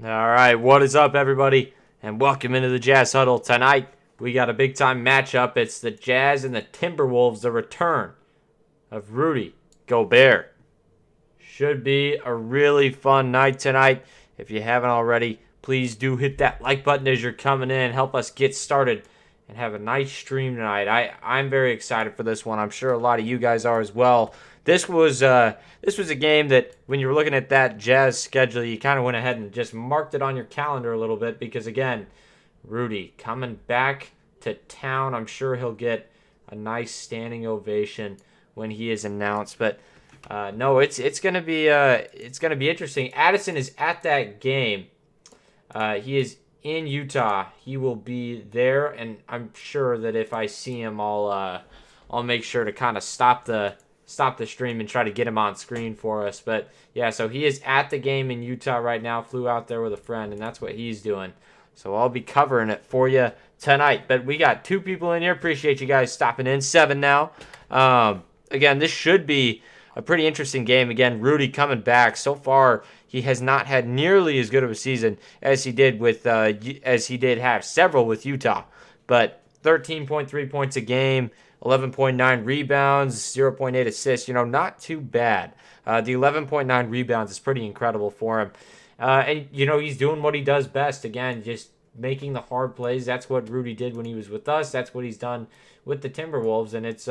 All right, what is up, everybody? And welcome into the Jazz Huddle. Tonight, we got a big-time matchup. It's the Jazz and the Timberwolves, the return of Rudy Gobert. Should be a really fun night tonight. If you haven't already, please do hit that like button as you're coming in. Help us get started and have a nice stream tonight. I'm very excited for this one. I'm sure a lot of you guys are as well. This was a game that when you were looking at that Jazz schedule, you kind of went ahead and just marked it on your calendar a little bit because, again, Rudy coming back to town. I'm sure he'll get a nice standing ovation when he is announced. But no, it's gonna be interesting. Addison is at that game. He is in Utah. He will be there, and I'm sure that if I see him, I'll make sure to kind of stop the stream and try to get him on screen for us. But yeah, so he is at the game in Utah right now. Flew out there with a friend, and that's what he's doing. So I'll be covering it for you tonight. But we got 2 people in here. Appreciate you guys stopping in. 7 now. Again, this should be a pretty interesting game. Again, Rudy coming back. So far, he has not had nearly as good of a season as he did have several with Utah. But 13.3 points a game, 11.9 rebounds, 0.8 assists. Not too bad. The 11.9 rebounds is pretty incredible for him. And he's doing what he does best. Again, just making the hard plays. That's what Rudy did when he was with us. That's what he's done with the Timberwolves, and it's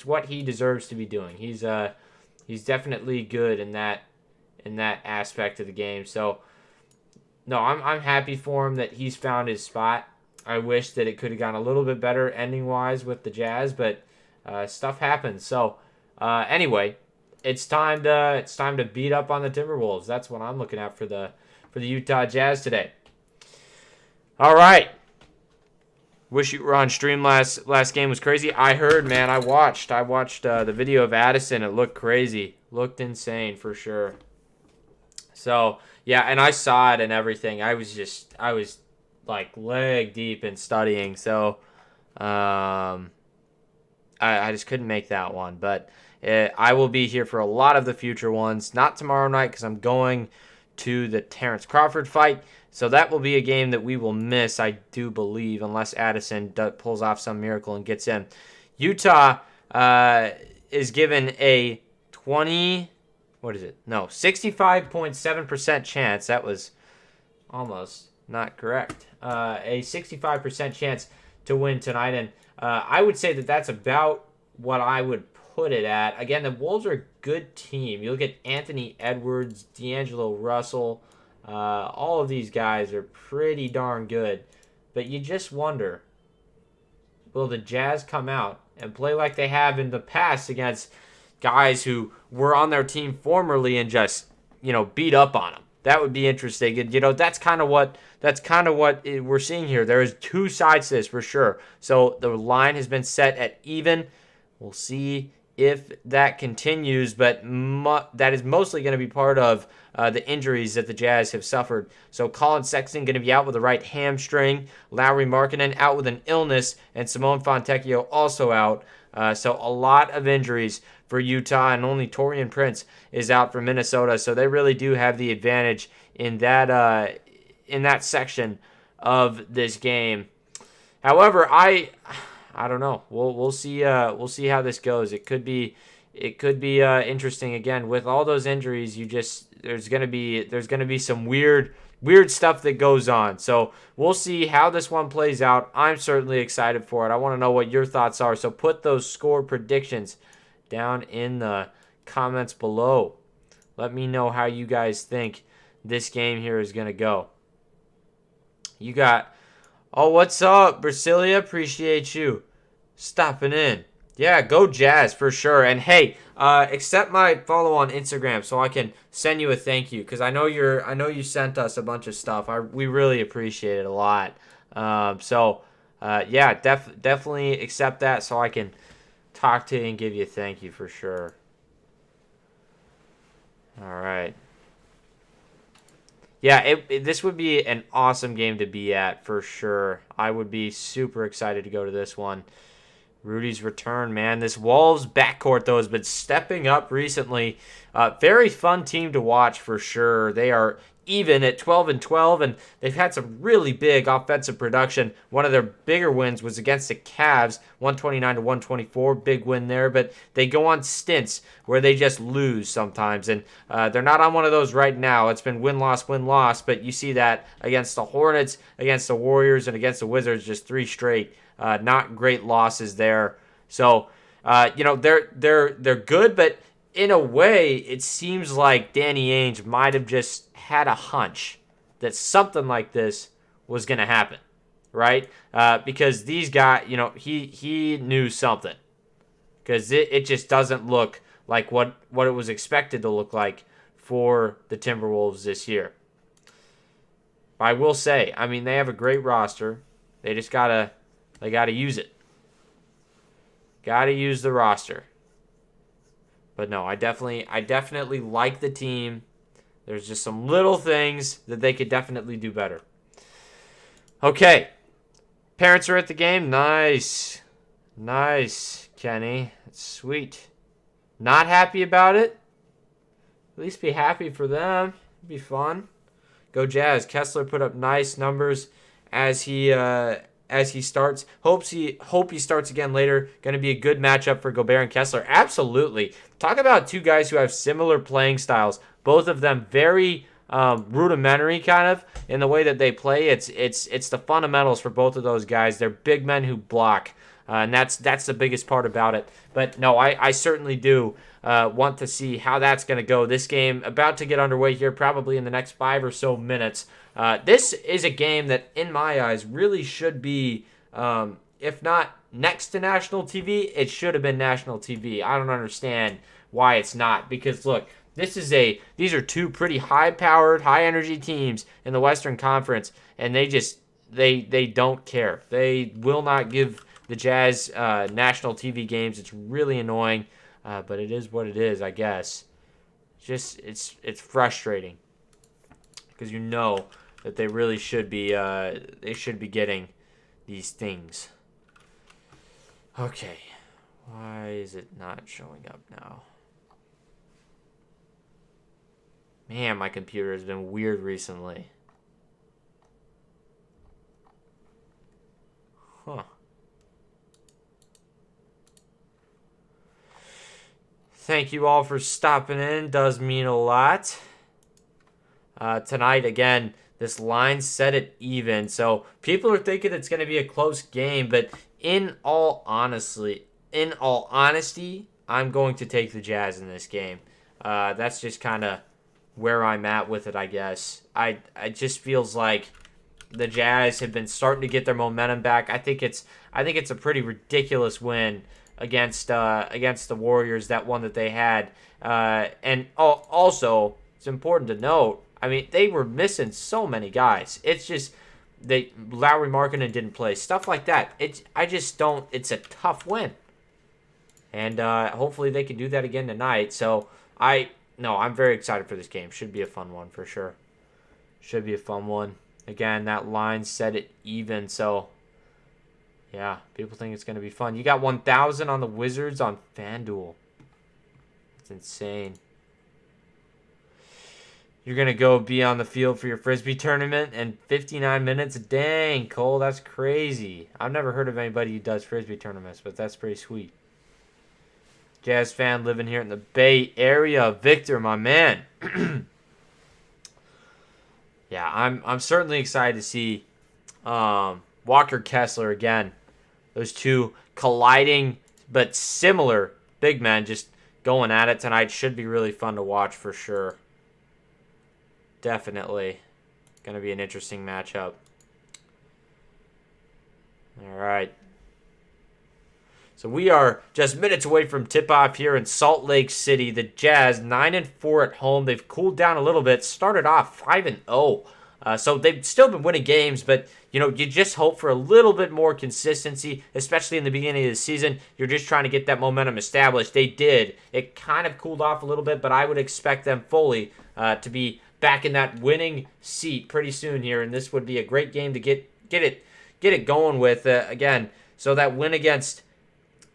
what he deserves to be doing. He's definitely good in that aspect of the game. So no, I'm happy for him that he's found his spot. I wish that it could have gone a little bit better ending wise with the Jazz, but stuff happens. So anyway, it's time to beat up on the Timberwolves. That's what I'm looking at for the Utah Jazz today. All right. Wish you were on stream. Last game was crazy. I heard, man. I watched the video of Addison. It looked crazy. Looked insane for sure. So yeah, and I saw it and everything. I was like leg deep in studying. So I just couldn't make that one. But I will be here for a lot of the future ones. Not tomorrow night because I'm going to the Terrence Crawford fight. So that will be a game that we will miss, I do believe, unless Addison pulls off some miracle and gets in. Utah is given a 65.7% chance. That was almost not correct. A 65% chance to win tonight. And I would say that that's about what I would put it at. Again, the Wolves are a good team. You look at Anthony Edwards, D'Angelo Russell. All of these guys are pretty darn good. But you just wonder, will the Jazz come out and play like they have in the past against guys who were on their team formerly and just, beat up on them? That would be interesting. And, that's kind of what we're seeing here. There is 2 sides to this for sure. So the line has been set at even. We'll see if that continues, but that is mostly going to be part of the injuries that the Jazz have suffered. So Colin Sexton going to be out with a right hamstring, Lauri Markkanen out with an illness, and Simone Fontecchio also out. So a lot of injuries for Utah, and only Taurean Prince is out for Minnesota. So they really do have the advantage in that section of this game. However, I don't know. We'll see. We'll see how this goes. It could be interesting again with all those injuries. There's gonna be some weird stuff that goes on. So we'll see how this one plays out. I'm certainly excited for it. I want to know what your thoughts are. So put those score predictions down in the comments below. Let me know how you guys think this game here is gonna go. You got. Oh, what's up, Brasilia? Appreciate you stopping in. Yeah, go Jazz for sure. And hey, accept my follow on Instagram so I can send you a thank you because I know you sent us a bunch of stuff. We really appreciate it a lot. Yeah, definitely accept that so I can talk to you and give you a thank you for sure. All right. Yeah, this would be an awesome game to be at for sure. I would be super excited to go to this one. Rudy's return, man. This Wolves backcourt, though, has been stepping up recently. Very fun team to watch for sure. They are even at 12-12, and they've had some really big offensive production. One of their bigger wins was against the Cavs, 129-124, big win there, but they go on stints where they just lose sometimes, and they're not on one of those right now. It's been win-loss, win-loss, but you see that against the Hornets, against the Warriors, and against the Wizards, just 3 straight. Not great losses there. So, they're good, but in a way, it seems like Danny Ainge might have just had a hunch that something like this was going to happen, right? Because these guys, he knew something. Because it just doesn't look like what it was expected to look like for the Timberwolves this year. I will say, they have a great roster. They just gotta use it. Gotta use the roster. But no, I definitely like the team. There's just some little things that they could definitely do better. Okay. Parents are at the game. Nice. Nice, Kenny. That's sweet. Not happy about it? At least be happy for them. It'd be fun. Go Jazz. Kessler put up nice numbers as he starts. Hope he starts again later. Going to be a good matchup for Gobert and Kessler. Absolutely. Talk about two guys who have similar playing styles. Both of them very rudimentary kind of in the way that they play. It's the fundamentals for both of those guys. They're big men who block. And that's the biggest part about it. But no, I certainly do want to see how that's going to go. This game about to get underway here probably in the next 5 or so minutes. This is a game that, in my eyes, really should be, if not next to national TV, it should have been national TV. I don't understand why it's not. Because, look, these are two pretty high-powered, high-energy teams in the Western Conference, and they don't care. They will not give the Jazz national TV games. It's really annoying, but it is what it is, I guess. It's frustrating because that they really should be getting these things. Okay, why is it not showing up now? Man, my computer has been weird recently. Huh. Thank you all for stopping in. Does mean a lot. Tonight, again, this line set it even. So people are thinking it's going to be a close game, but in all honesty, I'm going to take the Jazz in this game. That's just kind of where I'm at with it, I guess. It just feels like the Jazz have been starting to get their momentum back. I think it's a pretty ridiculous win against the Warriors, that one that they had. And also, it's important to note, they were missing so many guys. It's just Lowry Markkanen didn't play. Stuff like that. It's a tough win. And hopefully they can do that again tonight. So I'm very excited for this game. Should be a fun one for sure. Should be a fun one. Again, that line set it even, so yeah, people think it's going to be fun. You got 1,000 on the Wizards on FanDuel. It's insane. You're going to go be on the field for your Frisbee tournament in 59 minutes? Dang, Cole, that's crazy. I've never heard of anybody who does Frisbee tournaments, but that's pretty sweet. Jazz fan living here in the Bay Area. Victor, my man. Yeah, I'm certainly excited to see Walker Kessler again. Those two colliding but similar big men just going at it tonight. Should be really fun to watch for sure. Definitely going to be an interesting matchup. All right. So we are just minutes away from tip-off here in Salt Lake City. The Jazz 9-4 at home. They've cooled down a little bit. Started off 5-0. So they've still been winning games, but you just hope for a little bit more consistency, especially in the beginning of the season. You're just trying to get that momentum established. They did. It kind of cooled off a little bit, but I would expect them fully to be back in that winning seat pretty soon here, and this would be a great game to get it going with again. So that win against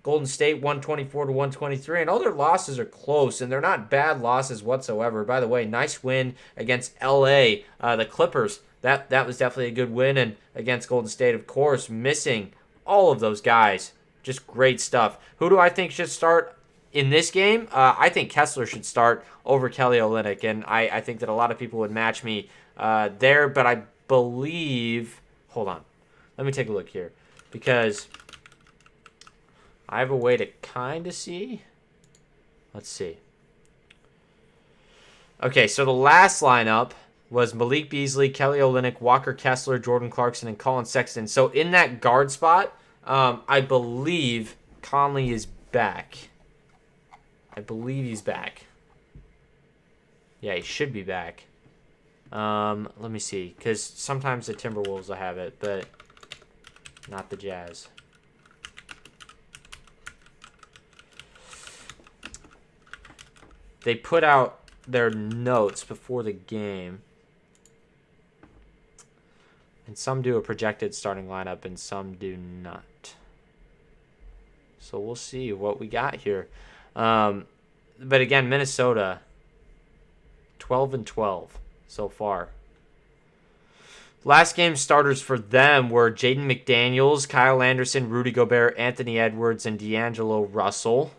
Golden State 124 to 123, and all their losses are close, and they're not bad losses whatsoever. By the way, nice win against LA, the Clippers. That was definitely a good win, and against Golden State, of course, missing all of those guys. Just great stuff. Who do I think should start in this game? I think Kessler should start over Kelly Olynyk, and I think that a lot of people would match me there, but I believe... Hold on. Let me take a look here, because I have a way to kind of see. Let's see. Okay, so the last lineup was Malik Beasley, Kelly Olynyk, Walker Kessler, Jordan Clarkson, and Colin Sexton. So in that guard spot, I believe Conley is back. I believe he's back. Yeah, he should be back. Let me see, because sometimes the Timberwolves will have it, but not the Jazz. They put out their notes before the game. And some do a projected starting lineup and some do not. So we'll see what we got here. But again, Minnesota, 12-12 so far. Last game starters for them were Jaden McDaniels, Kyle Anderson, Rudy Gobert, Anthony Edwards, and D'Angelo Russell.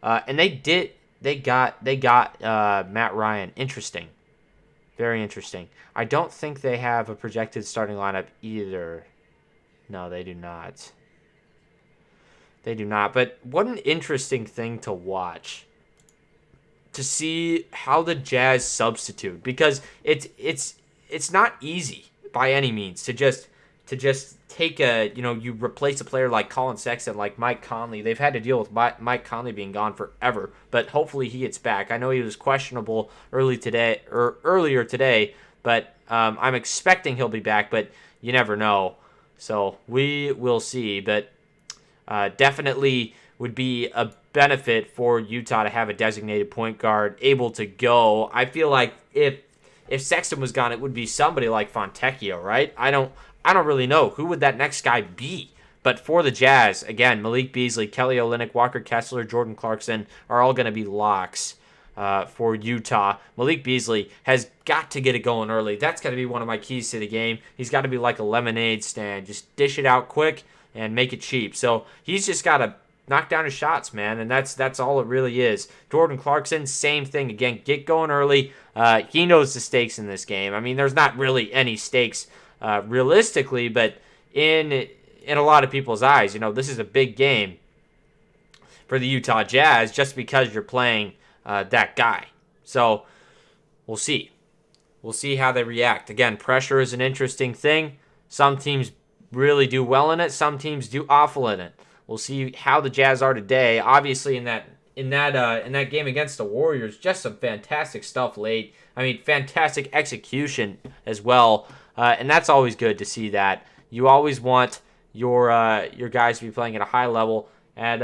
And they got Matt Ryan. Interesting. Very interesting. I don't think they have a projected starting lineup either. No, they do not. They do not. But what an interesting thing to watch. To see how the Jazz substitute, because it's not easy by any means to just take you replace a player like Colin Sexton, like Mike Conley. They've had to deal with Mike Conley being gone forever, but hopefully he gets back. I know he was questionable earlier today, but I'm expecting he'll be back, but you never know. So we will see, but definitely would be a benefit for Utah to have a designated point guard able to go. I feel like if Sexton was gone, it would be somebody like Fontecchio, right? I don't really know who would that next guy be. But for the Jazz, again, Malik Beasley, Kelly Olynyk, Walker Kessler, Jordan Clarkson are all going to be locks for Utah. Malik Beasley has got to get it going early. That's got to be one of my keys to the game. He's got to be like a lemonade stand. Just dish it out quick and make it cheap. So he's just got to knock down his shots, man, and that's all it really is. Jordan Clarkson, same thing. Again, get going early. He knows the stakes in this game. I mean, there's not really any stakes realistically, but in a lot of people's eyes, this is a big game for the Utah Jazz just because you're playing that guy. So we'll see. We'll see how they react. Again, pressure is an interesting thing. Some teams really do well in it. Some teams do awful in it. We'll see how the Jazz are today. Obviously, in that game against the Warriors, just some fantastic stuff late. I mean, fantastic execution as well, and that's always good to see. That you always want your guys to be playing at a high level at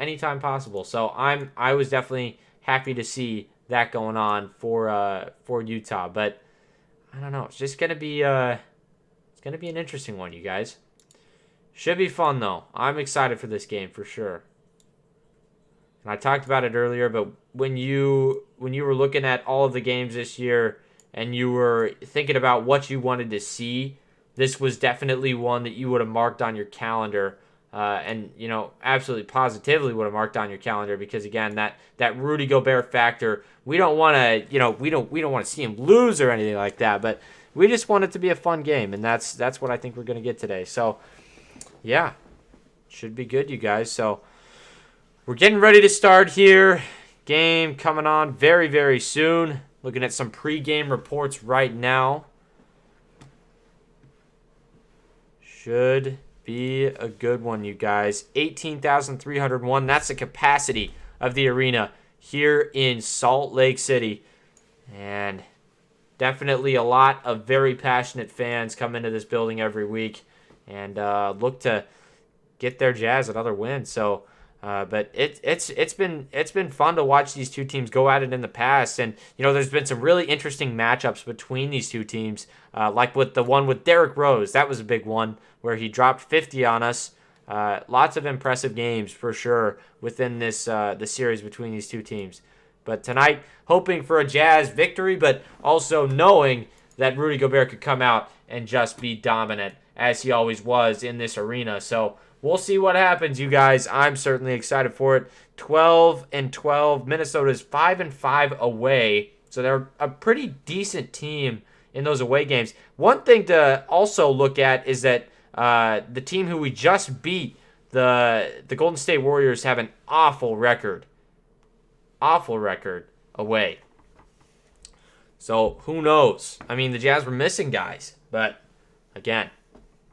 anytime possible. So I was definitely happy to see that going on for Utah. But I don't know. It's just gonna be an interesting one, you guys. Should be fun, though. I'm excited for this game for sure. And I talked about it earlier, but when you were looking at all of the games this year and you were thinking about what you wanted to see, this was definitely one that you would have marked on your calendar, and absolutely positively would have marked on your calendar, because again, that Rudy Gobert factor, we don't want to we don't want to see him lose or anything like that, but we just want it to be a fun game, and that's what I think we're going to get today. So yeah, should be good, you guys. So we're getting ready to start here. Game coming on very, very soon. Looking at some pregame reports right now. Should be a good one, you guys. 18,301. That's the capacity of the arena here in Salt Lake City. And definitely a lot of very passionate fans come into this building every week and look to get their Jazz another win. So, but it's been fun to watch these two teams go at it in the past, and there's been some really interesting matchups between these two teams, like with the one with Derrick Rose. That was a big one where he dropped 50 on us, Lots of impressive games for sure within this the series between these two teams. But tonight, hoping for a Jazz victory, but also knowing that Rudy Gobert could come out and just be dominant as he always was in this arena. So we'll see what happens, you guys. I'm certainly excited for it. 12-12. Minnesota's 5-5 away. So they're a pretty decent team in those away games. One thing to also look at is that the team who we just beat, the Golden State Warriors, have an awful record. Awful record away. So who knows? I mean, the Jazz were missing guys. But again,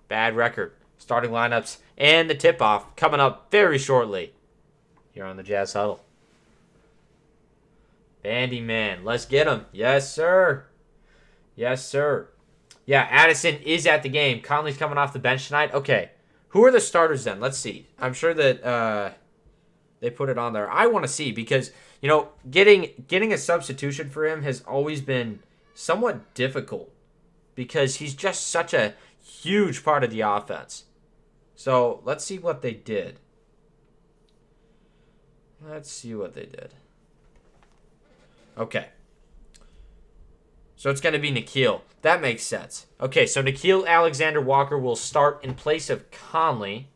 bad record. Starting lineups and the tip-off coming up very shortly here on the Jazz Huddle. Bandy Man, let's get him. Yes, sir. Yes, sir. Yeah, Addison is at the game. Conley's coming off the bench tonight. Okay, who are the starters then? Let's see. I'm sure that they put it on there. I want to see because, you know, getting a substitution for him has always been somewhat difficult because he's just such a huge part of the offense. So let's see what they did. Let's see what they did. Okay. So it's going to be Nikhil. That makes sense. Okay, so Nikhil Alexander-Walker will start in place of Conley,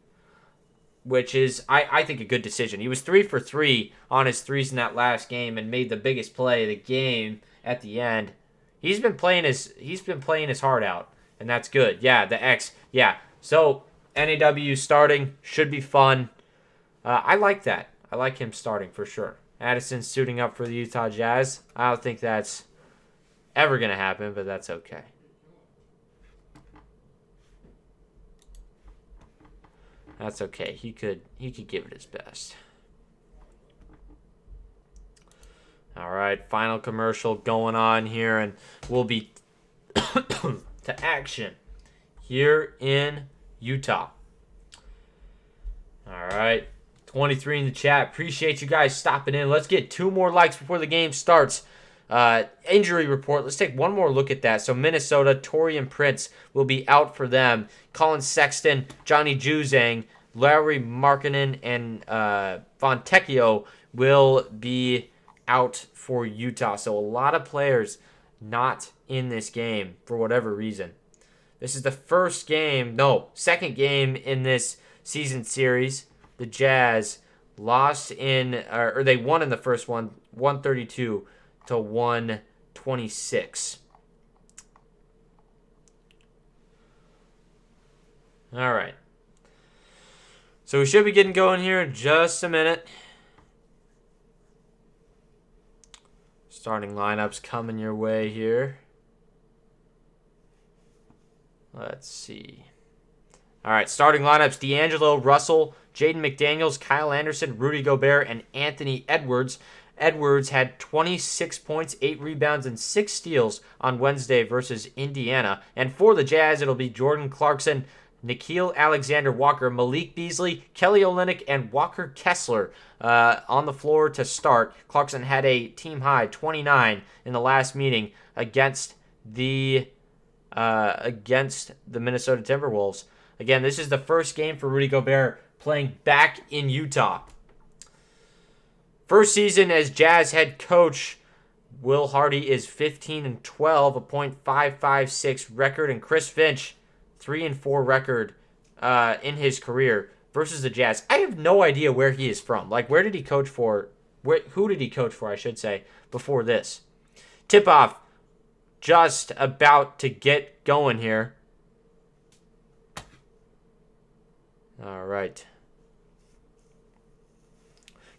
which is, I think, a good decision. He was 3 for 3 on his threes in that last game and made the biggest play of the game at the end. He's been playing his heart out, and that's good. Yeah, the X. Yeah. So NAW starting should be fun. I like that. I like him starting for sure. Addison suiting up for the Utah Jazz. I don't think that's ever going to happen, but that's okay. That's okay. He could give it his best. All right, final commercial going on here, and we'll be to action here in Utah. All right, 23 in the chat. Appreciate you guys stopping in. Let's get 2 more likes before the game starts. Injury report. Let's take one more look at that. So Minnesota, Taurean Prince will be out for them. Colin Sexton, Johnny Juzang, Larry Markkanen, and Fontecchio will be out for Utah. So a lot of players not in this game for whatever reason. This is the second game in this season series. The Jazz lost or they won in the first one, 132 to 126. All right. So we should be getting going here in just a minute. Starting lineups coming your way here. Let's see. All right, starting lineups: D'Angelo Russell, Jaden McDaniels, Kyle Anderson, Rudy Gobert, and Anthony Edwards. Edwards had 26 points, 8 rebounds, and 6 steals on Wednesday versus Indiana. And for the Jazz, it'll be Jordan Clarkson, Nikhil Alexander-Walker, Malik Beasley, Kelly Olynyk, and Walker Kessler on the floor to start. Clarkson had a team-high 29 in the last meeting against the Minnesota Timberwolves. Again, this is the first game for Rudy Gobert playing back in Utah. First season as Jazz head coach, Will Hardy is 15-12, a .556 record, and Chris Finch, 3-4 record in his career versus the Jazz. I have no idea where he is from. Like, where did he coach for? Who did he coach for, I should say, before this? Tip-off just about to get going here. All right.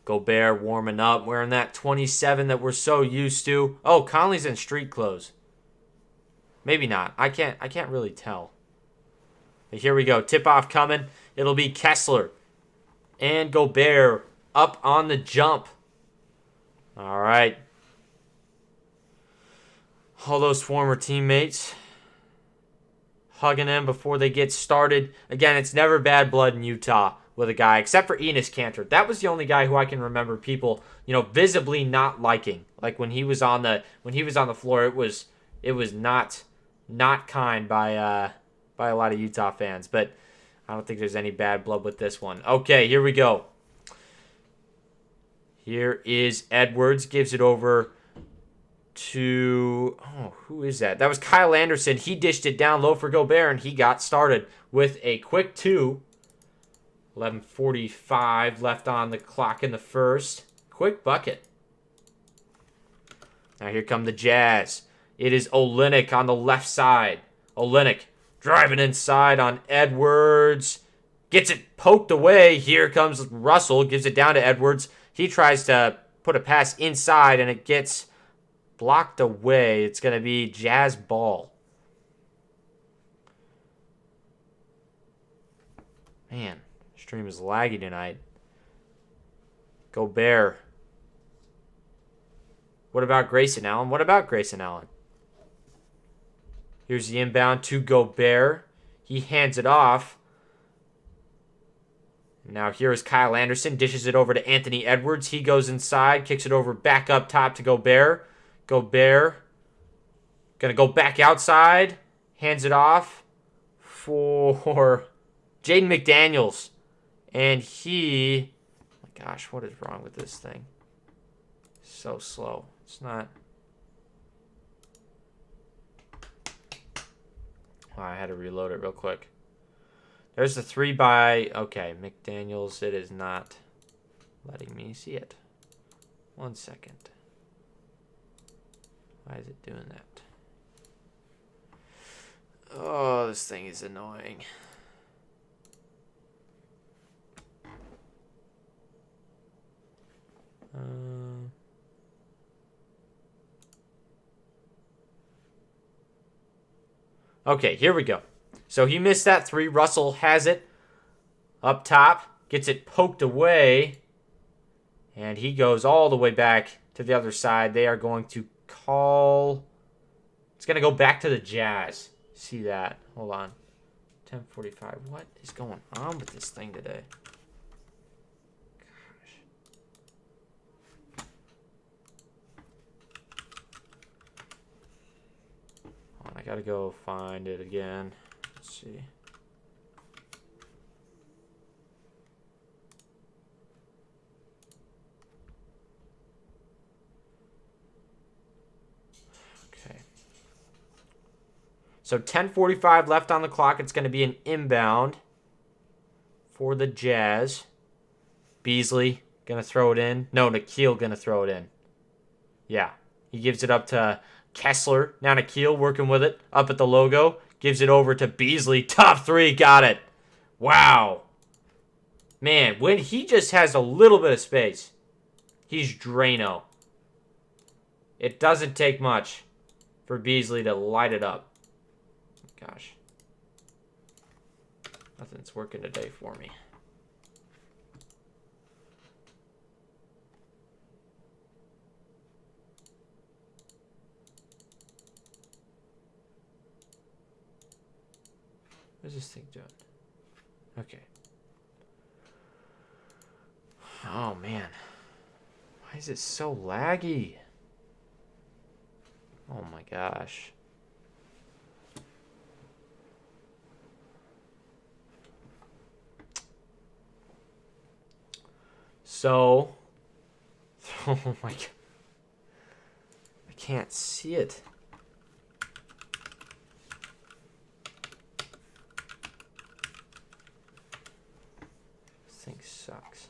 Gobert warming up, wearing that 27 that we're so used to. Oh, Conley's in street clothes. Maybe not. I can't really tell. But here we go. Tip-off coming. It'll be Kessler and Gobert up on the jump. All right. All those former teammates hugging him before they get started. Again, it's never bad blood in Utah with a guy, except for Enes Kanter. That was the only guy who I can remember people, visibly not liking. Like when he was on the floor, it was not kind by a lot of Utah fans. But I don't think there's any bad blood with this one. Okay, here we go. Here is Edwards. Gives it over to... Oh, who is that? That was Kyle Anderson. He dished it down low for Gobert, and he got started with a quick 2. 11:45 left on the clock in the first. Quick bucket. Now here come the Jazz. It is Olynyk on the left side. Olynyk driving inside on Edwards. Gets it poked away. Here comes Russell. Gives it down to Edwards. He tries to put a pass inside, and it gets blocked away. It's going to be Jazz ball. Man, stream is laggy tonight. Gobert. What about Grayson Allen? What about Grayson Allen? Here's the inbound to Gobert. He hands it off. Now here is Kyle Anderson. Dishes it over to Anthony Edwards. He goes inside. Kicks it over back up top to Gobert. Gobert. Going to go back outside. Hands it off for Jaden McDaniels. And he... Oh my gosh, what is wrong with this thing? So slow. It's not... Oh, I had to reload it real quick. There's the 3 by... Okay, McDaniels. It is not letting me see it. 1 second. Why is it doing that? Oh, this thing is annoying. Okay, here we go. So he missed that 3. Russell has it up top. Gets it poked away. And he goes all the way back to the other side. They are going to call... It's going to go back to the Jazz. See that? Hold on. 10:45. What is going on with this thing today? I gotta go find it again. Let's see. Okay. So 10:45 left on the clock. It's going to be an inbound for the Jazz. Beasley going to throw it in. No, Nikhil going to throw it in. Yeah. He gives it up to Kessler. Now Nikhil working with it. Up at the logo. Gives it over to Beasley. Top 3. Got it. Wow. Man, when he just has a little bit of space, he's Drano. It doesn't take much for Beasley to light it up. Gosh. Nothing's working today for me. What is this thing doing? Okay. Oh, man. Why is it so laggy? Oh, my gosh. So. Oh, my God. I can't see it. Thing sucks.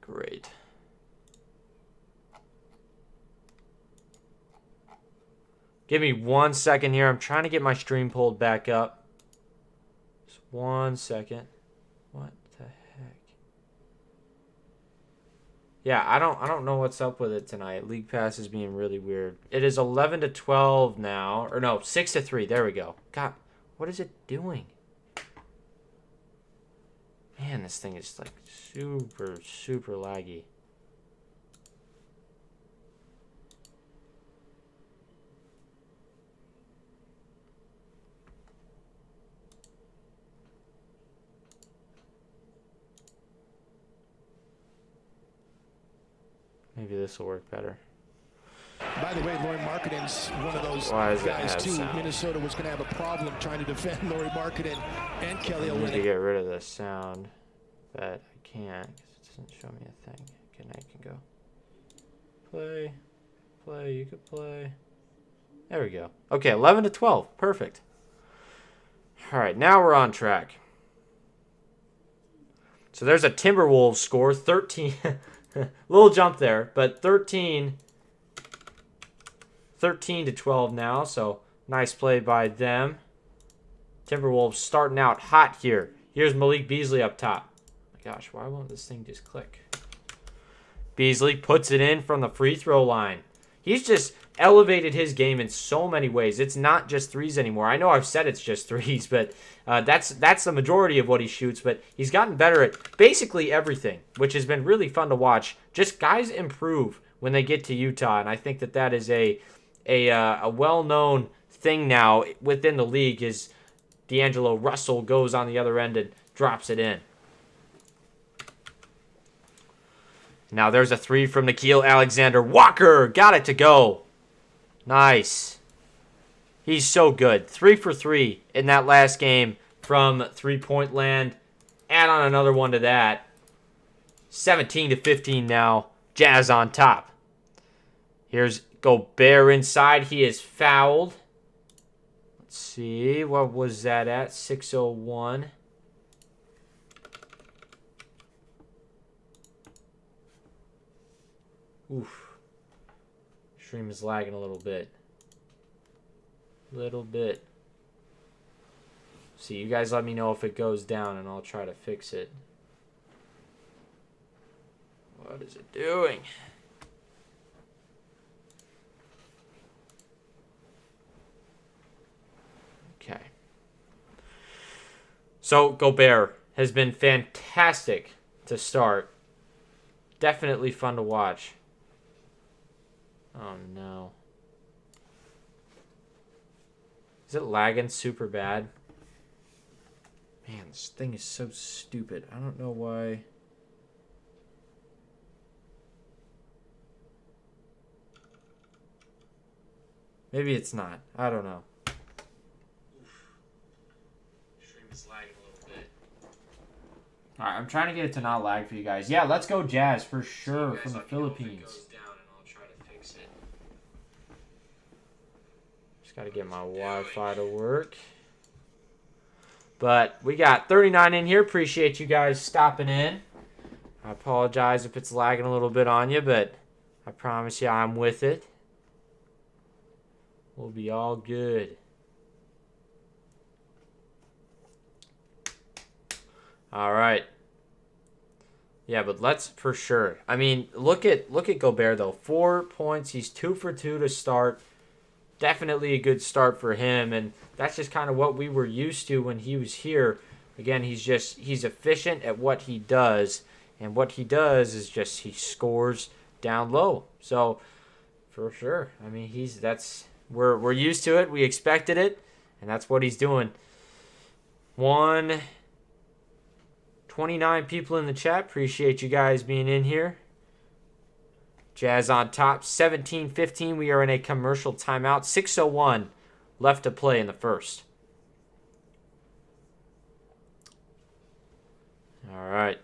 Great. Give me 1 second here. I'm trying to get my stream pulled back up. Just 1 second. What the heck? Yeah, I don't know what's up with it tonight. League Pass is being really weird. It is 11-12 now, or no, 6-3. There we go. God, what is it doing? Man, this thing is like super laggy. this will work better. By the way, Lauri Markkanen's one of those guys, too. Sound? Minnesota was going to have a problem trying to defend Lauri Markkanen and Kelly Olynyk. I need to get rid of the sound, but I can't because it doesn't show me a thing. Okay, now you can go. Play, you could play. There we go. Okay, 11 to 12. Perfect. All right, now we're on track. So there's a Timberwolves score, 13. Little jump there, but 13 to 12 now, so nice play by them. Timberwolves starting out hot here. Here's Malik Beasley up top. Oh my gosh, why won't this thing just click? Beasley puts it in from the free throw line. He's just elevated his game in so many ways. It's not just threes anymore. I know I've said it's just threes, but that's the majority of what he shoots. But he's gotten better at basically everything, which has been really fun to watch. Just guys improve when they get to Utah, and I think that is a well-known thing now within the league. Is D'Angelo Russell goes on the other end and drops it in. Now there's a three from Nickeil Alexander-Walker. Got it to go. Nice. He's so good. 3 for 3 in that last game from three-point land. Add on another one to that. 17 to 15 now. Jazz on top. Here's Gobert inside. He is fouled. Let's see. What was that at? 6:01. Oof. Stream is lagging a little bit. See, you guys let me know if it goes down and I'll try to fix it. What is it doing? Okay. So, Gobert has been fantastic to start. Definitely fun to watch. Oh, no. Is it lagging super bad? Man, this thing is so stupid. I don't know why. Maybe it's not. I don't know. Stream is lagging a little bit. Alright, I'm trying to get it to not lag for you guys. Yeah, let's go Jazz for sure from the Philippines. Just got to get my Wi-Fi to work. But we got 39 in here. Appreciate you guys stopping in. I apologize if it's lagging a little bit on you, but I promise you I'm with it. We'll be all good. All right. Yeah, but let's for sure. I mean, look at Gobert though. 4 points. He's 2 for 2 to start. Definitely a good start for him, and that's just kind of what we were used to when he was here. Again, he's efficient at what he does, and what he does is just he scores down low. So for sure, I mean we're used to it. We expected it, and that's what he's doing. 129 people in the chat. Appreciate you guys being in here. Jazz on top, 17-15. We are in a commercial timeout. 6:01 left to play in the first. All right.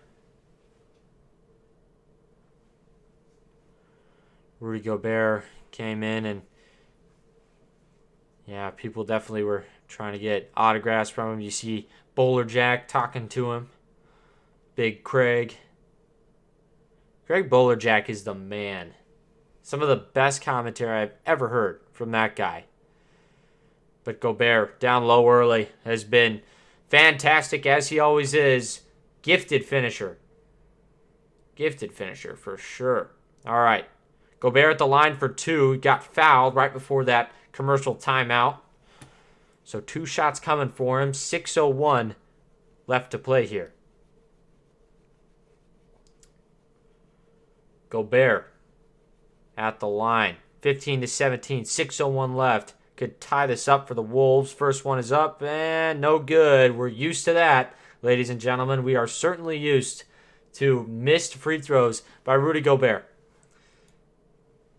Rudy Gobert came in, and yeah, people definitely were trying to get autographs from him. You see Bowler Jack talking to him. Big Craig. Craig Bowler Jack is the man. Some of the best commentary I've ever heard from that guy. But Gobert, down low early, has been fantastic as he always is. Gifted finisher. Gifted finisher for sure. All right. Gobert at the line for 2. Got fouled right before that commercial timeout. So 2 shots coming for him. 6:01 left to play here. Gobert at the line. 15-17. 6:01 left. Could tie this up for the Wolves. First one is up and no good. We're used to that, ladies and gentlemen. We are certainly used to missed free throws by Rudy Gobert.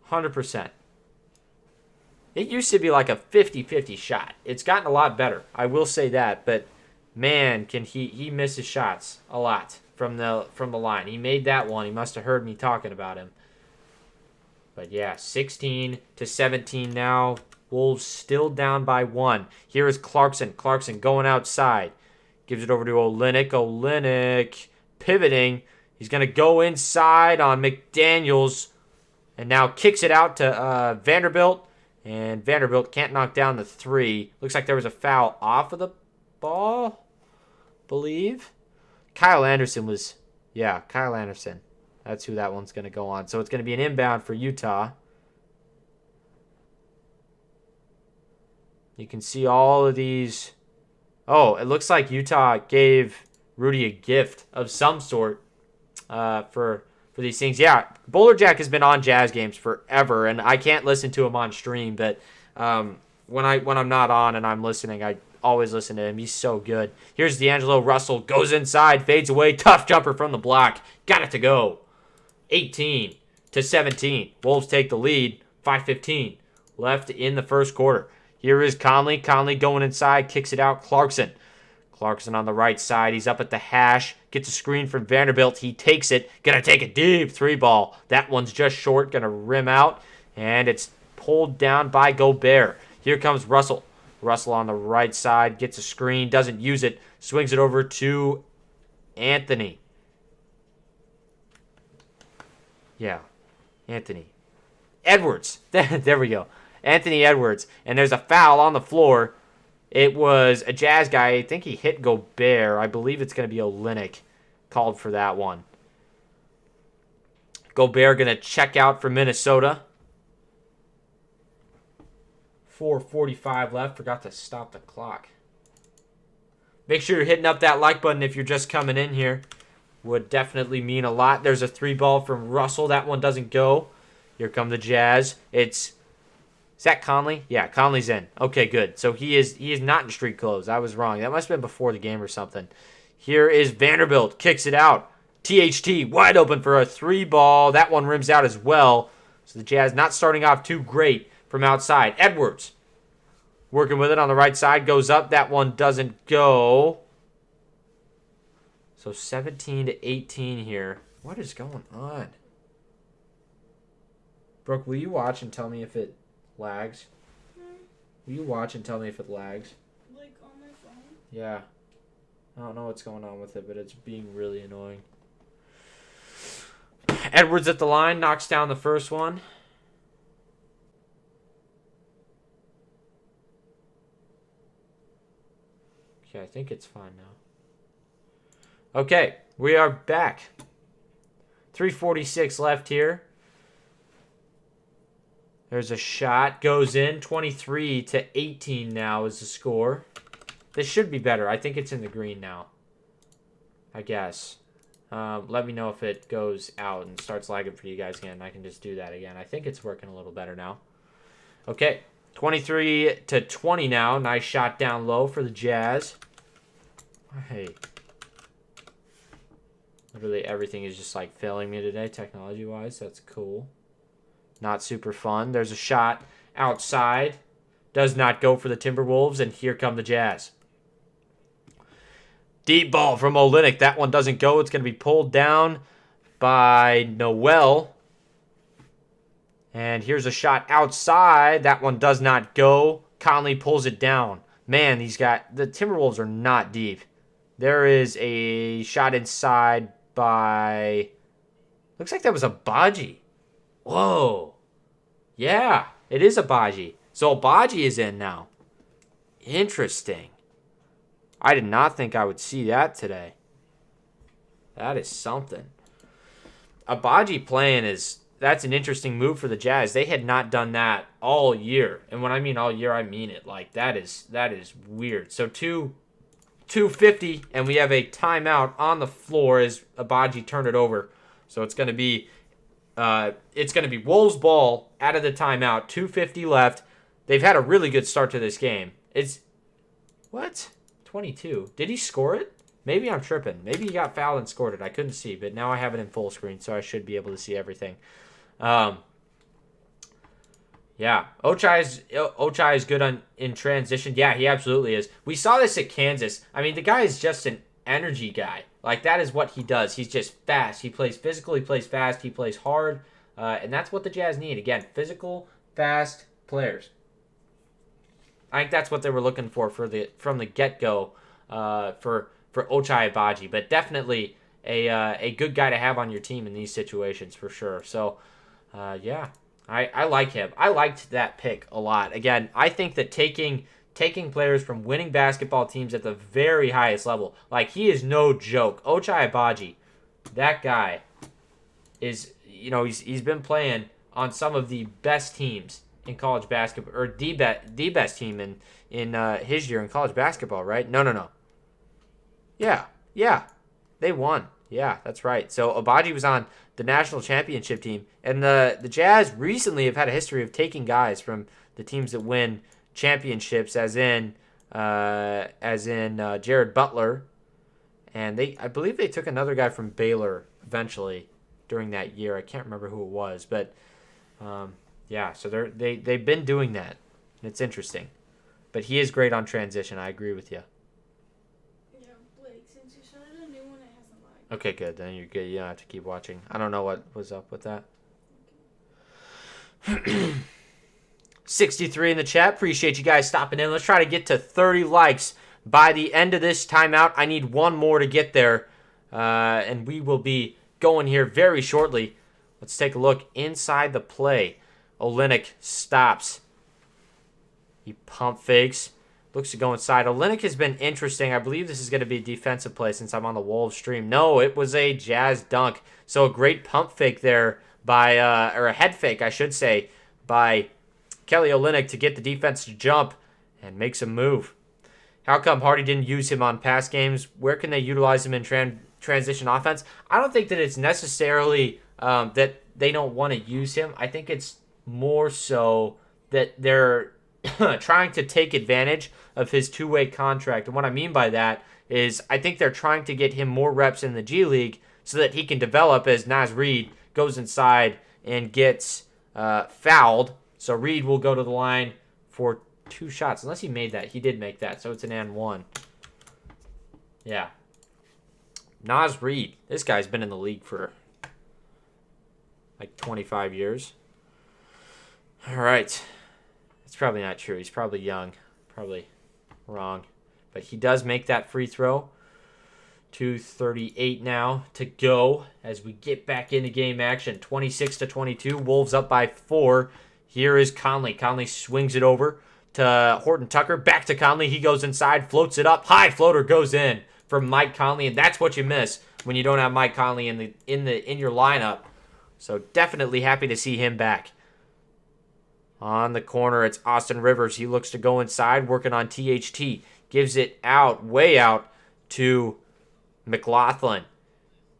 100%. It used to be like a 50-50 shot. It's gotten a lot better. I will say that, but man, can he misses shots a lot from the line. He made that one. He must have heard me talking about him. But yeah, 16-17 now. Wolves still down by 1. Here is Clarkson. Clarkson going outside. Gives it over to Olynyk. Olynyk pivoting. He's going to go inside on McDaniels. And now kicks it out to Vanderbilt. And Vanderbilt can't knock down the 3. Looks like there was a foul off of the ball, believe. Kyle Anderson was, yeah, Kyle Anderson. That's who that one's going to go on. So it's going to be an inbound for Utah. You can see all of these. Oh, it looks like Utah gave Rudy a gift of some sort for these things. Yeah, Bowler Jack has been on Jazz games forever, and I can't listen to him on stream, but when I'm not on and I'm listening, I always listen to him. He's so good. Here's D'Angelo Russell. Goes inside, fades away. Tough jumper from the block. Got it to go. 18-17. Wolves take the lead. 5:15 left in the first quarter. Here is Conley. Conley going inside. Kicks it out. Clarkson. Clarkson on the right side. He's up at the hash. Gets a screen from Vanderbilt. He takes it. Gonna take a deep 3-ball. That one's just short. Gonna rim out. And it's pulled down by Gobert. Here comes Russell. Russell on the right side. Gets a screen. Doesn't use it. Swings it over to Anthony. Yeah. Anthony. Edwards. There we go. Anthony Edwards. And there's a foul on the floor. It was a Jazz guy. I think he hit Gobert. I believe it's going to be Olynyk called for that one. Gobert going to check out for Minnesota. 4:45 left. Forgot to stop the clock. Make sure you're hitting up that like button if you're just coming in here. Would definitely mean a lot. There's a 3-ball from Russell. That one doesn't go. Here come the Jazz. Is that Conley? Yeah, Conley's in. Okay, good. So he is not in street clothes. I was wrong. That must have been before the game or something. Here is Vanderbilt. Kicks it out. THT wide open for a 3-ball. That one rims out as well. So the Jazz not starting off too great from outside. Edwards working with it on the right side. Goes up. That one doesn't go. So 17-18 here. What is going on? Brooke, will you watch and tell me if it lags? Will you watch and tell me if it lags? Like on my phone? Yeah. I don't know what's going on with it, but it's being really annoying. Edwards at the line. Knocks down the first one. Okay, I think it's fine now. Okay, we are back. 3:46 left here. There's a shot. Goes in. 23-18 now is the score. This should be better. I think it's in the green now. I guess. Let me know if it goes out and starts lagging for you guys again. I can just do that again. I think it's working a little better now. Okay. 23-20 now. Nice shot down low for the Jazz. Hey. Literally everything is just like failing me today, technology-wise. That's cool. Not super fun. There's a shot outside. Does not go for the Timberwolves, and here come the Jazz. Deep ball from Olynyk. That one doesn't go. It's going to be pulled down by Noel. And here's a shot outside. That one does not go. Conley pulls it down. Man, the Timberwolves are not deep. There is a shot inside by... Looks like that was a Baji. Whoa. Yeah, it is a Baji. So Baji is in now. Interesting. I did not think I would see that today. That is something. Abaji playing that's an interesting move for the Jazz. They had not done that all year. And when I mean all year, I mean it. Like, that is weird. So 2:50, and we have a timeout on the floor as Abaji turned it over. So it's going to be Wolves ball out of the timeout. 2:50 left. They've had a really good start to this game. What? 22. Did he score it? Maybe I'm tripping. Maybe he got fouled and scored it. I couldn't see, but now I have it in full screen, so I should be able to see everything. Yeah, Ochai is good in transition. Yeah, he absolutely is. We saw this at Kansas. I mean, the guy is just an energy guy. Like, that is what he does. He's just fast. He plays physical. He plays fast. He plays hard. And that's what the Jazz need. Again, physical, fast players. I think that's what they were looking for from the get-go for Ochai Agbaji. But definitely a good guy to have on your team in these situations for sure. So, yeah. I like him. I liked that pick a lot. Again, I think that taking players from winning basketball teams at the very highest level, like, he is no joke. Ochai Agbaji, that guy is, he's been playing on some of the best teams in college basketball, or the best team in his year in college basketball, right? No. Yeah, they won. Yeah, that's right. So Agbaji was on the national championship team, and the Jazz recently have had a history of taking guys from the teams that win championships, as in Jared Butler, and I believe they took another guy from Baylor eventually during that year. I can't remember who it was, but yeah. So they've been doing that, and it's interesting. But he is great on transition. I agree with you. Okay, good. Then you're good. You don't have to keep watching. I don't know what was up with that. 63 in the chat. Appreciate you guys stopping in. Let's try to get to 30 likes by the end of this timeout. I need one more to get there, and we will be going here very shortly. Let's take a look inside the play. Olynyk stops. He pump fakes. Looks to go inside. Olynyk has been interesting. I believe this is going to be a defensive play since I'm on the Wolves stream. No, it was a Jazz dunk. So a great pump fake there or a head fake, I should say, by Kelly Olynyk to get the defense to jump and make some move. How come Hardy didn't use him on past games? Where can they utilize him in transition offense? I don't think that it's necessarily that they don't want to use him. I think it's more so that they're trying to take advantage of his two-way contract. And what I mean by that is I think they're trying to get him more reps in the G League so that he can develop as Naz Reid goes inside and gets fouled. So Reid will go to the line for 2 shots. Unless he made that. He did make that, so it's an and 1. Yeah. Naz Reid. This guy's been in the league for like 25 years. All right. It's probably not true. He's probably young. Probably wrong. But he does make that free throw. 2:38 now to go as we get back into game action. 26-22. Wolves up by 4. Here is Conley. Conley swings it over to Horton Tucker. Back to Conley. He goes inside, floats it up. High floater goes in from Mike Conley, and that's what you miss when you don't have Mike Conley in your lineup. So definitely happy to see him back. On the corner, it's Austin Rivers. He looks to go inside, working on THT. Gives it out, way out, to McLaughlin.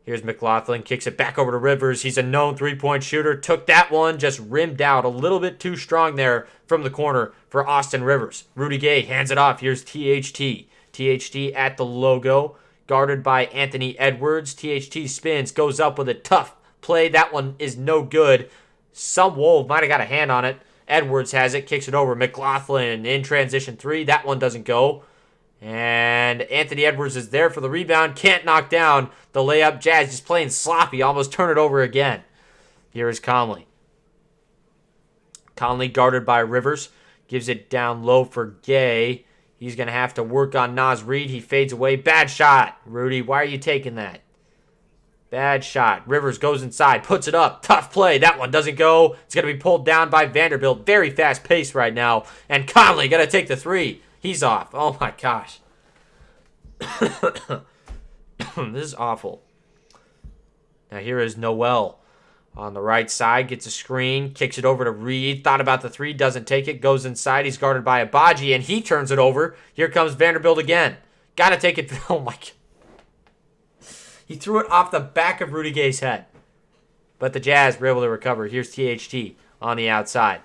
Here's McLaughlin, kicks it back over to Rivers. He's a known three-point shooter. Took that one, just rimmed out. A little bit too strong there from the corner for Austin Rivers. Rudy Gay hands it off. Here's THT. THT at the logo, guarded by Anthony Edwards. THT spins, goes up with a tough play. That one is no good. Some Wolf might have got a hand on it. Edwards has it, kicks it over. McLaughlin in transition 3. That one doesn't go. And Anthony Edwards is there for the rebound. Can't knock down the layup. Jazz just playing sloppy. Almost turn it over again. Here is Conley. Conley guarded by Rivers. Gives it down low for Gay. He's going to have to work on Naz Reid. He fades away. Bad shot. Rudy, why are you taking that? Bad shot. Rivers goes inside, puts it up. Tough play. That one doesn't go. It's going to be pulled down by Vanderbilt. Very fast pace right now. And Conley got to take the 3. He's off. Oh, my gosh. This is awful. Now here is Noel on the right side. Gets a screen. Kicks it over to Reid. Thought about the 3. Doesn't take it. Goes inside. He's guarded by Agbaji, and he turns it over. Here comes Vanderbilt again. Got to take it. Oh, my God. He threw it off the back of Rudy Gay's head. But the Jazz were able to recover. Here's THT on the outside.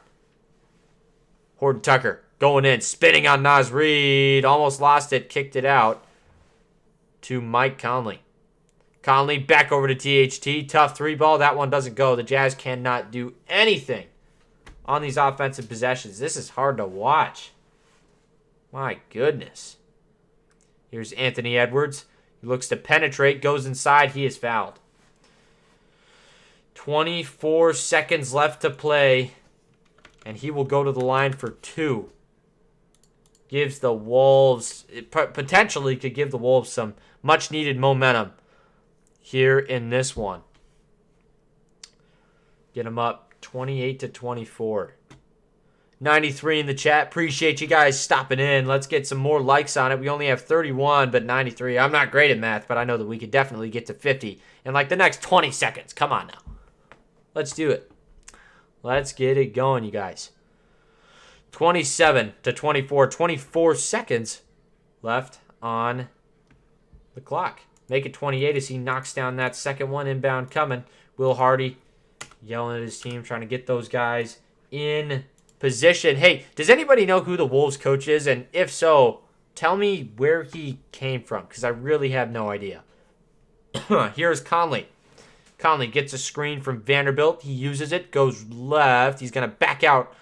Horton Tucker going in, spinning on Naz Reid. Almost lost it, kicked it out to Mike Conley. Conley back over to THT. Tough 3 ball. That one doesn't go. The Jazz cannot do anything on these offensive possessions. This is hard to watch. My goodness. Here's Anthony Edwards. He looks to penetrate, goes inside. He is fouled. 24 seconds left to play, and he will go to the line for 2. Gives the Wolves, potentially could give the Wolves some much-needed momentum here in this one. Get them up 28-24. 93 in the chat. Appreciate you guys stopping in. Let's get some more likes on it. We only have 31, but 93. I'm not great at math, but I know that we could definitely get to 50 in like the next 20 seconds. Come on now. Let's do it. Let's get it going, you guys. 27-24. 24 seconds left on the clock. Make it 28 as he knocks down that second one. Inbound coming. Will Hardy yelling at his team, trying to get those guys in position. Hey, does anybody know who the Wolves coach is? And if so, tell me where he came from, because I really have no idea. Here's Conley. Conley gets a screen from Vanderbilt. He uses it, goes left. He's going to back out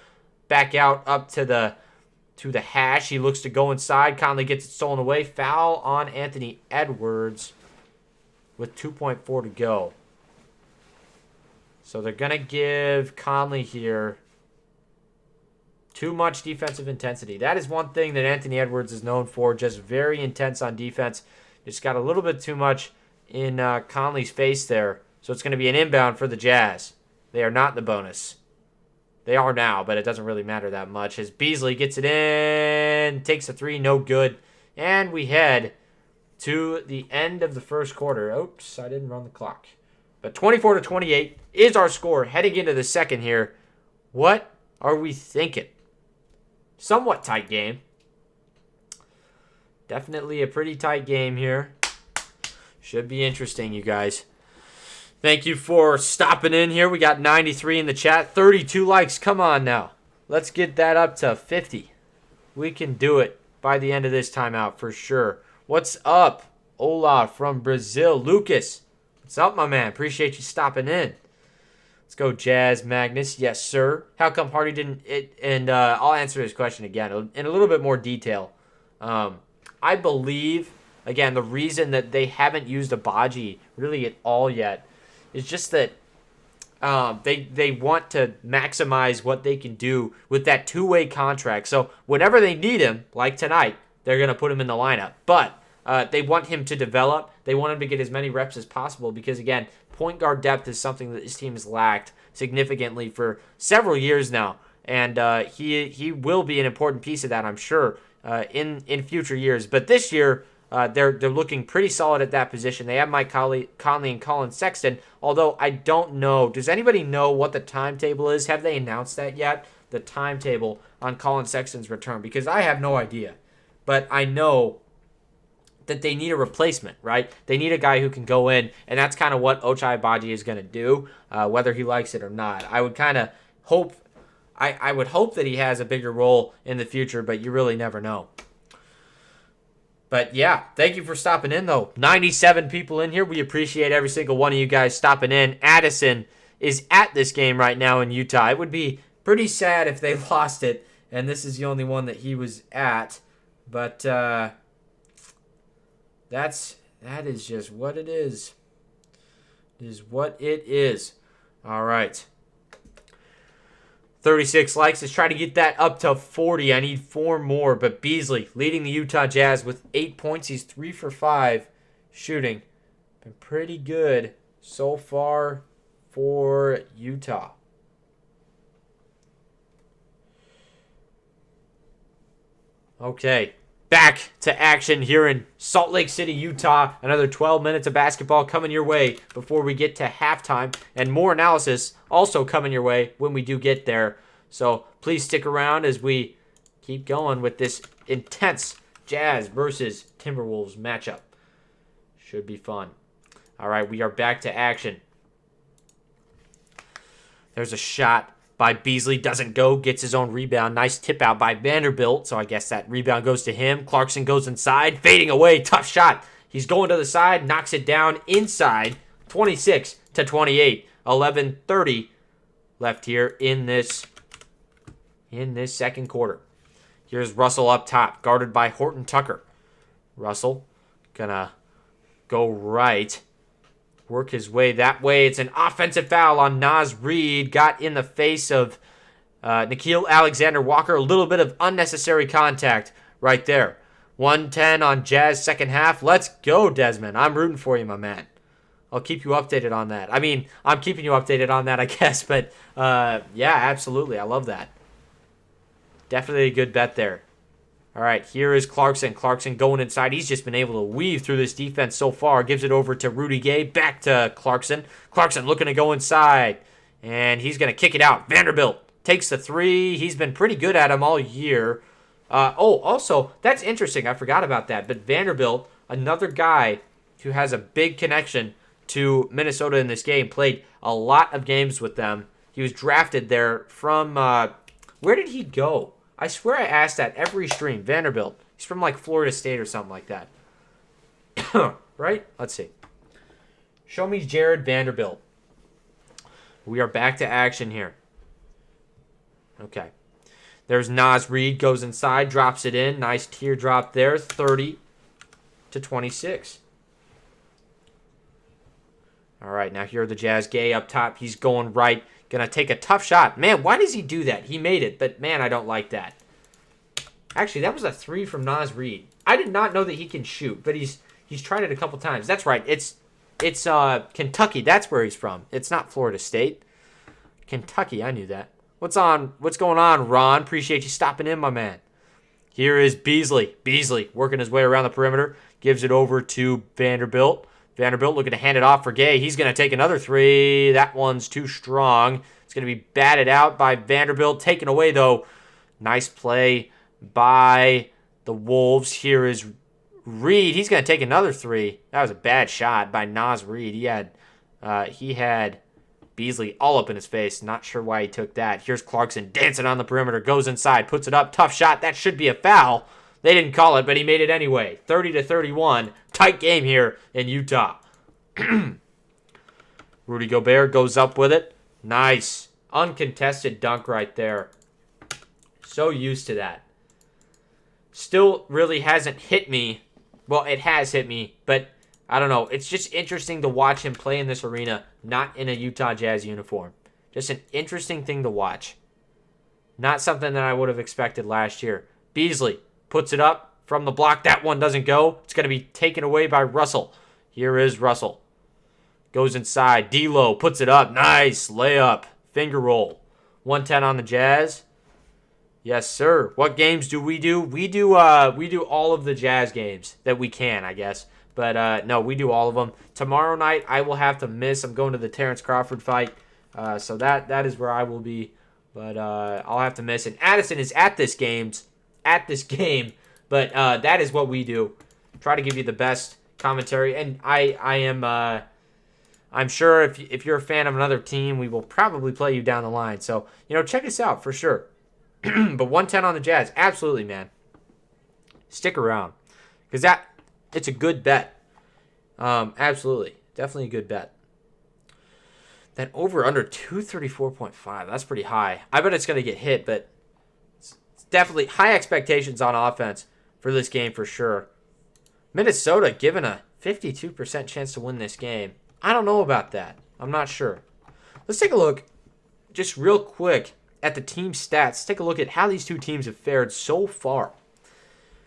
up to the hash. He looks to go inside. Conley gets it stolen away. Foul on Anthony Edwards with 2.4 to go. So they're going to give Conley here too much defensive intensity. That is one thing that Anthony Edwards is known for, just very intense on defense. Just got a little bit too much in Conley's face there. So it's going to be an inbound for the Jazz. They are not in the bonus. They are now, but it doesn't really matter that much. As Beasley gets it in, takes a 3, no good. And we head to the end of the first quarter. Oops, I didn't run the clock. But 24-28 is our score heading into the second here. What are we thinking? Somewhat tight game. Definitely a pretty tight game here. Should be interesting, you guys. Thank you for stopping in here. We got 93 in the chat. 32 likes. Come on now. Let's get that up to 50. We can do it by the end of this timeout for sure. What's up? Ola from Brazil. Lucas. What's up, my man? Appreciate you stopping in. Let's go, Jazz Magnus. Yes, sir. How come Hardy didn't... I'll answer this question again in a little bit more detail. I believe, again, the reason that they haven't used Abaji really at all yet is just that they want to maximize what they can do with that two-way contract. So whenever they need him, like tonight, they're going to put him in the lineup. But they want him to develop. They want him to get as many reps as possible because, again, point guard depth is something that this team has lacked significantly for several years now. And he will be an important piece of that, I'm sure, in future years. But this year, they're looking pretty solid at that position. They have Mike Conley and Colin Sexton, although I don't know. Does anybody know what the timetable is? Have they announced that yet? The timetable on Colin Sexton's return? Because I have no idea. But I know that they need a replacement, right? They need a guy who can go in, and that's kind of what Ochai Agbaji is going to do, whether he likes it or not. I would kind of hope, I would hope that he has a bigger role in the future, but you really never know. But yeah, thank you for stopping in, though. 97 people in here. We appreciate every single one of you guys stopping in. Addison is at this game right now in Utah. It would be pretty sad if they lost it, and this is the only one that he was at. But that is just what it is. It is what it is. All right. 36 likes. Let's try to get that up to 40. I need 4 more. But Beasley leading the Utah Jazz with 8 points. He's 3 for 5 shooting. Been pretty good so far for Utah. Okay. Back to action here in Salt Lake City, Utah. Another 12 minutes of basketball coming your way before we get to halftime. And more analysis also coming your way when we do get there. So please stick around as we keep going with this intense Jazz versus Timberwolves matchup. Should be fun. All right, we are back to action. There's a shot by Beasley, doesn't go, gets his own rebound. Nice tip out by Vanderbilt, so I guess that rebound goes to him. Clarkson goes inside, fading away, tough shot. He's going to the side, knocks it down inside, 26-28. 11:30 left here in this in this second quarter. Here's Russell up top, guarded by Horton Tucker. Russell gonna go right, work his way that way. It's an offensive foul on Naz Reid. Got in the face of Nickeil Alexander-Walker. A little bit of unnecessary contact right there. 110 on Jazz second half. Let's go, Desmond. I'm rooting for you, my man. I'll keep you updated on that. I mean, I'm keeping you updated on that, I guess. But, yeah, absolutely. I love that. Definitely a good bet there. All right, here is Clarkson. Clarkson going inside. He's just been able to weave through this defense so far. Gives it over to Rudy Gay. Back to Clarkson. Clarkson looking to go inside. And he's going to kick it out. Vanderbilt takes the three. He's been pretty good at him all year. Also, that's interesting. I forgot about that. But Vanderbilt, another guy who has a big connection to Minnesota in this game, played a lot of games with them. He was drafted there from, where did he go? I swear I asked that every stream. Vanderbilt. He's from like Florida State or something like that. Right? Let's see. Show me Jared Vanderbilt. We are back to action here. Okay. There's Naz Reid, goes inside, drops it in. Nice teardrop there. 30-26. All right, now here are the Jazz. Gay up top. He's going right. Going to take a tough shot. Man, why does he do that? He made it, but man, I don't like that. Actually, that was a three from Naz Reid. I did not know that he can shoot, but he's tried it a couple times. That's right. It's Kentucky. That's where he's from. It's not Florida State. Kentucky, I knew that. What's going on, Ron? Appreciate you stopping in, my man. Here is Beasley. Beasley working his way around the perimeter. Gives it over to Vanderbilt. Vanderbilt looking to hand it off for Gay. He's going to take another three. That one's too strong. It's going to be batted out by Vanderbilt. Taken away, though. Nice play by the Wolves. Here is Reid. He's going to take another three. That was a bad shot by Naz Reid. He had Beasley all up in his face. Not sure why he took that. Here's Clarkson dancing on the perimeter. Goes inside. Puts it up. Tough shot. That should be a foul. They didn't call it, but he made it anyway. 30-31. Tight game here in Utah. Rudy Gobert goes up with it. Nice. Uncontested dunk right there. So used to that. Still really hasn't hit me. Well, it has hit me, but I don't know. It's just interesting to watch him play in this arena, not in a Utah Jazz uniform. Just an interesting thing to watch. Not something that I would have expected last year. Beasley puts it up from the block. That one doesn't go. It's going to be taken away by Russell. Here is Russell. Goes inside. D'Lo puts it up. Nice layup. Finger roll. 110 on the Jazz. Yes, sir. What games do we do? We do all of the Jazz games that we can, I guess. But no, we do all of them. Tomorrow night I will have to miss. I'm going to the Terrence Crawford fight. So that is where I will be. But I'll have to miss. And Addison is at this game. But that is what we do. Try to give you the best commentary. And I'm sure if you're a fan of another team, we will probably play you down the line. So, check us out for sure. But 110 on the Jazz. Absolutely, man. Stick around. Because it's a good bet. Absolutely. Definitely a good bet. That over under 234.5. That's pretty high. I bet it's going to get hit, but it's definitely high expectations on offense for this game for sure. Minnesota given a 52% chance to win this game. I don't know about that. I'm not sure. Let's take a look just real quick at the team stats. Let's take a look at how these two teams have fared so far.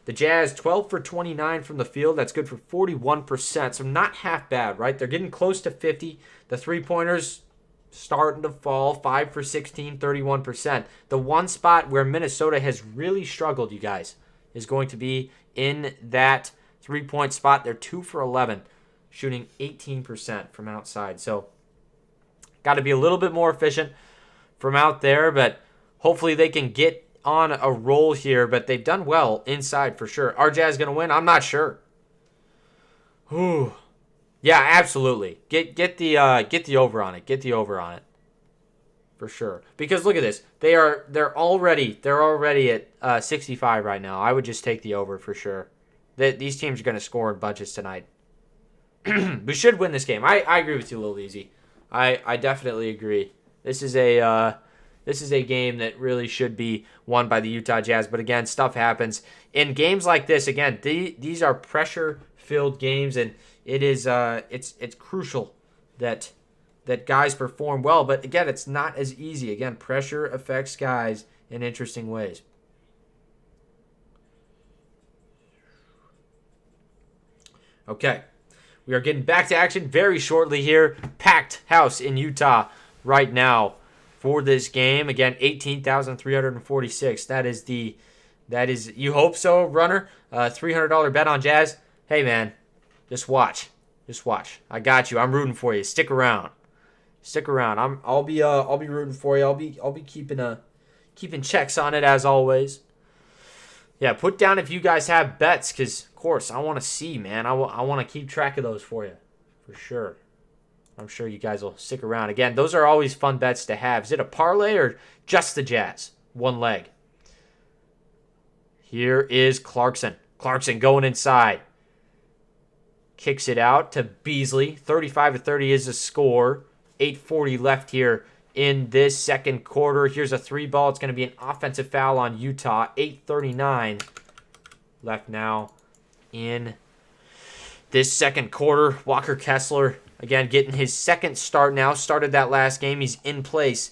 The Jazz, 12 for 29 from the field. That's good for 41%, so not half bad, right? They're getting close to 50. The three-pointers starting to fall, 5 for 16, 31%. The one spot where Minnesota has really struggled, you guys, is going to be in that three-point spot. They're 2 for 11, shooting 18% from outside. So got to be a little bit more efficient from out there, but hopefully they can get on a roll here, but they've done well inside for sure. Are Jazz going to win? I'm not sure. Ooh. Yeah, absolutely. Get the over on it. Get the over on it. For sure. Because look at this. They're already at 65 right now. I would just take the over for sure. These teams are going to score in bunches tonight. We should win this game. I agree with you, Lil Easy. I definitely agree. This is a This is a game that really should be won by the Utah Jazz. But again, stuff happens. In games like this, again, these are pressure-filled games, and it is it's crucial that guys perform well. But again, it's not as easy. Again, pressure affects guys in interesting ways. Okay, we are getting back to action very shortly here. Packed house in Utah right now for this game. Again, 18,346. That is you hope so, runner. $300 bet on Jazz. Hey man, just watch. I got you. I'm rooting for you. Stick around. I'll be rooting for you. I'll be keeping checks on it as always. Yeah, put down if you guys have bets, because, of course, I want to see, man. I want to keep track of those for you, for sure. I'm sure you guys will stick around. Again, those are always fun bets to have. Is it a parlay or just the Jazz? One leg. Here is Clarkson. Clarkson going inside. Kicks it out to Beasley. 35-30 is the score. 8:40 left here in this second quarter. Here's a 3-ball. It's going to be an offensive foul on Utah. 8:39 left now in this second quarter. Walker Kessler, again, getting his second start now. Started that last game. He's in place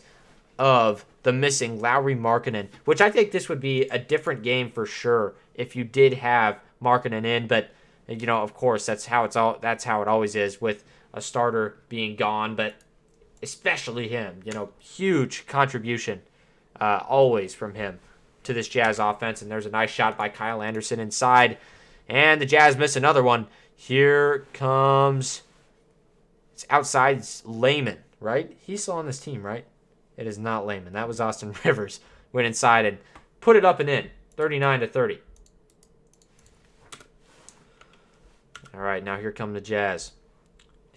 of the missing Lauri Markkanen, which I think this would be a different game for sure if you did have Markkanen in. But, you know, of course, that's how it always is with a starter being gone. But especially him, you know, huge contribution always from him to this Jazz offense. And there's a nice shot by Kyle Anderson inside. And the Jazz miss another one. Here comes, it's outside, it's Layman, right? He's still on this team, right? It is not Layman. That was Austin Rivers. Went inside and put it up and in. 39-30. All right, now here come the Jazz.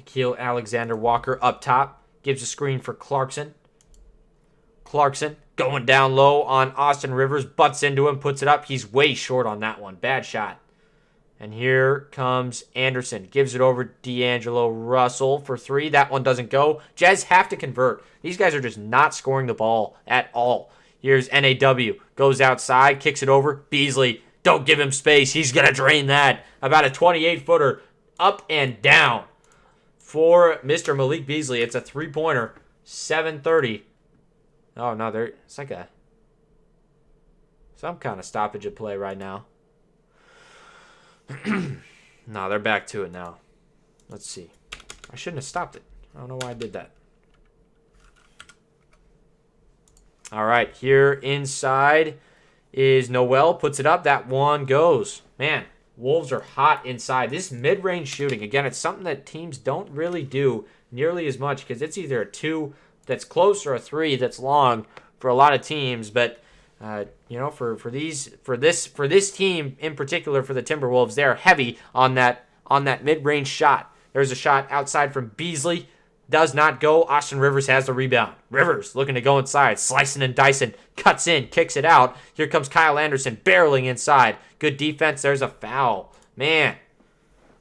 Nickeil Alexander-Walker up top. Gives a screen for Clarkson. Clarkson going down low on Austin Rivers. Butts into him. Puts it up. He's way short on that one. Bad shot. And here comes Anderson. Gives it over D'Angelo Russell for 3. That one doesn't go. Jazz have to convert. These guys are just not scoring the ball at all. Here's NAW. Goes outside. Kicks it over. Beasley. Don't give him space. He's going to drain that. About a 28-footer. Up and down. For Mr. Malik Beasley, it's a 3-pointer, 7:30. Oh, no, it's like some kind of stoppage of play right now. No, they're back to it now. Let's see. I shouldn't have stopped it. I don't know why I did that. All right, here inside is Noel. Puts it up. That one goes. Man. Wolves are hot inside. This mid-range shooting, again, it's something that teams don't really do nearly as much because it's either a 2 that's close or a 3 that's long for a lot of teams. But you know, for this team in particular, for the Timberwolves, they're heavy on that mid-range shot. There's a shot outside from Beasley. Does not go. Austin Rivers has the rebound. Rivers looking to go inside. Slicing and dicing. Cuts in. Kicks it out. Here comes Kyle Anderson barreling inside. Good defense. There's a foul. Man.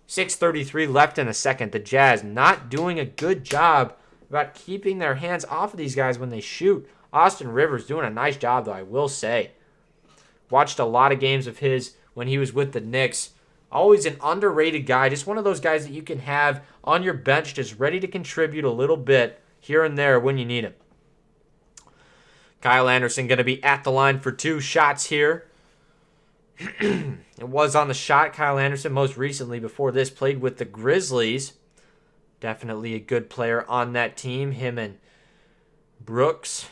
6:33 left in the second. The Jazz not doing a good job about keeping their hands off of these guys when they shoot. Austin Rivers doing a nice job, though, I will say. Watched a lot of games of his when he was with the Knicks. Always an underrated guy. Just one of those guys that you can have on your bench, just ready to contribute a little bit here and there when you need him. Kyle Anderson going to be at the line for 2 shots here. It was on the shot. Kyle Anderson most recently before this played with the Grizzlies. Definitely a good player on that team. Him and Brooks.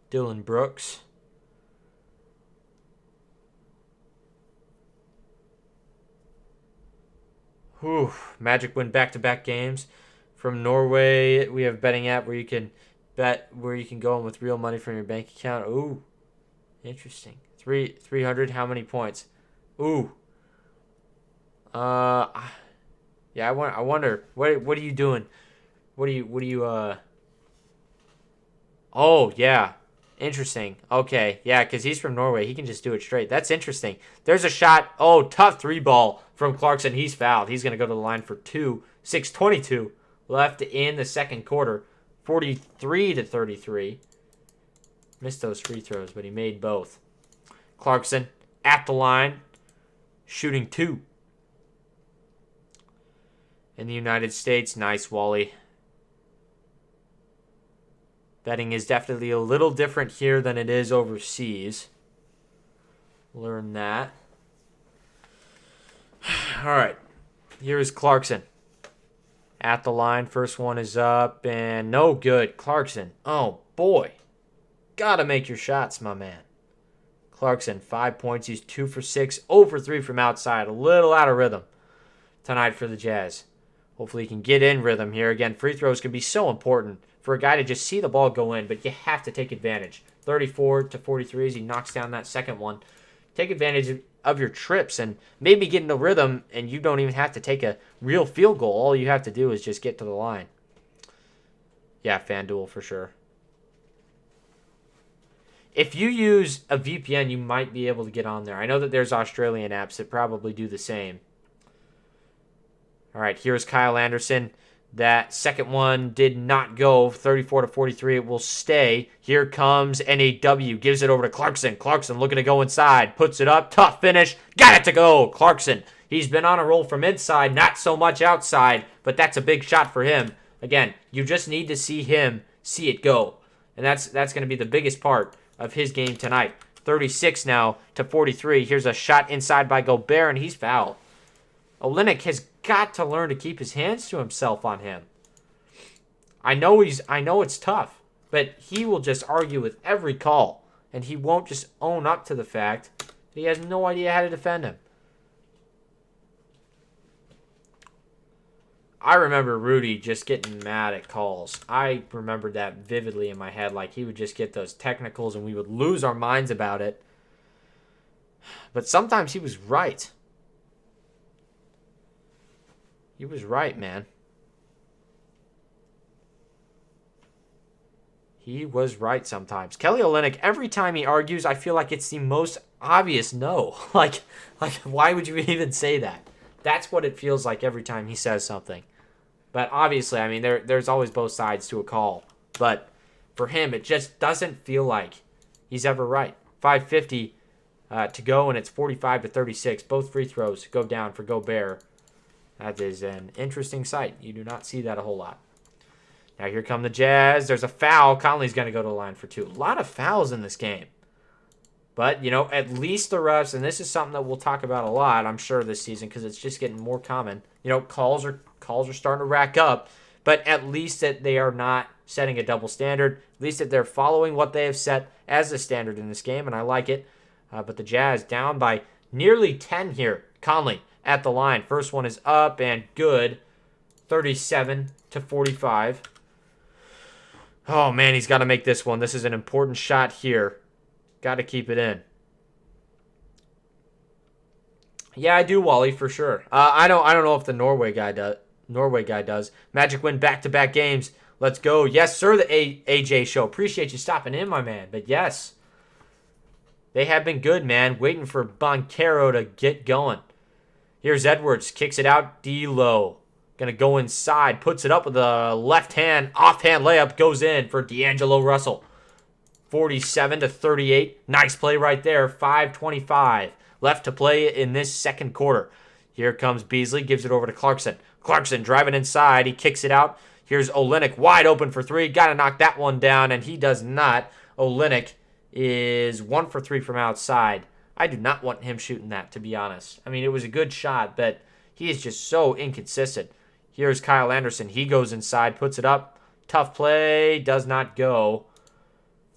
Dylan Brooks. Whew. Magic win back-to-back games. From Norway, we have a betting app where you can bet, where you can go in with real money from your bank account. Ooh, interesting. 300. How many points? Ooh. Yeah. I wonder. What are you doing? What do you? Oh yeah. Interesting. Okay. Yeah, because he's from Norway. He can just do it straight. That's interesting. There's a shot. Oh, tough 3-ball from Clarkson. He's fouled. He's going to go to the line for 2. 6:22 left in the second quarter. 43-33. Missed those free throws, but he made both. Clarkson at the line, shooting 2. In the United States, nice, Wally. Betting is definitely a little different here than it is overseas. Learn that. All right. Here is Clarkson. At the line. First one is up and no good. Clarkson. Oh, boy. Gotta make your shots, my man. Clarkson, 5 points. He's 2 for 6. 0 for 3 from outside. A little out of rhythm tonight for the Jazz. Hopefully he can get in rhythm here. Again, free throws can be so important for a guy to just see the ball go in, but you have to take advantage. 34 to 43 as he knocks down that second one. Take advantage of your trips and maybe get into rhythm, and you don't even have to take a real field goal. All you have to do is just get to the line. Yeah, FanDuel for sure. If you use a VPN, you might be able to get on there. I know that there's Australian apps that probably do the same. All right, here's Kyle Anderson. That second one did not go. 34 to 43. It will stay. Here comes NAW. Gives it over to Clarkson. Clarkson looking to go inside. Puts it up. Tough finish. Got it to go. Clarkson. He's been on a roll from inside. Not so much outside. But that's a big shot for him. Again, you just need to see him see it go. And that's going to be the biggest part of his game tonight. 36 now to 43. Here's a shot inside by Gobert, and he's fouled. Olynyk has got to learn to keep his hands to himself on him. I know it's tough, but he will just argue with every call, and he won't just own up to the fact that he has no idea how to defend him. I remember Rudy just getting mad at calls. I remembered that vividly in my head. Like, he would just get those technicals, and we would lose our minds about it. But sometimes he was right. He was right, man. He was right sometimes. Kelly Olynyk, every time he argues, I feel like it's the most obvious no. Like why would you even say that? That's what it feels like every time he says something. But obviously, I mean, there's always both sides to a call. But for him, it just doesn't feel like he's ever right. 5:50 to go, and it's 45 to 36. Both free throws go down for Gobert. That is an interesting sight. You do not see that a whole lot. Now here come the Jazz. There's a foul. Conley's going to go to the line for 2. A lot of fouls in this game. But, at least the refs, and this is something that we'll talk about a lot, I'm sure, this season, because it's just getting more common. Calls are starting to rack up, but at least that they are not setting a double standard. At least that they're following what they have set as the standard in this game, and I like it. But the Jazz down by nearly 10 here. Conley at the line. First one is up and good. 37 to 45. Oh, man, he's got to make this one. This is an important shot here. Got to keep it in. Yeah, I do, Wally, for sure. I don't know if the Norway guy does. Magic win back-to-back games. Let's go. Yes, sir, the AJ show. Appreciate you stopping in, my man. But yes, they have been good, man. Waiting for Boncaro to get going. Here's Edwards. Kicks it out. D-Lo. Going to go inside. Puts it up with a left-hand, offhand layup. Goes in for D'Angelo Russell. 47 to 38. Nice play right there. 5:25 left to play in this second quarter. Here comes Beasley. Gives it over to Clarkson. Clarkson driving inside. He kicks it out. Here's Olynyk wide open for 3. Got to knock that one down, and he does not. Olynyk is 1 for 3 from outside. I do not want him shooting that, to be honest. I mean, it was a good shot, but he is just so inconsistent. Here's Kyle Anderson. He goes inside, puts it up. Tough play. Does not go.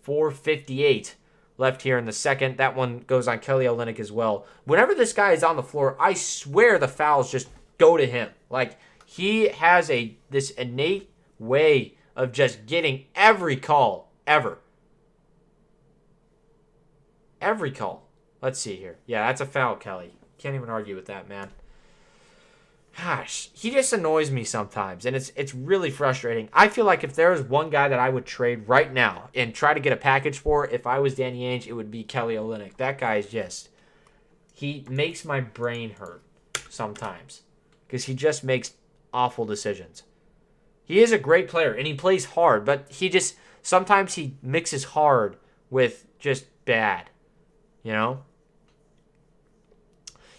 4:58 left here in the second. That one goes on Kelly Olynyk as well. Whenever this guy is on the floor, I swear the fouls just go to him. Like, he has this innate way of just getting every call ever. Every call. Let's see here. Yeah, that's a foul, Kelly. Can't even argue with that, man. Gosh, he just annoys me sometimes, and it's really frustrating. I feel like if there was one guy that I would trade right now and try to get a package for, if I was Danny Ainge, it would be Kelly Olynyk. That guy is just, he makes my brain hurt sometimes because he just makes awful decisions. He is a great player, and he plays hard, but sometimes he mixes hard with just bad, you know?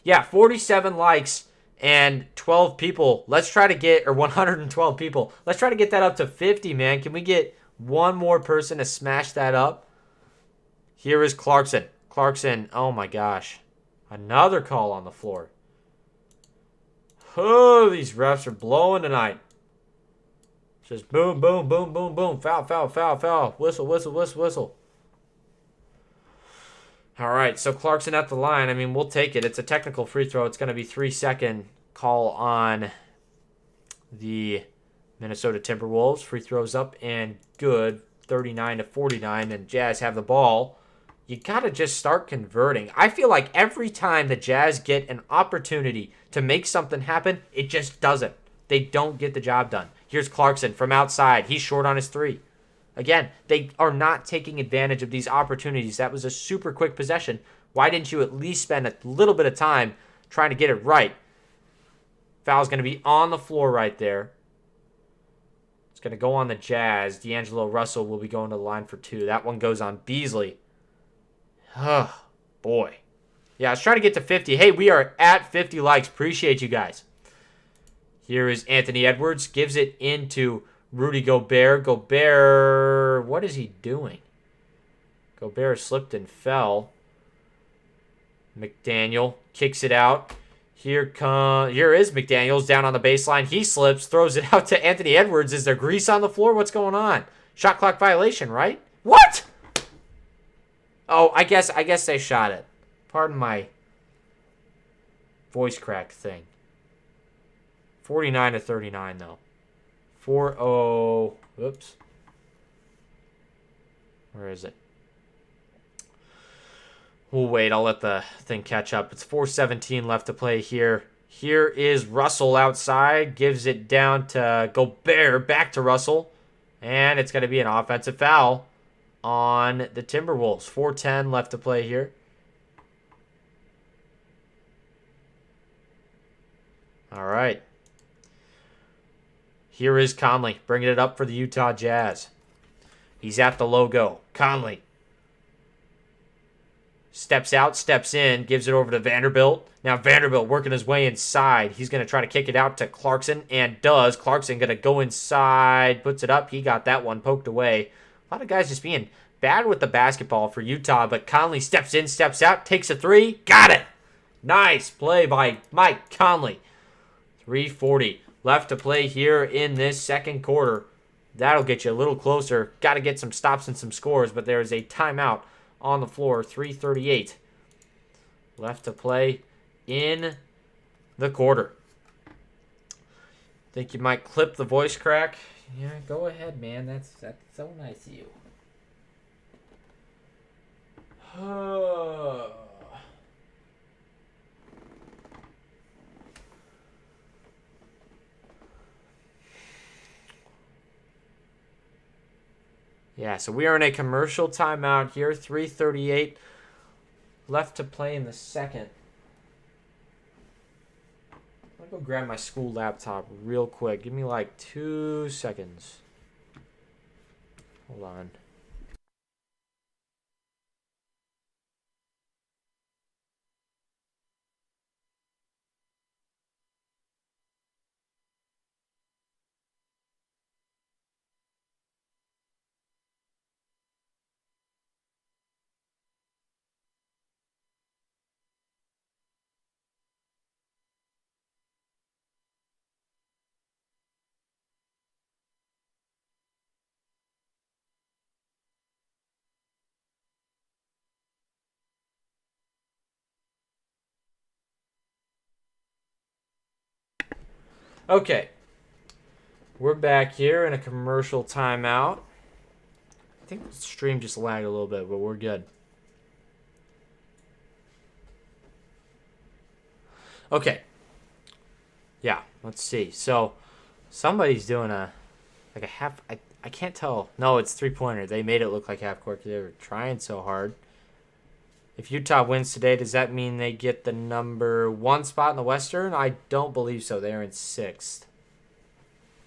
Yeah, 47 likes and 12 people. Let's try to get, or 112 people. Let's try to get that up to 50, man. Can we get one more person to smash that up? Here is Clarkson. Clarkson, oh my gosh. Another call on the floor. Oh, these refs are blowing tonight. Just boom, boom, boom, boom, boom. Foul, foul, foul, foul. Whistle, whistle, whistle, whistle. All right, so Clarkson at the line. I mean, we'll take it. It's a technical free throw. It's going to be 3-second call on the Minnesota Timberwolves. Free throws up and good. 39-49, and Jazz have the ball. You got to just start converting. I feel like every time the Jazz get an opportunity to make something happen, it just doesn't. They don't get the job done. Here's Clarkson from outside. He's short on his three. Again, they are not taking advantage of these opportunities. That was a super quick possession. Why didn't you at least spend a little bit of time trying to get it right? Foul's going to be on the floor right there. It's going to go on the Jazz. D'Angelo Russell will be going to the line for 2. That one goes on Beasley. Oh, boy. Yeah, let's try to get to 50. Hey, we are at 50 likes. Appreciate you guys. Here is Anthony Edwards. Gives it into Rudy Gobert. Gobert, what is he doing? Gobert slipped and fell. McDaniel kicks it out. Here is McDaniels down on the baseline. He slips, throws it out to Anthony Edwards. Is there grease on the floor? What's going on? Shot clock violation, right? What? Oh, I guess they shot it. Pardon my voice crack thing. 49-39 though. 4-0. Whoops. Where is it? We'll wait. I'll let the thing catch up. It's 4:17 left to play here. Here is Russell outside. Gives it down to Gobert. Back to Russell. And it's going to be an offensive foul on the Timberwolves. 4:10 left to play here. All right. Here is Conley bringing it up for the Utah Jazz. He's at the logo. Conley steps out, steps in, gives it over to Vanderbilt. Now Vanderbilt working his way inside. He's going to try to kick it out to Clarkson, and does. Clarkson going to go inside, puts it up. He got that one poked away. A lot of guys just being bad with the basketball for Utah, but Conley steps in, steps out, takes a three. Got it! Nice play by Mike Conley. 3:40 left to play here in this second quarter. That'll get you a little closer. Got to get some stops and some scores, but there is a timeout on the floor. 3:38 left to play in the quarter. Think you might clip the voice crack? Yeah, go ahead, man. That's so nice of you. Yeah, so we are in a commercial timeout here. 3:38 left to play in the second. I'm going to go grab my school laptop real quick. Give me like 2 seconds. Hold on. Okay. We're back here in a commercial timeout. I think the stream just lagged a little bit, but we're good. Okay. Yeah, let's see. So, somebody's doing a half... I can't tell. No, it's three-pointer. They made it look like half-court because they were trying so hard. If Utah wins today, does that mean they get the number 1 spot in the Western? I don't believe so. They're in 6th.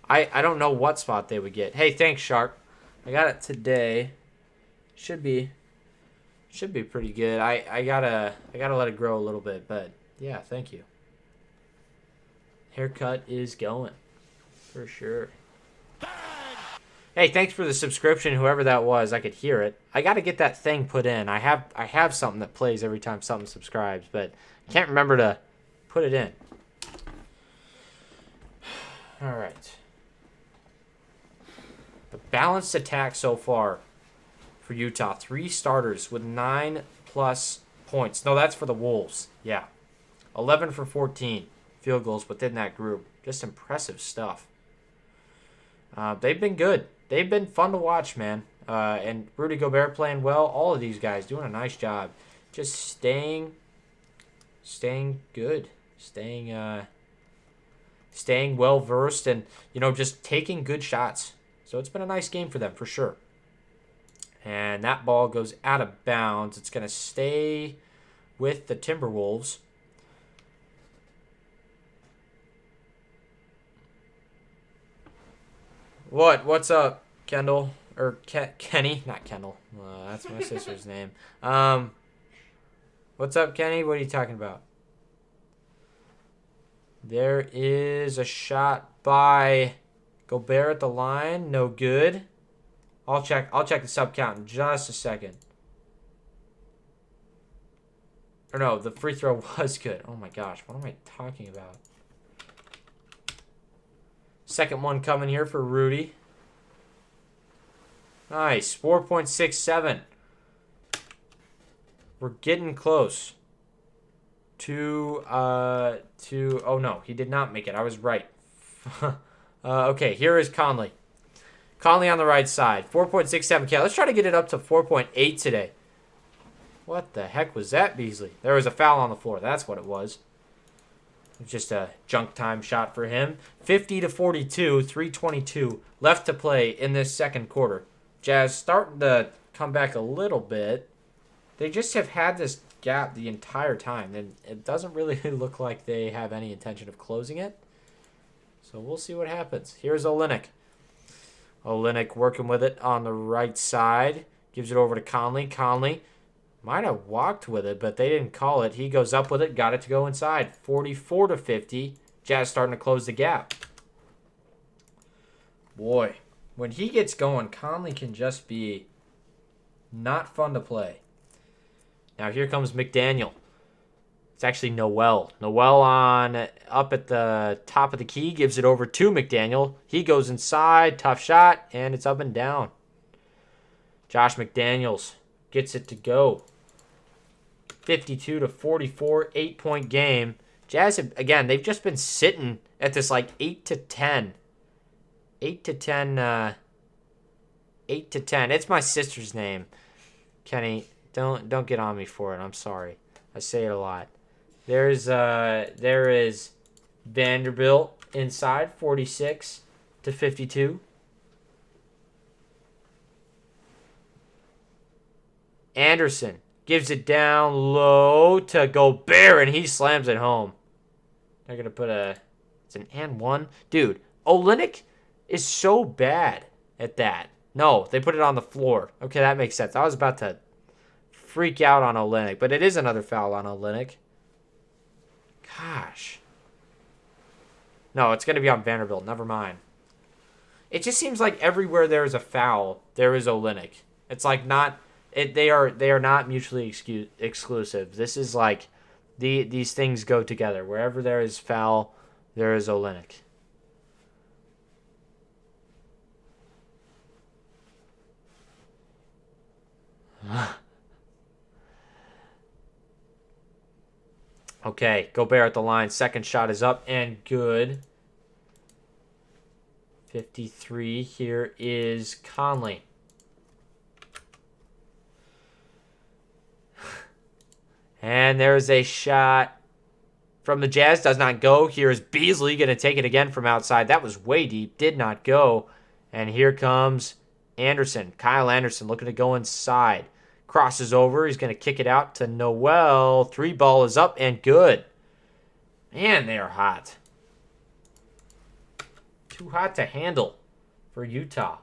I don't know what spot they would get. Hey, thanks, Shark. I got it today. Should be Should be pretty good. I gotta let it grow a little bit, but yeah, thank you. Haircut is going for sure. Hey, thanks for the subscription, whoever that was. I could hear it. I got to get that thing put in. I have something that plays every time something subscribes, but I can't remember to put it in. All right. The balanced attack so far for Utah. 3 starters with 9+ points. No, that's for the Wolves. Yeah. 11 for 14 field goals within that group. Just impressive stuff. They've been good. They've been fun to watch, man. And Rudy Gobert playing well. All of these guys doing a nice job. Just staying good. Staying well-versed and, just taking good shots. So it's been a nice game for them, for sure. And that ball goes out of bounds. It's going to stay with the Timberwolves. What's up, Kendall? Or Kenny? Not Kendall. That's my sister's name. What's up, Kenny? What are you talking about? There is a shot by Gobert at the line. No good. I'll check the sub count in just a second. Or no, the free throw was good. Oh my gosh, what am I talking about? Second one coming here for Rudy. Nice. 4.67. We're getting close to oh no, he did not make it. I was right. Okay, here is Conley. Conley on the right side. 4.67K. Let's try to get it up to 4.8 today. What the heck was that, Beasley? There was a foul on the floor. That's what it was. Just a junk time shot for him. 50-42, 3:22 left to play in this second quarter. Jazz starting to come back a little bit. They just have had this gap the entire time, and it doesn't really look like they have any intention of closing it. So we'll see what happens. Here's Olynyk. Olynyk working with it on the right side. Gives it over to Conley. Conley might have walked with it, but they didn't call it. He goes up with it. Got it to go inside. 44-50. Jazz starting to close the gap. Boy, when he gets going, Conley can just be not fun to play. Now here comes McDaniel. It's actually Noel. Noel on up at the top of the key. Gives it over to McDaniel. He goes inside. Tough shot. And it's up and down. Josh McDaniels gets it to go. 52-44. 8-point game. Jazz, again, they've just been sitting at this like 8 to 10. 8 to 10. 8 to 10. It's my sister's name. Kenny, don't get on me for it. I'm sorry. I say it a lot. There is Vanderbilt inside, 46-52. Anderson gives it down low to Gobert, and he slams it home. They're going to put it's an and one. Dude, Olynyk is so bad at that. No, they put it on the floor. Okay, that makes sense. I was about to freak out on Olynyk, but it is another foul on Olynyk. Gosh. No, it's going to be on Vanderbilt. Never mind. It just seems like everywhere there is a foul, there is Olynyk. It's like not... They are not mutually exclusive. This is like... These things go together. Wherever there is foul, there is Olynyk. Okay, Gobert at the line. Second shot is up and good. 53. Here is Conley. And there's a shot from the Jazz. Does not go. Here is Beasley going to take it again from outside. That was way deep. Did not go. And here comes Anderson. Kyle Anderson looking to go inside. Crosses over. He's going to kick it out to Noel. 3 ball is up and good. Man, they are hot. Too hot to handle for Utah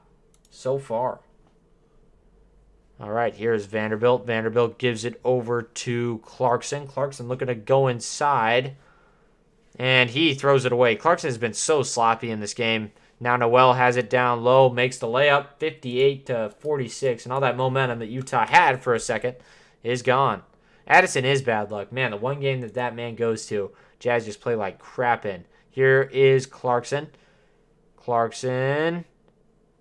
so far. All right, here's Vanderbilt. Vanderbilt gives it over to Clarkson. Clarkson looking to go inside. And he throws it away. Clarkson has been so sloppy in this game. Now Noel has it down low, makes the layup, 58-46. And all that momentum that Utah had for a second is gone. Addison is bad luck. Man, the one game that man goes to, Jazz just play like crap in. Here is Clarkson. Clarkson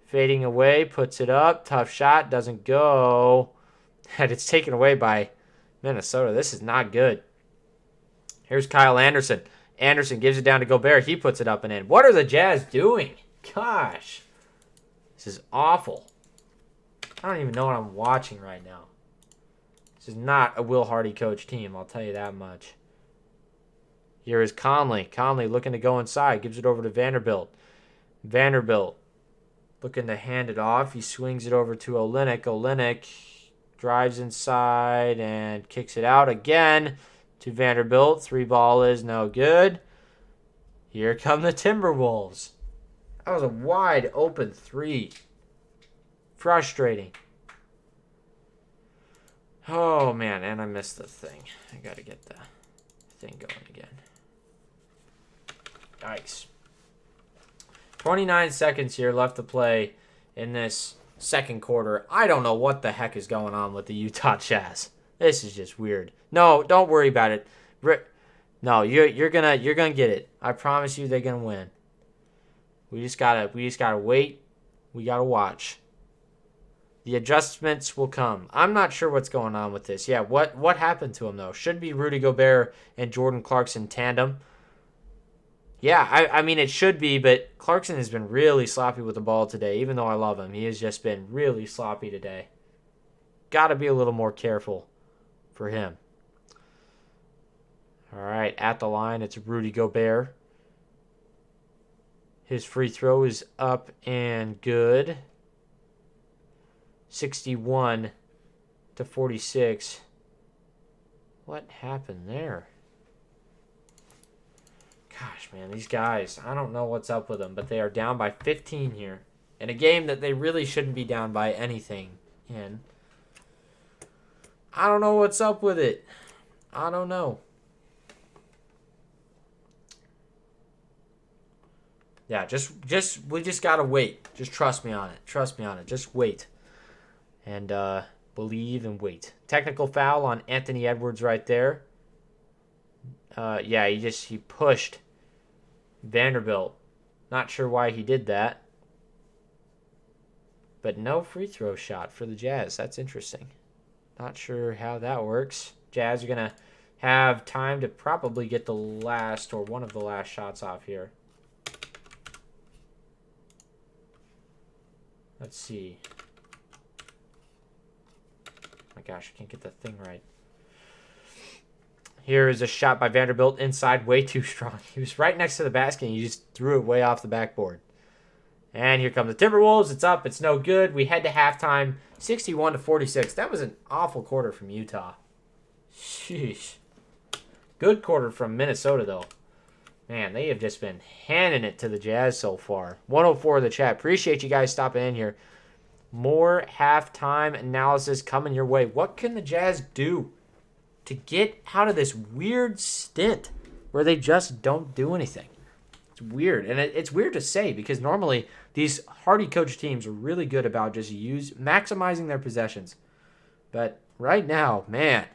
fading away, puts it up. Tough shot, doesn't go. And it's taken away by Minnesota. This is not good. Here's Kyle Anderson. Anderson gives it down to Gobert. He puts it up and in. What are the Jazz doing? Gosh. This is awful. I don't even know what I'm watching right now. This is not a Will Hardy coach team, I'll tell you that much. Here is Conley. Conley looking to go inside. Gives it over to Vanderbilt. Vanderbilt looking to hand it off. He swings it over to Olynyk. Olynyk drives inside and kicks it out again to Vanderbilt. 3-ball is no good. Here come the Timberwolves. That was a wide open 3. Frustrating. Oh, man, and I missed the thing. I got to get the thing going again. Yikes. 29 seconds here left to play in this second quarter. I don't know what the heck is going on with the Utah Jazz. This is just weird. No, don't worry about it. No, you're gonna get it. I promise you, they're gonna win. We just gotta wait. We gotta watch. The adjustments will come. I'm not sure what's going on with this. Yeah, what happened to him though? Should be Rudy Gobert and Jordan Clarkson tandem. Yeah, I mean it should be, but Clarkson has been really sloppy with the ball today. Even though I love him, he has just been really sloppy today. Got to be a little more careful for him. All right, at the line, it's Rudy Gobert. His free throw is up and good. 61-46. What happened there? Gosh, man, these guys, I don't know what's up with them, but they are down by 15 here. In a game that they really shouldn't be down by anything in. I don't know what's up with it. I don't know. Yeah, we just gotta wait. Just trust me on it. Trust me on it. Just wait. And believe and wait. Technical foul on Anthony Edwards right there. Yeah, he pushed Vanderbilt. Not sure why he did that. But no free throw shot for the Jazz. That's interesting. Not sure how that works. Jazz are going to have time to probably get the last or one of the last shots off here. Let's see. My gosh, I can't get the thing right. Here is a shot by Vanderbilt inside, way too strong. He was right next to the basket, and he just threw it way off the backboard. And here come the Timberwolves. It's up. It's no good. We head to halftime, 61-46. That was an awful quarter from Utah. Sheesh. Good quarter from Minnesota, though. Man, they have just been handing it to the Jazz so far. 104 in the chat. Appreciate you guys stopping in here. More halftime analysis coming your way. What can the Jazz do to get out of this weird stint where they just don't do anything? It's weird. And it's weird to say because normally these Hardy coach teams are really good about just maximizing their possessions. But right now, man,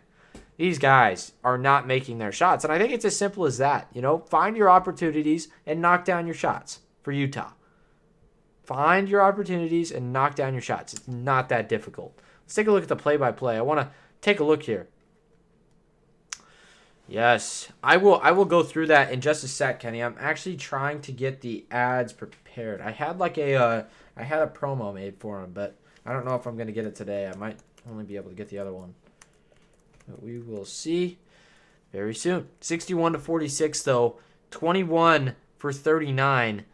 these guys are not making their shots. And I think it's as simple as that. You know, find your opportunities and knock down your shots for Utah. Find your opportunities and knock down your shots. It's not that difficult. Let's take a look at the play-by-play. I want to take a look here. Yes, I will go through that in just a sec, Kenny. I'm actually trying to get the ads prepared. I had a promo made for them, but I don't know if I'm going to get it today. I might only be able to get the other one. But we will see very soon. 61-46 though. 21 for 39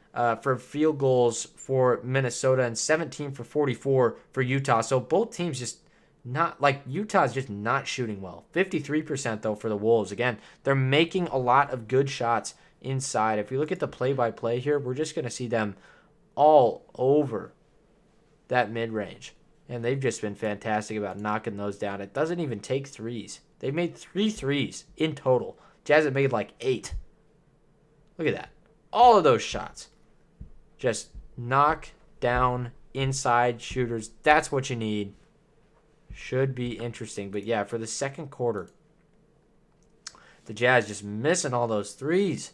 for field goals for Minnesota and 17 for 44 for Utah. So both teams just not like Utah's just not shooting well. 53% though for the Wolves. Again, they're making a lot of good shots inside. If we look at the play-by-play here, we're just going to see them all over that mid-range. And they've just been fantastic about knocking those down. It doesn't even take threes. They made 3 threes in total. Jazz have made like 8. Look at that. All of those shots. Just knock down inside shooters. That's what you need. Should be interesting. But yeah, for the second quarter, the Jazz just missing all those threes.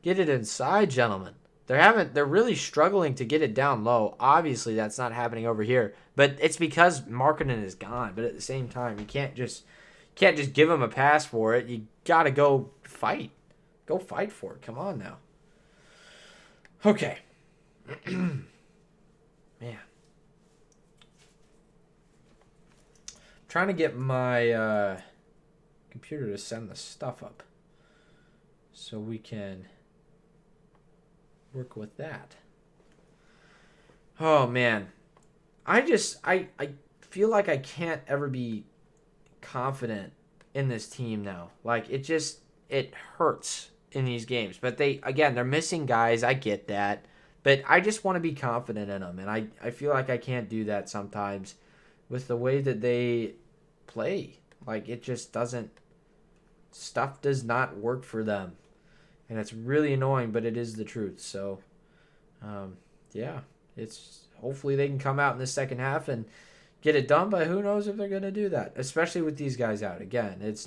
Get it inside, gentlemen. They're really struggling to get it down low. Obviously, that's not happening over here. But it's because Markkanen is gone. But at the same time, you can't just give him a pass for it. You got to go fight. Go fight for it. Come on now. Okay. Man. Trying to get my computer to send the stuff up so we can work with that. Oh man, I feel like I can't ever be confident in this team now. Like it hurts in these games. But they're missing guys. I get that, but I just want to be confident in them, and I feel like I can't do that sometimes with the way that they play. Like it just doesn't. Stuff does not work for them. And it's really annoying, but it is the truth. So, yeah, it's hopefully they can come out in the second half and get it done. But who knows if they're going to do that, especially with these guys out. Again, this is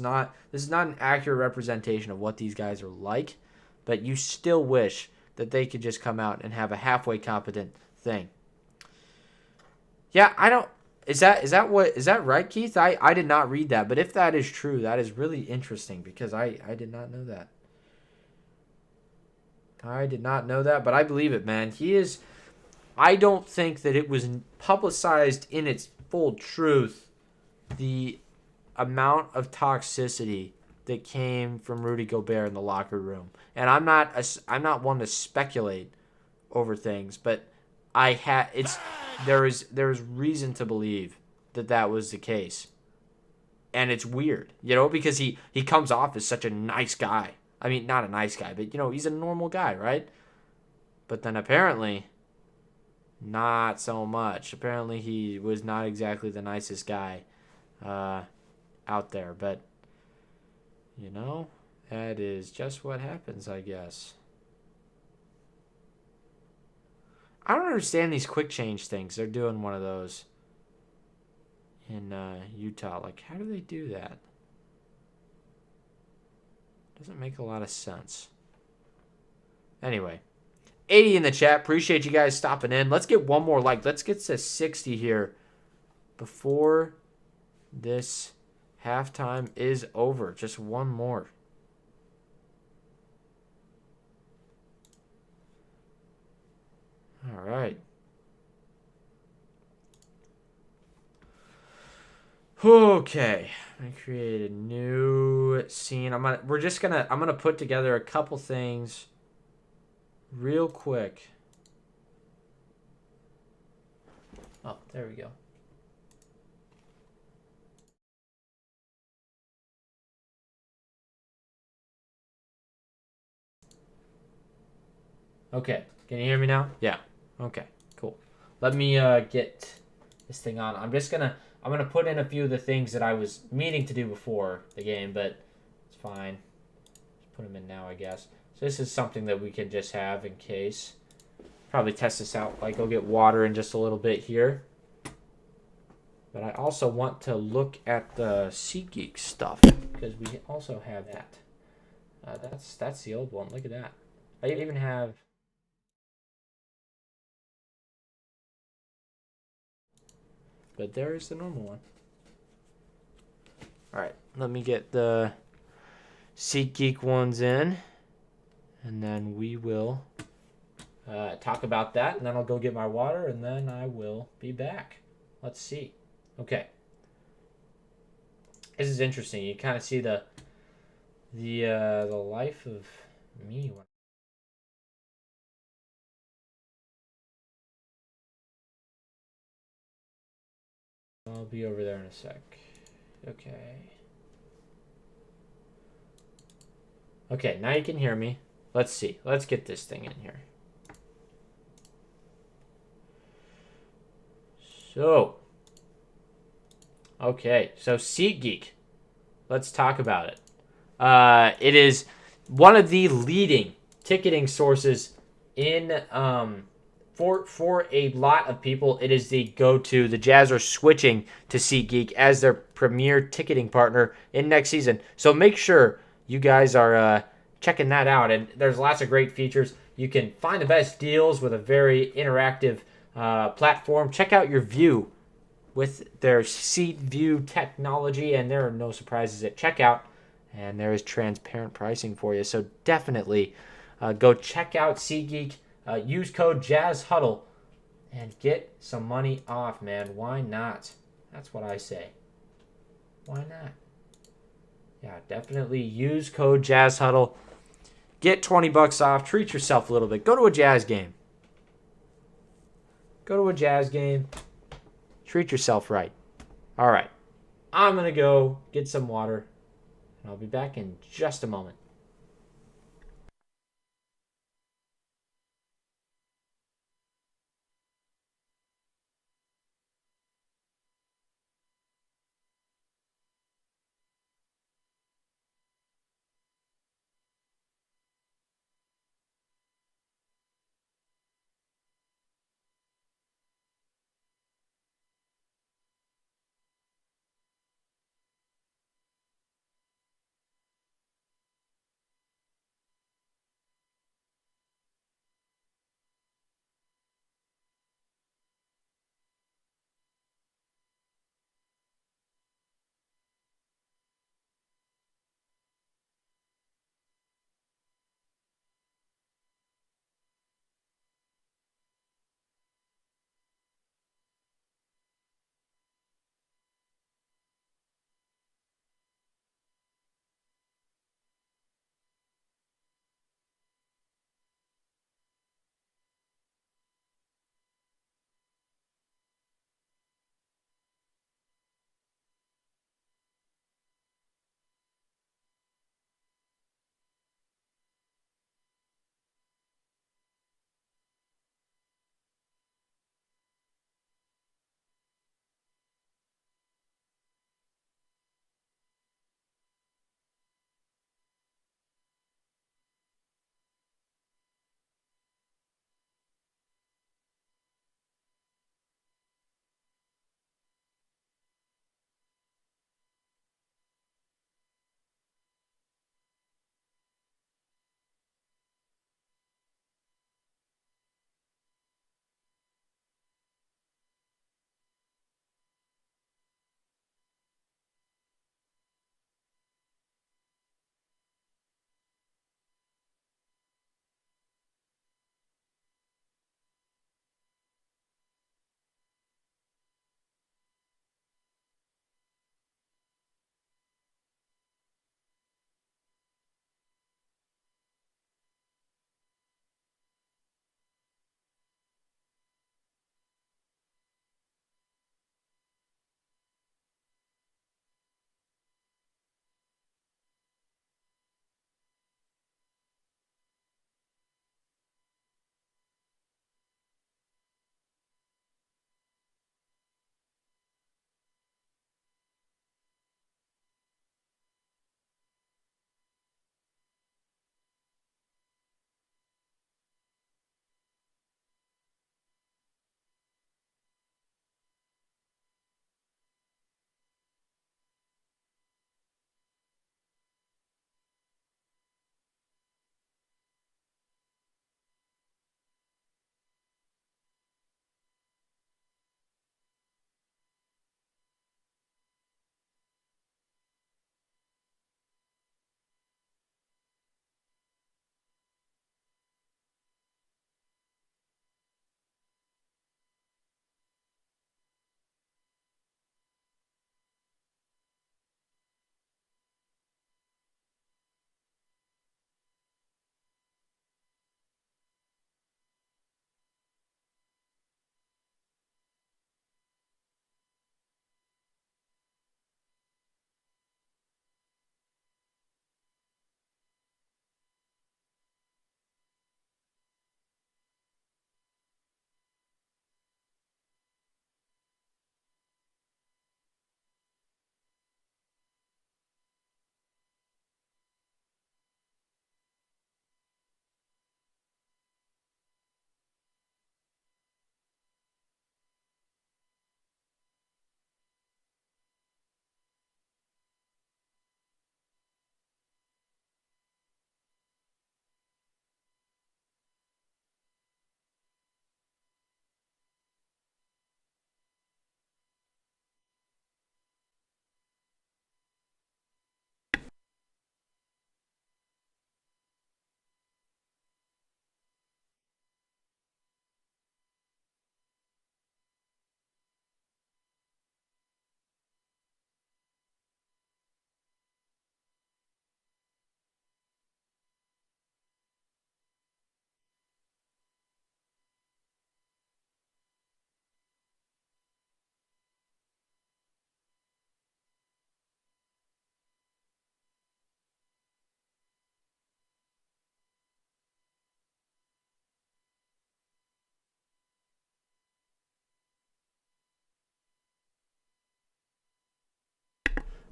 not an accurate representation of what these guys are like. But you still wish that they could just come out and have a halfway competent thing. Yeah, I don't. Is that right, Keith? I did not read that, but if that is true, that is really interesting because I did not know that. I did not know that, but I believe it, man. He is. I don't think that it was publicized in its full truth, the amount of toxicity that came from Rudy Gobert in the locker room. And I'm not one to speculate over things, but there is reason to believe that was the case. And it's weird, because he comes off as such a nice guy. I mean, not a nice guy, but, he's a normal guy, right? But then apparently, not so much. Apparently, he was not exactly the nicest guy out there. But, that is just what happens, I guess. I don't understand these quick change things. They're doing one of those in Utah. Like, how do they do that? Doesn't make a lot of sense. Anyway, 80 in the chat. Appreciate you guys stopping in. Let's get one more like. Let's get to 60 here before this halftime is over. Just one more. All right. Okay. I create a new scene. I'm gonna put together a couple things real quick. Oh, there we go. Okay. Can you hear me now? Yeah. Okay. Cool. Let me get this thing on. I'm gonna put in a few of the things that I was meaning to do before the game, but it's fine. Just put them in now, I guess. So this is something that we can just have in case. Probably test this out. Like, go get water in just a little bit here. But I also want to look at the SeatGeek stuff because we also have that. That's the old one. Look at that. I even have. But there is the normal one. All right, let me get the SeatGeek ones in, and then we will talk about that, and then I'll go get my water, and then I will be back. Let's see. Okay. This is interesting. You kind of see the life of me. I'll be over there in a sec. Okay. Okay, now you can hear me. Let's see. Let's get this thing in here. So, Okay, so SeatGeek. Let's talk about it. It is one of the leading ticketing sources in for a lot of people. It is the go-to. The Jazz are switching to SeatGeek as their premier ticketing partner in next season. So make sure you guys are checking that out. And there's lots of great features. You can find the best deals with a very interactive platform. Check out your view with their seat view technology, and there are no surprises at checkout. And there is transparent pricing for you. So definitely go check out SeatGeek. Use code JazzHuddle and get some money off, man. Why not? That's what I say. Why not? Yeah, definitely use code JazzHuddle. Get 20 bucks off. Treat yourself a little bit. Go to a Jazz game. Go to a Jazz game. Treat yourself right. All right. I'm going to go get some water, and I'll be back in just a moment.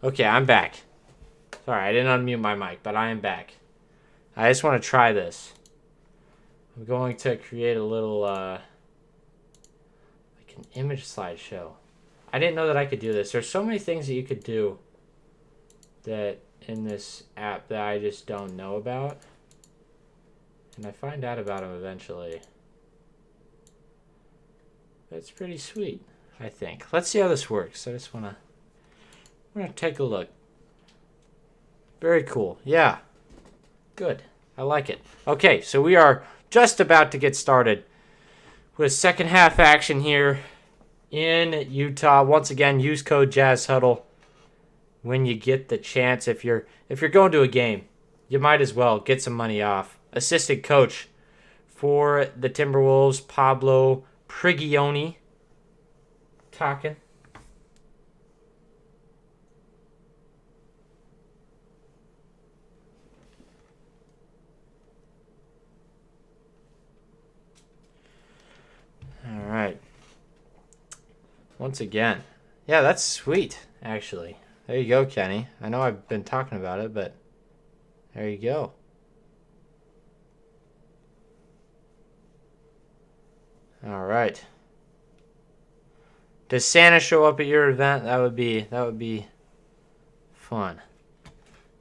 Okay, I'm back. Sorry, I didn't unmute my mic, but I am back. I just want to try this. I'm going to create a little, like an image slideshow. I didn't know that I could do this. There's so many things that you could do that in this app that I just don't know about. And I find out about them eventually. That's pretty sweet, I think. Let's see how this works. I just want to take a look. Very cool. Yeah. Good. I like it. Okay, so we are just about to get started with second half action here in Utah. Once again, use code JazzHuddle when you get the chance. If you're going to a game, you might as well get some money off. Assistant coach for the Timberwolves, Pablo Pregame, talking. All right. Once again. Yeah, that's sweet, actually. There you go, Kenny. I know I've been talking about it, but there you go. All right. Does Santa show up at your event? That would be fun.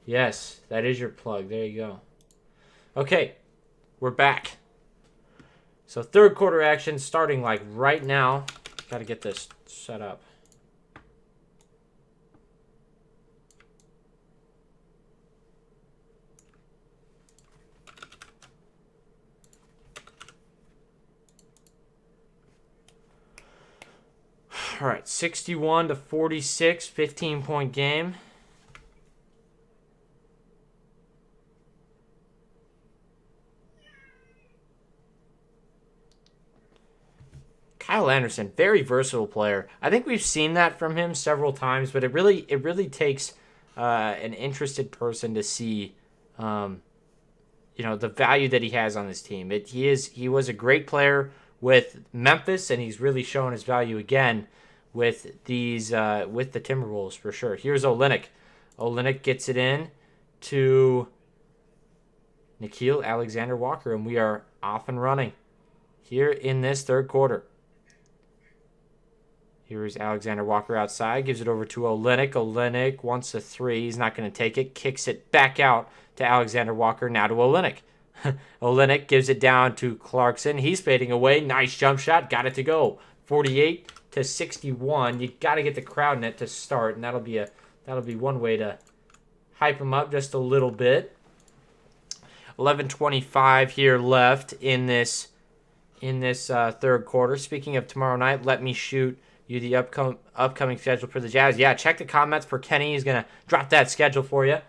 Yes, that is your plug. There you go. Okay, we're back. So third quarter action starting like right now. Got to get this set up. All right, 61-46, 15-point game. Kyle Anderson, very versatile player. I think we've seen that from him several times, but it really takes an interested person to see, the value that he has on this team. He was a great player with Memphis, and he's really shown his value again with with the Timberwolves for sure. Here's Olynyk. Olynyk gets it in to Nickeil Alexander-Walker, and we are off and running here in this third quarter. Here's Alexander Walker outside, gives it over to Olynyk. Olynyk wants a three. He's not going to take it. Kicks it back out to Alexander Walker, now to Olynyk. Olynyk gives it down to Clarkson. He's fading away. Nice jump shot. Got it to go. 48-61. You got to get the crowd in it to start, and that'll be one way to hype him up just a little bit. 11:25 here left in this third quarter. Speaking of tomorrow night, let me shoot you the upcoming schedule for the Jazz. Yeah, check the comments for Kenny. He's going to drop that schedule for you.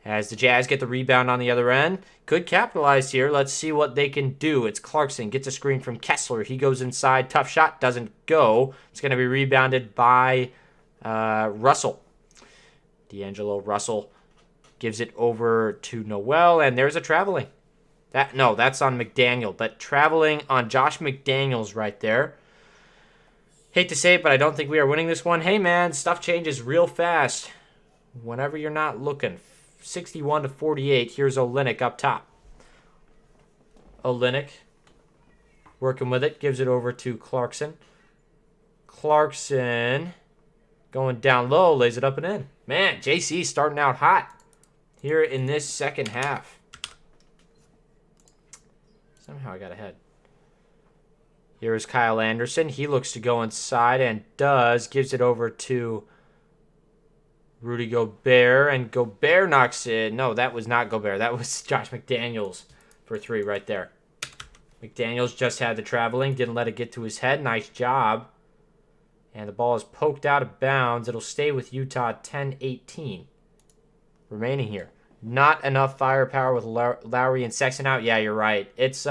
As the Jazz get the rebound on the other end. Could capitalize here. Let's see what they can do. It's Clarkson. Gets a screen from Kessler. He goes inside. Tough shot. Doesn't go. It's going to be rebounded by Russell. D'Angelo Russell gives it over to Noel. And there's a traveling. That's on McDaniel. But traveling on Josh McDaniels right there. Hate to say it, but I don't think we are winning this one. Hey, man, stuff changes real fast whenever you're not looking. 61-48. Here's Olynyk up top. Olynyk working with it. Gives it over to Clarkson. Clarkson going down low. Lays it up and in. Man, JC starting out hot here in this second half. Somehow I got ahead. Here's Kyle Anderson. He looks to go inside and does. Gives it over to Rudy Gobert, and Gobert knocks it. No, that was not Gobert. That was Josh McDaniels for three right there. McDaniels just had the traveling. Didn't let it get to his head. Nice job. And the ball is poked out of bounds. It'll stay with Utah. 10-18 remaining here. Not enough firepower with Lowry and Sexton out. Yeah, you're right. It's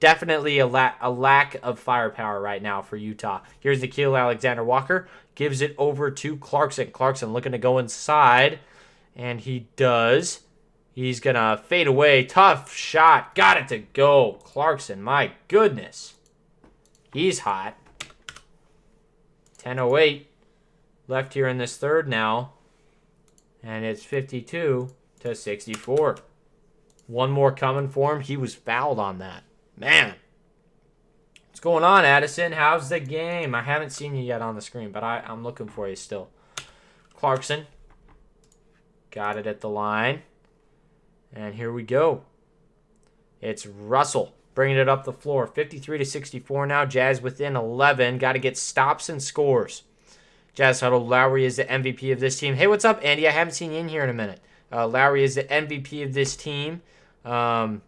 definitely a lack of firepower right now for Utah. Here's Nickeil Alexander-Walker. Gives it over to Clarkson. Clarkson looking to go inside, and he does. He's going to fade away. Tough shot. Got it to go. Clarkson, my goodness. He's hot. 10:08 left here in this third now. And it's 52-64. One more coming for him. He was fouled on that. Man. What's going on, Addison? How's the game? I haven't seen you yet on the screen, but I'm looking for you still. Clarkson. Got it at the line. And here we go. It's Russell bringing it up the floor. 53-64 now. Jazz within 11. Got to get stops and scores. Jazz huddle. Lowry is the MVP of this team. Hey, what's up, Andy? I haven't seen you in here in a minute. Lowry is the MVP of this team. Oh,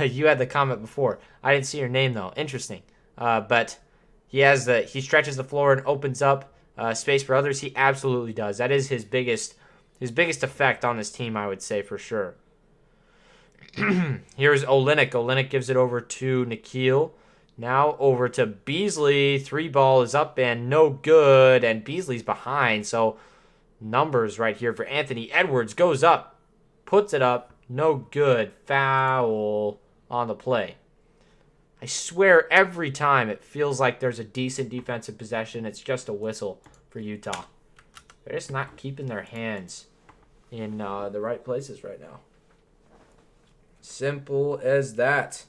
you had the comment before. I didn't see your name, though. Interesting. But he stretches the floor and opens up space for others. He absolutely does. That is his biggest effect on his team, I would say, for sure. Here's Olynyk. Olynyk gives it over to Nikhil. Now over to Beasley. 3 ball is up and no good. And Beasley's behind. So numbers right here for Anthony Edwards. Goes up. Puts it up. No good. Foul on the play. I swear every time it feels like there's a decent defensive possession. It's just a whistle for Utah. They're just not keeping their hands in the right places right now. Simple as that.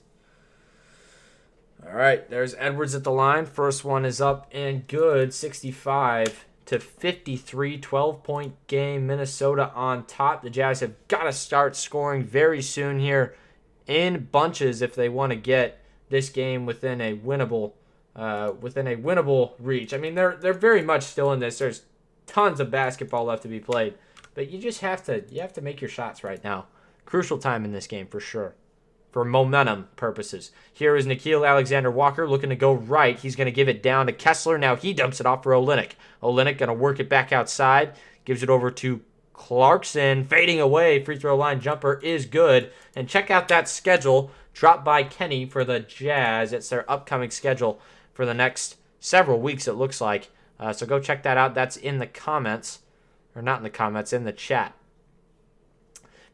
All right, there's Edwards at the line. First one is up and good. 65-53, 12-point game. Minnesota on top. The Jazz have got to start scoring very soon here in bunches if they want to get this game within a winnable reach. I mean, they're very much still in this. There's tons of basketball left to be played, but you just have to make your shots right now. Crucial time in this game for sure. For momentum purposes. Here is Nikhil Alexander-Walker looking to go right. He's going to give it down to Kessler. Now he dumps it off for Olynyk. Olynyk going to work it back outside. Gives it over to Clarkson. Fading away. Free throw line jumper is good. And check out that schedule dropped by Kenny for the Jazz. It's their upcoming schedule for the next several weeks, it looks like. So go check that out. That's in the comments. Or not in the comments, in the chat.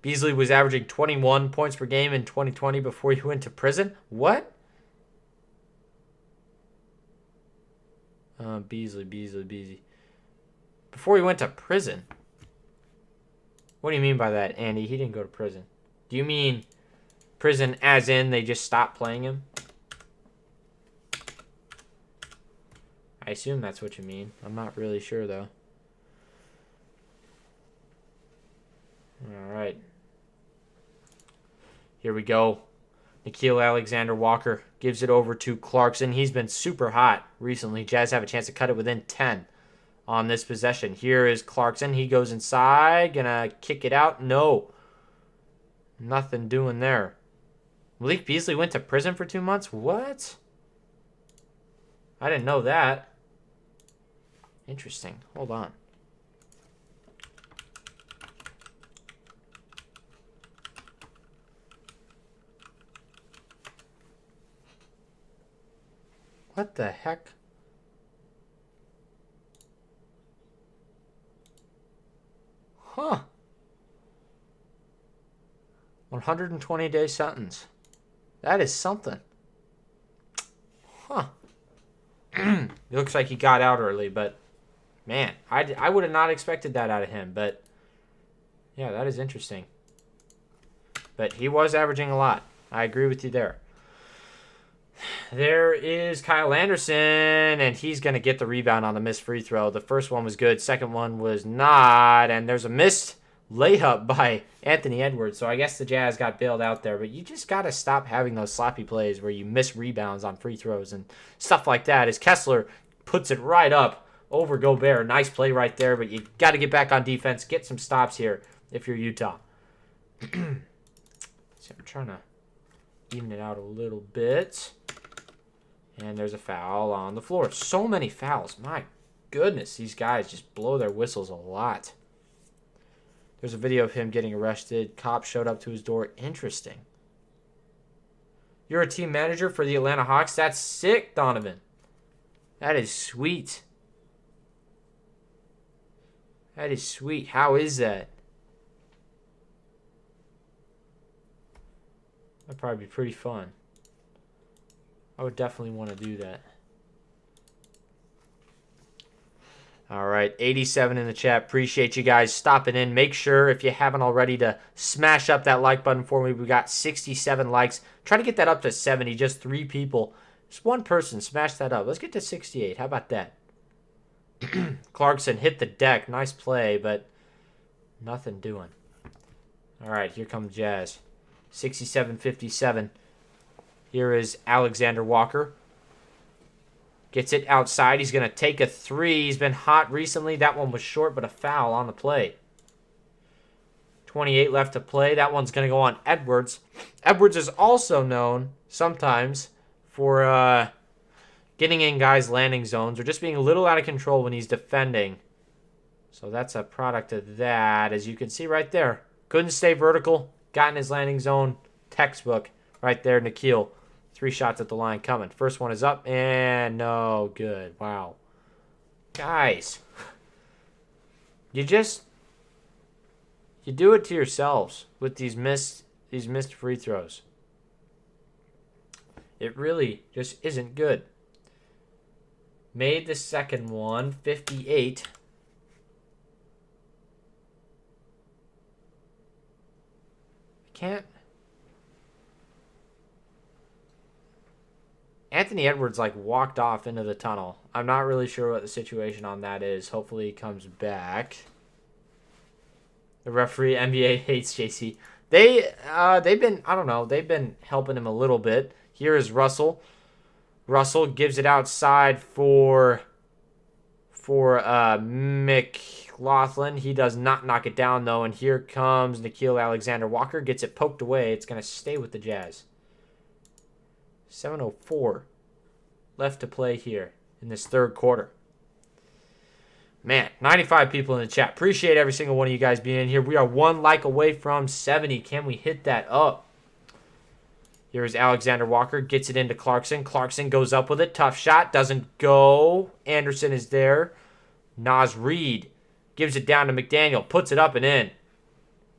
Beasley was averaging 21 points per game in 2020 before he went to prison. What? Beasley. Before he went to prison? What do you mean by that, Andy? He didn't go to prison. Do you mean prison as in they just stopped playing him? I assume that's what you mean. I'm not really sure, though. All right. Here we go. Nikhil Alexander-Walker gives it over to Clarkson. He's been super hot recently. Jazz have a chance to cut it within 10 on this possession. Here is Clarkson. He goes inside. Gonna kick it out. No. Nothing doing there. Malik Beasley went to prison for 2 months? What? I didn't know that. Interesting. Hold on. What the heck? Huh. 120-day sentence. That is something. Huh. It looks like he got out early, but man, I would have not expected that out of him. But yeah, that is interesting. But he was averaging a lot. I agree with you there. There is Kyle Anderson, and he's going to get the rebound on the missed free throw. The first one was good. Second one was not. And there's a missed layup by Anthony Edwards. So I guess the Jazz got bailed out there. But you just got to stop having those sloppy plays where you miss rebounds on free throws and stuff like that. As Kessler puts it right up over Gobert. Nice play right there. But you got to get back on defense. Get some stops here if you're Utah. See, I'm trying to even it out a little bit. And there's a foul on the floor. So many fouls. My goodness, these guys just blow their whistles a lot. There's a video of him getting arrested. Cop showed up to his door. Interesting. You're a team manager for the Atlanta Hawks? That's sick, Donovan. That is sweet. That is sweet. How is that? That'd probably be pretty fun. I would definitely want to do that. All right, 87 in the chat. Appreciate you guys stopping in. Make sure, if you haven't already, to smash up that like button for me. We got 67 likes. Try to get that up to 70. Just 3 people. Just one person. Smash that up. Let's get to 68. How about that? Clarkson hit the deck. Nice play, but nothing doing. All right, here comes Jazz. 67-57. Here is Alexander Walker. Gets it outside. He's going to take a 3. He's been hot recently. That one was short, but a foul on the play. 28 left to play. That one's going to go on Edwards. Edwards is also known sometimes for getting in guys' landing zones or just being a little out of control when he's defending. So that's a product of that, as you can see right there. Couldn't stay vertical. Got in his landing zone. Textbook right there, Nikhil. 3 shots at the line coming. First one is up and no good. Wow. Guys. You do it to yourselves with these missed free throws. It really just isn't good. Made the second one, 58. Can't. Anthony Edwards walked off into the tunnel. I'm not really sure what the situation on that is. Hopefully he comes back. The referee, NBA hates JC. They've been, I don't know, they've been helping him a little bit. Here is Russell. Russell gives it outside for McLaughlin. He does not knock it down, though. And here comes Nikhil Alexander Walker. Gets it poked away. It's going to stay with the Jazz. 7:04 left to play here in this third quarter. Man, 95 people in the chat. Appreciate every single one of you guys being in here. We are 1 like away from 70. Can we hit that up? Here's Alexander Walker. Gets it into Clarkson. Clarkson goes up with it. Tough shot. Doesn't go. Anderson is there. Naz Reid gives it down to McDaniel. Puts it up and in.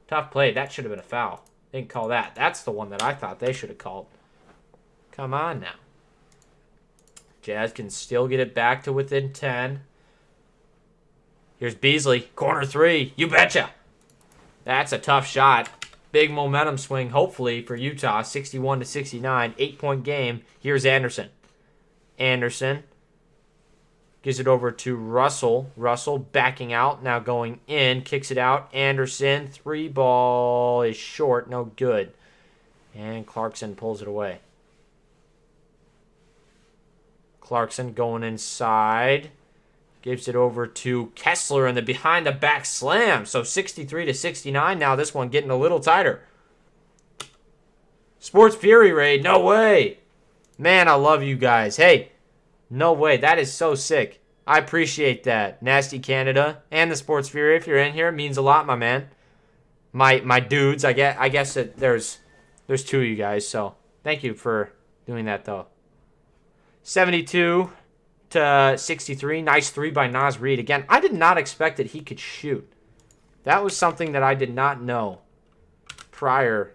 Tough play. That should have been a foul. Didn't call that. That's the one that I thought they should have called. Come on now. Jazz can still get it back to within 10. Here's Beasley. Corner 3. You betcha. That's a tough shot. Big momentum swing, hopefully, for Utah. 61-69. 8-point game. Here's Anderson. Anderson gives it over to Russell. Russell backing out. Now going in. Kicks it out. Anderson. 3 ball is short. No good. And Clarkson pulls it away. Clarkson going inside. Gives it over to Kessler in the behind-the-back slam. So 63-69. Now this one getting a little tighter. Sports Fury raid. No way. Man, I love you guys. Hey, no way. That is so sick. I appreciate that. Nasty Canada and the Sports Fury. If you're in here, it means a lot, my man. My dudes. I guess that there's 2 of you guys. So thank you for doing that, though. 72-63. Nice 3 by Naz Reid. Again, I did not expect that he could shoot. That was something that I did not know prior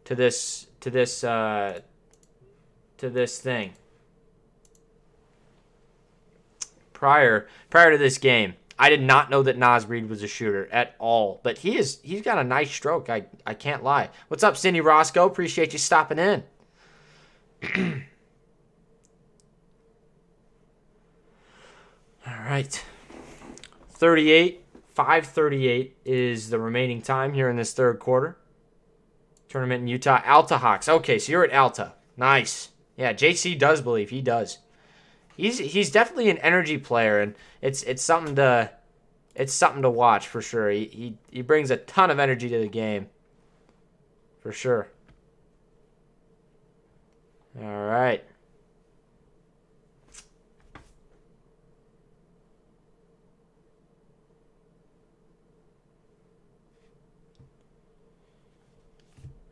to this thing. Prior to this game, I did not know that Naz Reid was a shooter at all. But he's got a nice stroke. I can't lie. What's up, Cindy Roscoe? Appreciate you stopping in. All right. 5:38 is the remaining time here in this third quarter. Tournament in Utah. Alta Hawks. Okay, so you're at Alta. Nice. Yeah, JC does believe. He does. He's definitely an energy player, and it's something to watch for sure. He brings a ton of energy to the game. For sure. All right.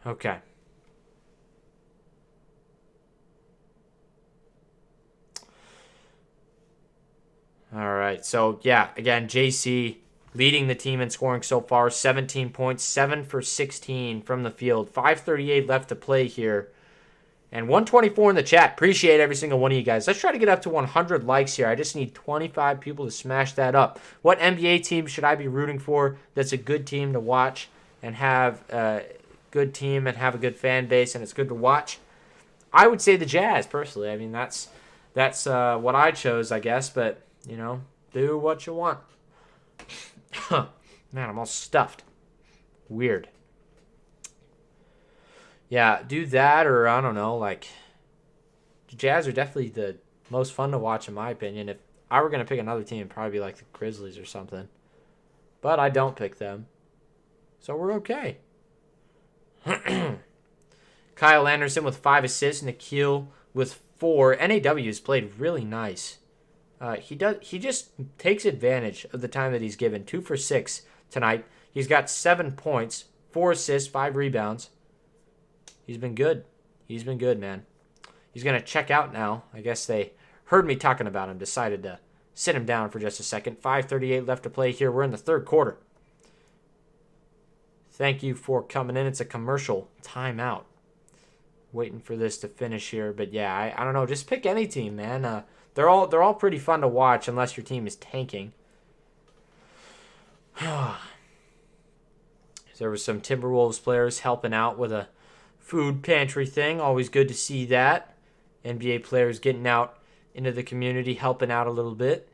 Okay. All right. So, yeah, again, JC leading the team in scoring so far. 17 points, 7 for 16 from the field. 5:38 left to play here And 124 in the chat. Appreciate every single one of you guys. Let's try to get up to 100 likes here. I just need 25 people to smash that up. What NBA team should I be rooting for that's a good team to watch and have a good team and have a good fan base and it's good to watch? I would say the Jazz, personally. I mean, that's what I chose, I guess. But, you know, do what you want. Man, I'm all stuffed. Weird. Yeah, do that or, I don't know, like, the Jazz are definitely the most fun to watch in my opinion. If I were going to pick another team, it'd probably be like the Grizzlies or something. But I don't pick them. So we're okay. Kyle Anderson with 5 assists, Nikhil with 4. NAW has played really nice. He just takes advantage of the time that he's given. 2 for 6 tonight. He's got 7 points, 4 assists, 5 rebounds. He's been good. He's been good, man. He's going to check out now. I guess they heard me talking about him, decided to sit him down for just a second. 5:38 left to play here. We're in the third quarter. Thank you for coming in. It's a commercial timeout. Waiting for this to finish here. But, yeah, I don't know. Just pick any team, man. They're all pretty fun to watch unless your team is tanking. There was some Timberwolves players helping out with a food pantry thing. Always good to see that. NBA players getting out into the community, helping out a little bit.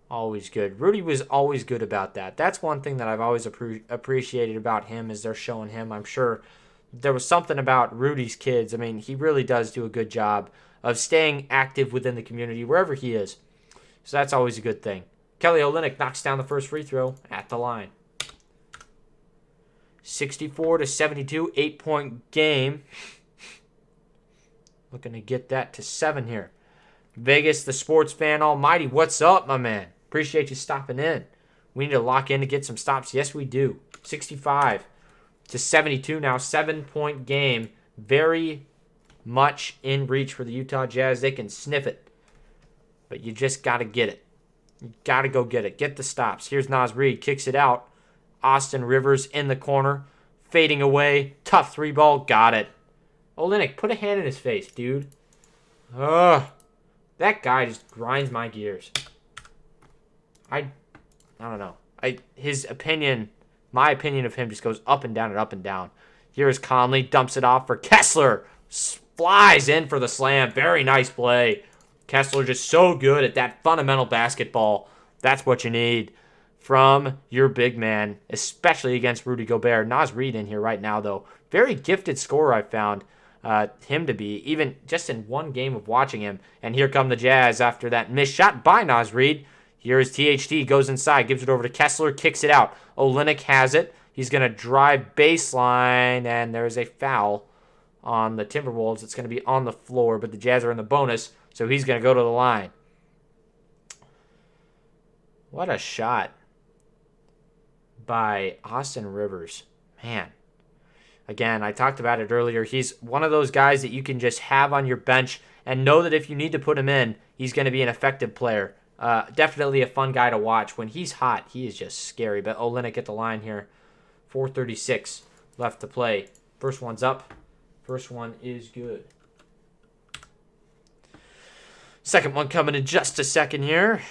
Always good. Rudy was always good about that. That's one thing that I've always appreciated about him is they're showing him. I'm sure there was something about Rudy's kids. I mean, he really does do a good job of staying active within the community wherever he is. So that's always a good thing. Kelly Olynyk knocks down the first free throw at the line. 64-72, 8-point game. Looking to get that to 7 here. Vegas, the sports fan almighty. What's up, my man? Appreciate you stopping in. We need to lock in to get some stops. Yes, we do. 65-72 now. 7-point game. Very much in reach for the Utah Jazz. They can sniff it. But you just got to get it. You got to go get it. Get the stops. Here's Naz Reid. Kicks it out. Austin Rivers in the corner. Fading away. Tough 3-ball. Got it. Olynyk, put a hand in his face, dude. Ugh. That guy just grinds my gears. I don't know. My opinion of him just goes up and down and up and down. Here's Conley. Dumps it off for Kessler. Flies in for the slam. Very nice play. Kessler just so good at that fundamental basketball. That's what you need from your big man, especially against Rudy Gobert. Naz Reid in here right now, though. Very gifted scorer, I found him to be, even just in one game of watching him. And here come the Jazz after that missed shot by Naz Reid. Here's THT, goes inside, gives it over to Kessler, kicks it out. Olynyk has it. He's going to drive baseline, and there's a foul on the Timberwolves. It's going to be on the floor, but the Jazz are in the bonus, so he's going to go to the line. What a shot by Austin Rivers. Man. Again, I talked about it earlier. He's one of those guys that you can just have on your bench and know that if you need to put him in, he's going to be an effective player. Definitely a fun guy to watch. When he's hot, he is just scary. But Olynyk at the line here. 4:36 left to play. First one's up. First one is good. Second one coming in just a second here.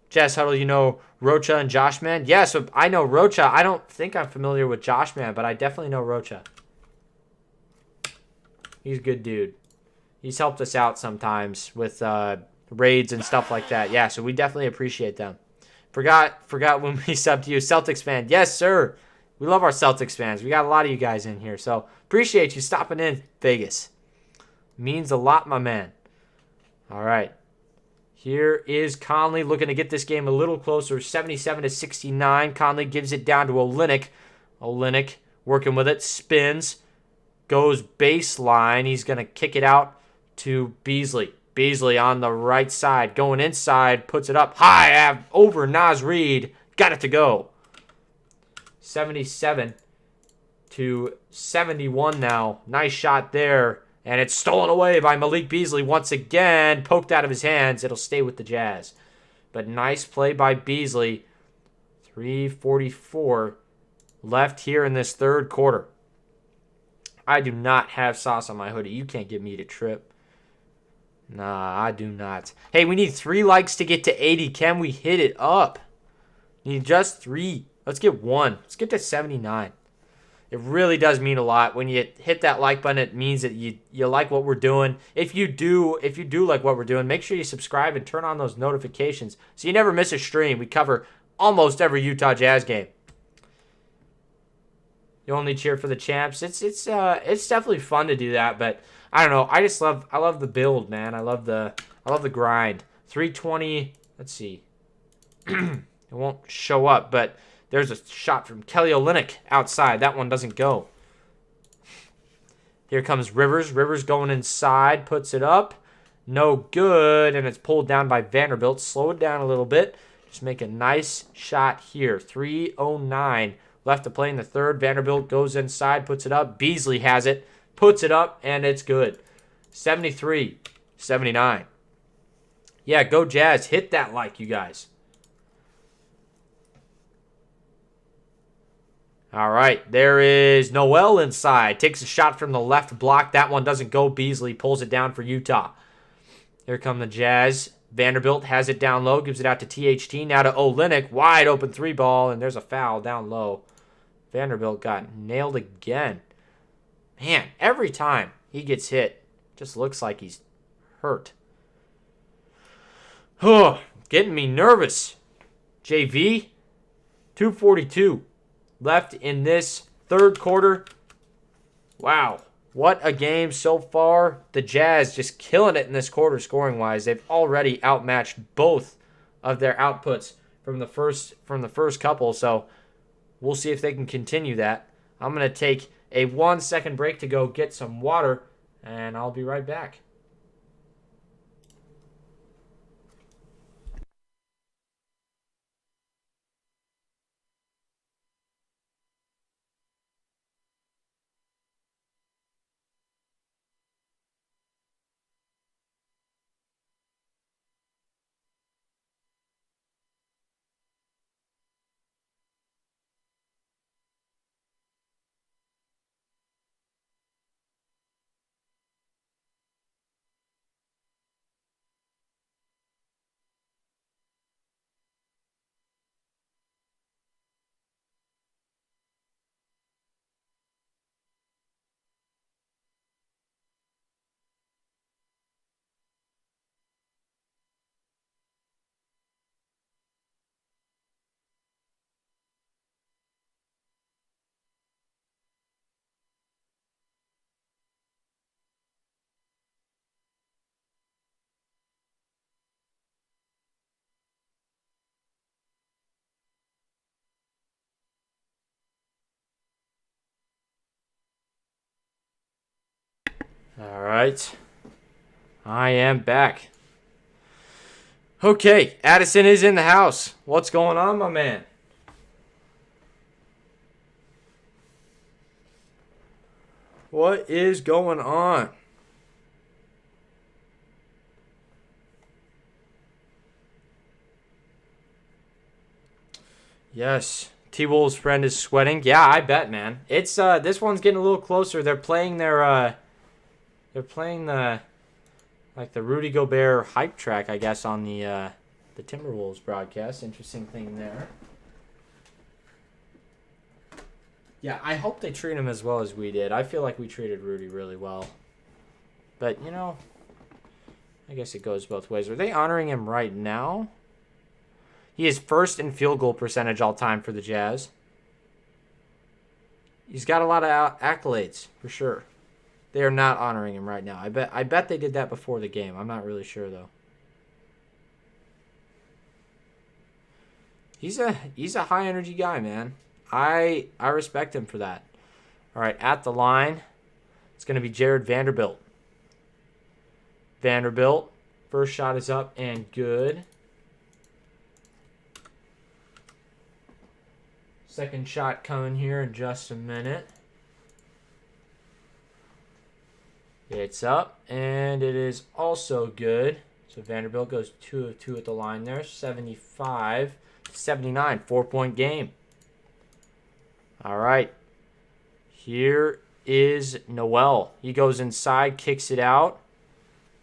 Jazz Huddle, you know Rocha and Josh Man? Yeah, so I know Rocha. I don't think I'm familiar with Josh Man, but I definitely know Rocha. He's a good dude. He's helped us out sometimes with raids and stuff like that. Yeah, so we definitely appreciate them. Forgot when we subbed to you. Celtics fan. Yes, sir. We love our Celtics fans. We got a lot of you guys in here, so appreciate you stopping in, Vegas. Means a lot, my man. All right. Here is Conley looking to get this game a little closer. 77-69. Conley gives it down to Olynyk. Olynyk working with it. Spins. Goes baseline. He's going to kick it out to Beasley. Beasley on the right side. Going inside. Puts it up high over Naz Reid. Got it to go. 77-71 now. Nice shot there. And it's stolen away by Malik Beasley once again. Poked out of his hands. It'll stay with the Jazz. But nice play by Beasley. 3:44 left here in this third quarter. I do not have sauce on my hoodie. You can't get me to trip. Nah, I do not. Hey, we need 3 likes to get to 80. Can we hit it up? Need just 3. Let's get 1. Let's get to 79. It really does mean a lot. When you hit that like button, it means that you like what we're doing. If you do like what we're doing, make sure you subscribe and turn on those notifications so you never miss a stream. We cover almost every Utah Jazz game. You only cheer for the champs. It's definitely fun to do that, but I don't know. I love the build, man. I love the grind. 320. Let's see. It won't show up, but there's a shot from Kelly Olynyk outside. That one doesn't go. Here comes Rivers. Rivers going inside, puts it up. No good, and it's pulled down by Vanderbilt. Slow it down a little bit. Just make a nice shot here. 3:09 left to play in the third. Vanderbilt goes inside, puts it up. Beasley has it, puts it up, and it's good. 73-79. Yeah, go Jazz. Hit that like, you guys. All right, there is Noel inside. Takes a shot from the left block. That one doesn't go. Beasley pulls it down for Utah. Here come the Jazz. Vanderbilt has it down low. Gives it out to THT. Now to Olynyk. Wide open 3-ball, and there's a foul down low. Vanderbilt got nailed again. Man, every time he gets hit, just looks like he's hurt. Oh, getting me nervous. JV, 2:42 left in this third quarter. Wow, what a game so far. The Jazz just killing it in this quarter scoring-wise. They've already outmatched both of their outputs from the first couple, so we'll see if they can continue that. I'm going to take a 1-second break to go get some water, and I'll be right back. All right. I am back. Okay, Addison is in the house. What's going on, my man? What is going on? Yes. T-Wolves' friend is sweating. Yeah, I bet, man. It's this one's getting a little closer. They're playing the Rudy Gobert hype track, I guess, on the Timberwolves broadcast. Interesting thing there. Yeah, I hope they treat him as well as we did. I feel like we treated Rudy really well. But, you know, I guess it goes both ways. Are they honoring him right now? He is first in field goal percentage all time for the Jazz. He's got a lot of accolades, for sure. They are not honoring him right now. I bet they did that before the game. I'm not really sure, though. He's a high-energy guy, man. I respect him for that. All right, at the line, it's going to be Jared Vanderbilt. Vanderbilt, first shot is up and good. Second shot coming here in just a minute. It's up, and it is also good. So Vanderbilt goes 2 of 2 at the line there. 75-79, 4-point game. All right. Here is Noel. He goes inside, kicks it out.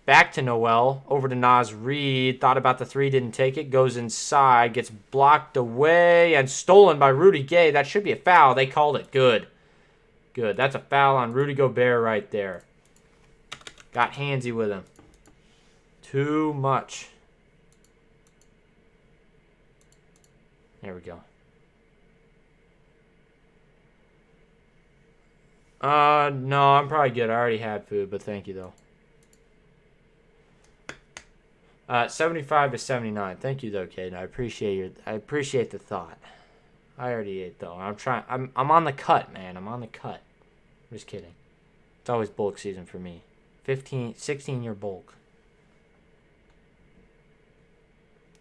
Back to Noel. Over to Naz Reid. Thought about the three, didn't take it. Goes inside, gets blocked away, and stolen by Rudy Gay. That should be a foul. They called it. Good. Good. That's a foul on Rudy Gobert right there. Got handsy with him. Too much. There we go. No, I'm probably good. I already had food, but thank you, though. 75 to 79. Thank you, though, Caden. I appreciate the thought. I already ate, though. I'm on the cut, man. I'm on the cut. Just kidding. It's always bulk season for me. 16-year bulk.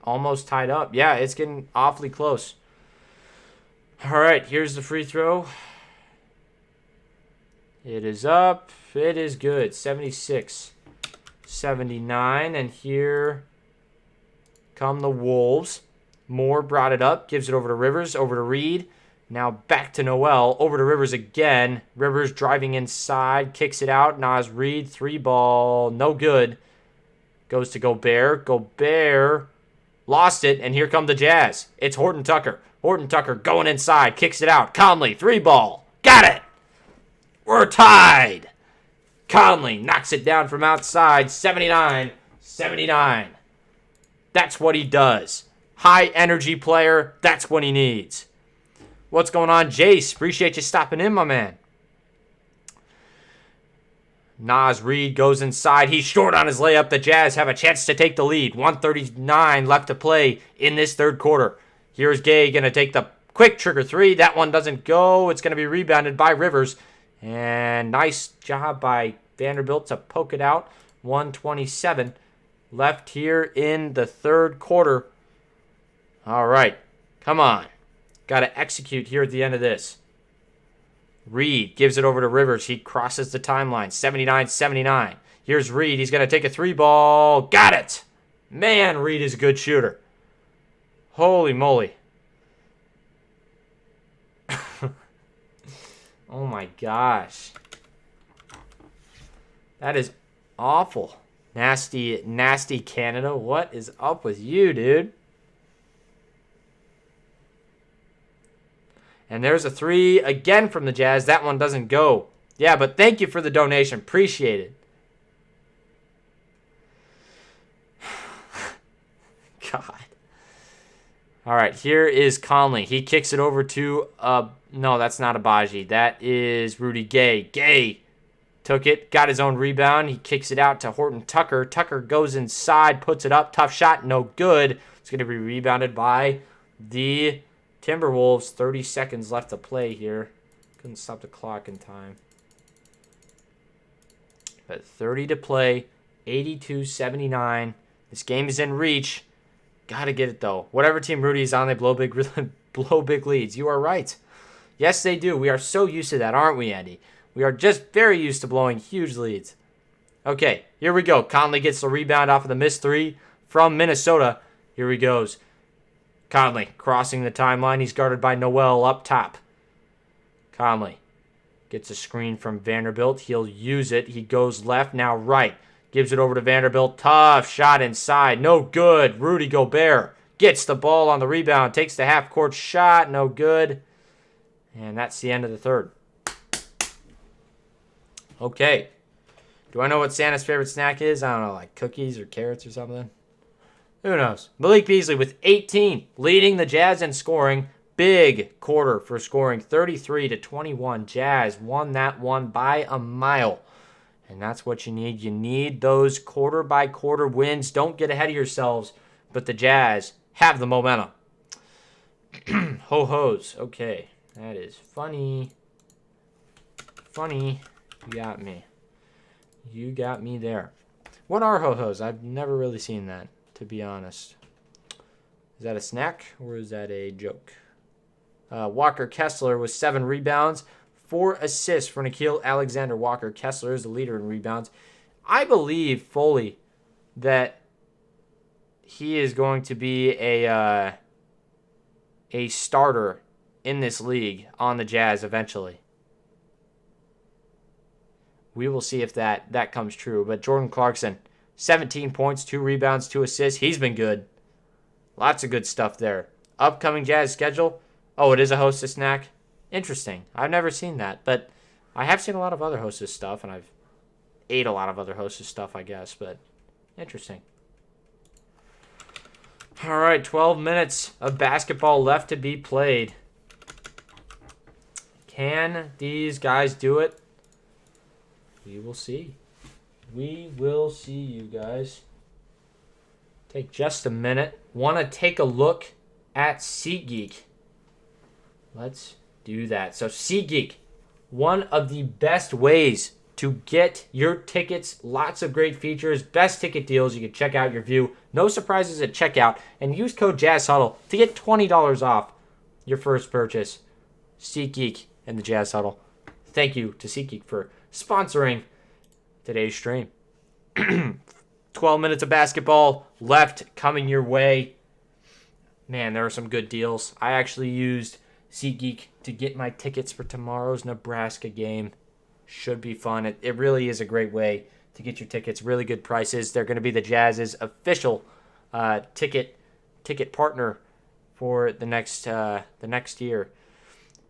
Almost tied up. Yeah, it's getting awfully close. All right, here's the free throw. It is up. It is good. 76, 79. And here come the Wolves. Moore brought it up. Gives it over to Rivers. Over to Reed. Now back to Noel. Over to Rivers again. Rivers driving inside. Kicks it out. Naz Reid. 3-ball. No good. Goes to Gobert. Gobert lost it. And here come the Jazz. It's Horton Tucker. Horton Tucker going inside. Kicks it out. Conley. 3-ball. Got it. We're tied. Conley knocks it down from outside. 79-79. That's what he does. High energy player. That's what he needs. What's going on, Jace? Appreciate you stopping in, my man. Naz Reid goes inside. He's short on his layup. The Jazz have a chance to take the lead. 1:39 left to play in this third quarter. Here's Gay going to take the quick trigger three. That one doesn't go. It's going to be rebounded by Rivers. And nice job by Vanderbilt to poke it out. 1:27 left here in the third quarter. All right. Come on. Got to execute here at the end of this. Reed gives it over to Rivers. He crosses the timeline. 79-79. Here's Reed. He's going to take a 3-ball. Got it. Man, Reed is a good shooter. Holy moly. Oh my gosh. That is awful. Nasty, nasty Canada. What is up with you, dude? And there's a 3 again from the Jazz. That one doesn't go. Yeah, but thank you for the donation. Appreciate it. God. All right, here is Conley. He kicks it over to, no, that's not Abaji. That is Rudy Gay. Gay took it, got his own rebound. He kicks it out to Horton Tucker. Tucker goes inside, puts it up. Tough shot, no good. It's going to be rebounded by the Timberwolves. 30 seconds left to play here. Couldn't stop the clock in time. But 30 to play. 82-79. This game is in reach. Got to get it, though. Whatever team Rudy is on, they blow big leads. You are right. Yes, they do. We are so used to that, aren't we, Andy? We are just very used to blowing huge leads. Okay, here we go. Conley gets the rebound off of the missed 3 from Minnesota. Here he goes. Conley crossing the timeline. He's guarded by Noel up top. Conley gets a screen from Vanderbilt. He'll use it. He goes left, now right. Gives it over to Vanderbilt. Tough shot inside. No good. Rudy Gobert gets the ball on the rebound. Takes the half-court shot. No good. And that's the end of the third. Okay. Do I know what Santa's favorite snack is? I don't know, like cookies or carrots or something. Who knows? Malik Beasley with 18, leading the Jazz in scoring. Big quarter for scoring. 33-21. Jazz won that one by a mile. And that's what you need. You need those quarter-by-quarter wins. Don't get ahead of yourselves. But the Jazz have the momentum. Ho-hos. Okay. That is funny. Funny. You got me. You got me there. What are ho-hos? I've never really seen that, to be honest. Is that a snack or is that a joke? Walker Kessler with 7 rebounds. 4 assists for Nickeil Alexander-Walker. Kessler is the leader in rebounds. I believe fully that he is going to be a starter in this league on the Jazz eventually. we will see if that comes true. But Jordan Clarkson, 17 points, 2 rebounds, 2 assists. He's been good. Lots of good stuff there. Upcoming Jazz schedule. Oh, it is a Hostess snack. Interesting. I've never seen that, but I have seen a lot of other Hostess stuff, and I've ate a lot of other Hostess stuff, I guess, but interesting. All right, 12 minutes of basketball left to be played. Can these guys do it? We will see. We will see, you guys. Take just a minute. Want to take a look at SeatGeek. Let's do that. So SeatGeek, one of the best ways to get your tickets. Lots of great features, best ticket deals. You can check out your view. No surprises at checkout. And use code JazzHuddle to get $20 off your first purchase. SeatGeek and the Jazz Huddle. Thank you to SeatGeek for sponsoring today's stream. 12 minutes of basketball left coming your way. Man, there are some good deals. I actually used SeatGeek to get my tickets for tomorrow's Nebraska game. Should be fun. It really is a great way to get your tickets. Really good prices. They're going to be the Jazz's official ticket partner for the next year.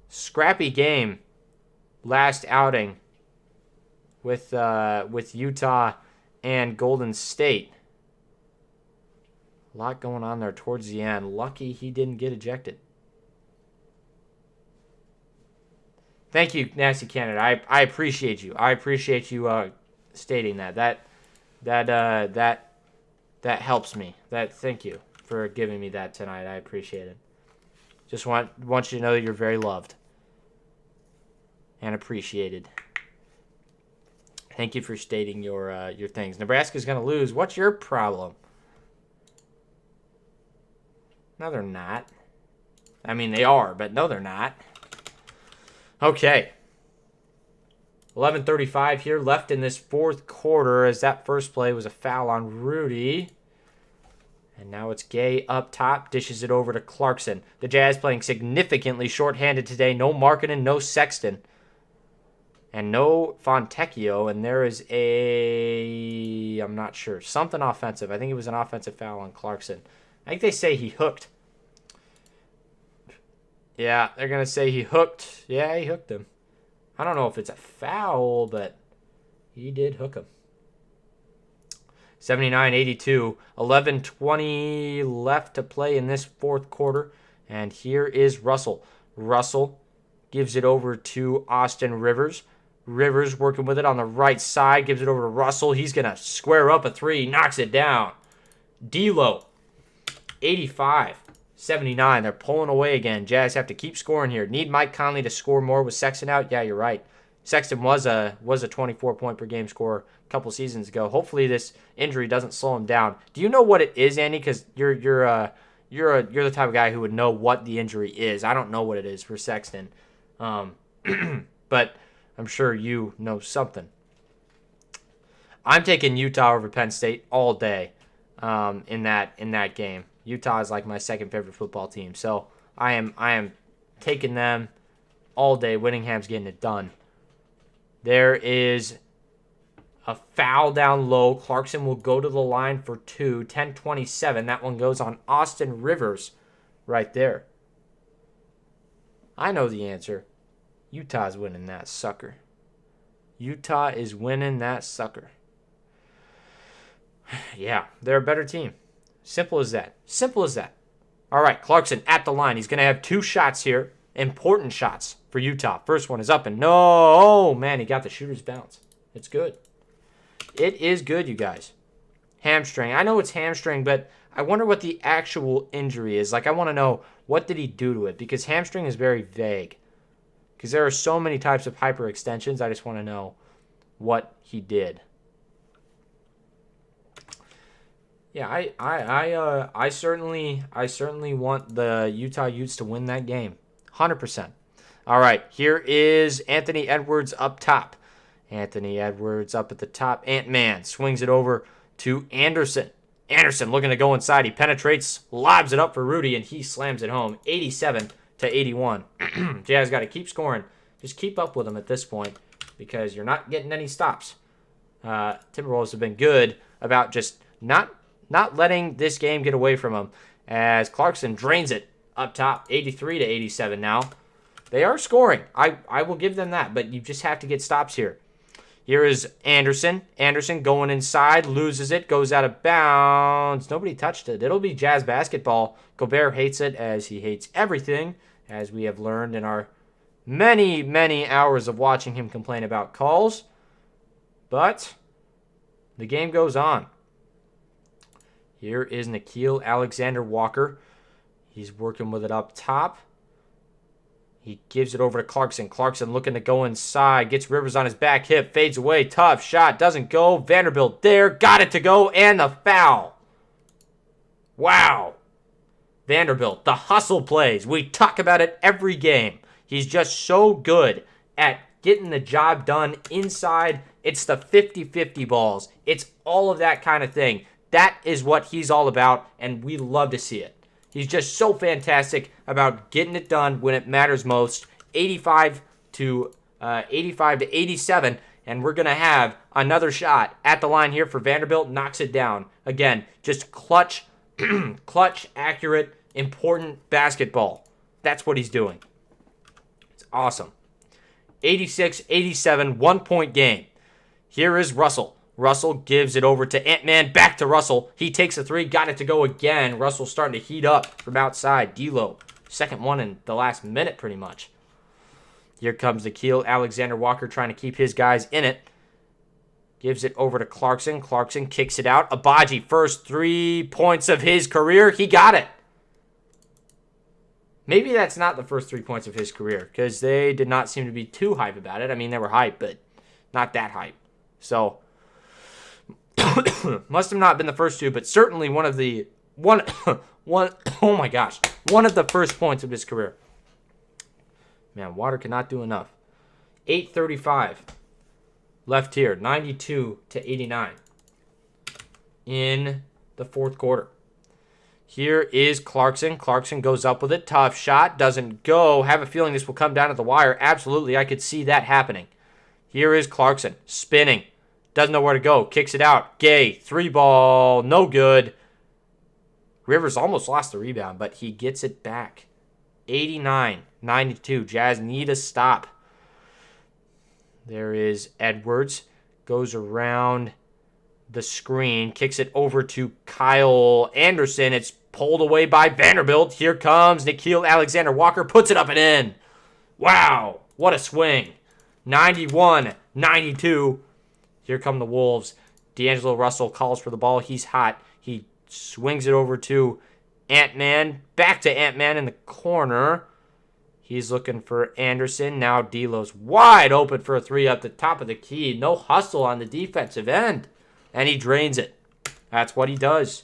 Scrappy game. Last outing with Utah and Golden State. A lot going on there towards the end. Lucky he didn't get ejected. Thank you, Nasty Canada. I appreciate you. I appreciate you stating that. That helps me. Thank you for giving me that tonight. I appreciate it. Just want you to know that you're very loved and appreciated. Thank you for stating your things. Nebraska's going to lose. What's your problem? No, they're not. I mean, they are, but no, they're not. Okay. 11:35 here left in this fourth quarter as that first play was a foul on Rudy. And now it's Gay up top, dishes it over to Clarkson. The Jazz playing significantly shorthanded today. No Markkanen, no Sexton. And no Fontecchio, and there is I'm not sure, something offensive. I think it was an offensive foul on Clarkson. I think they say he hooked. Yeah, they're going to say he hooked. Yeah, he hooked him. I don't know if it's a foul, but he did hook him. 79-82, 11:20 left to play in this fourth quarter. And here is Russell. Russell gives it over to Austin Rivers. Rivers working with it on the right side, gives it over to Russell. He's going to square up a three, knocks it down. D'Lo, 85-79. They're pulling away again. Jazz have to keep scoring here. Need Mike Conley to score more with Sexton out? Yeah, you're right. Sexton was a 24-point per game scorer a couple seasons ago. Hopefully this injury doesn't slow him down. Do you know what it is, Andy? Because you're the type of guy who would know what the injury is. I don't know what it is for Sexton, but I'm sure you know something. I'm taking Utah over Penn State all day in that game. Utah is like my second favorite football team, so I am taking them all day. Whittingham's getting it done. There is a foul down low. Clarkson will go to the line for two. 10-27. That one goes on Austin Rivers right there. I know the answer. Utah's winning that sucker. Utah is winning that sucker. Yeah, they're a better team. Simple as that. Simple as that. All right, Clarkson at the line. He's going to have two shots here. Important shots for Utah. First one is up and no. Oh, man, he got the shooter's bounce. It's good. It is good, you guys. Hamstring. I know it's hamstring, but I wonder what the actual injury is. Like, I want to know, what did he do to it? Because hamstring is very vague. Because there are so many types of hyperextensions. I just want to know what he did. Yeah, I certainly want the Utah Utes to win that game. 100%. All right, here is Anthony Edwards up top. Anthony Edwards up at the top. Ant-Man swings it over to Anderson. Anderson looking to go inside. He penetrates, lobs it up for Rudy, and he slams it home. 87-81. Jazz got to keep scoring. Just keep up with them at this point because you're not getting any stops. Timberwolves have been good about just not letting this game get away from them, as Clarkson drains it up top, 83-87 now. They are scoring. I will give them that, but you just have to get stops here. Here is Anderson. Anderson going inside, loses it, goes out of bounds. Nobody touched it. It'll be Jazz basketball. Gobert hates it, as he hates everything, as we have learned in our many, many hours of watching him complain about calls. But the game goes on. Here is Nickeil Alexander-Walker. He's working with it up top. He gives it over to Clarkson. Clarkson looking to go inside. Gets Rivers on his back hip. Fades away. Tough shot. Doesn't go. Vanderbilt there. Got it to go. And the foul. Wow. Vanderbilt. The hustle plays. We talk about it every game. He's just so good at getting the job done inside. It's the 50-50 balls. It's all of that kind of thing. That is what he's all about, and we love to see it. He's just so fantastic about getting it done when it matters most. 85-87, and we're going to have another shot at the line here for Vanderbilt. Knocks it down. Again, just clutch, accurate, important basketball. That's what he's doing. It's awesome. 86-87, 1-point game. Here is Russell. Russell gives it over to Ant-Man. Back to Russell. He takes a three. Got it to go again. Russell's starting to heat up from outside. D'Lo. Second one in the last minute, pretty much. Here comes Nickeil Alexander-Walker trying to keep his guys in it. Gives it over to Clarkson. Clarkson kicks it out. Abaji, first 3 points of his career. He got it. Maybe that's not the first 3 points of his career, because they did not seem to be too hype about it. I mean, they were hype, but not that hype. So, must have not been the first two, but certainly one of the one of the first points of his career. Man, water cannot do enough. 8:35 left here, 92-89 in the fourth quarter. Here is Clarkson. Clarkson goes up with it. Tough shot. Doesn't go. Have a feeling this will come down to the wire. Absolutely, I could see that happening. Here is Clarkson. Spinning. Doesn't know where to go. Kicks it out. Gay. 3-ball. No good. Rivers almost lost the rebound, but he gets it back. 89-92. Jazz need a stop. There is Edwards. Goes around the screen. Kicks it over to Kyle Anderson. It's pulled away by Vanderbilt. Here comes Nickeil Alexander-Walker. Puts it up and in. Wow. What a swing. 91-92. Here come the Wolves. D'Angelo Russell calls for the ball. He's hot. He swings it over to Ant-Man. Back to Ant-Man in the corner. He's looking for Anderson. Now D'Lo's wide open for a three up the top of the key. No hustle on the defensive end. And he drains it. That's what he does.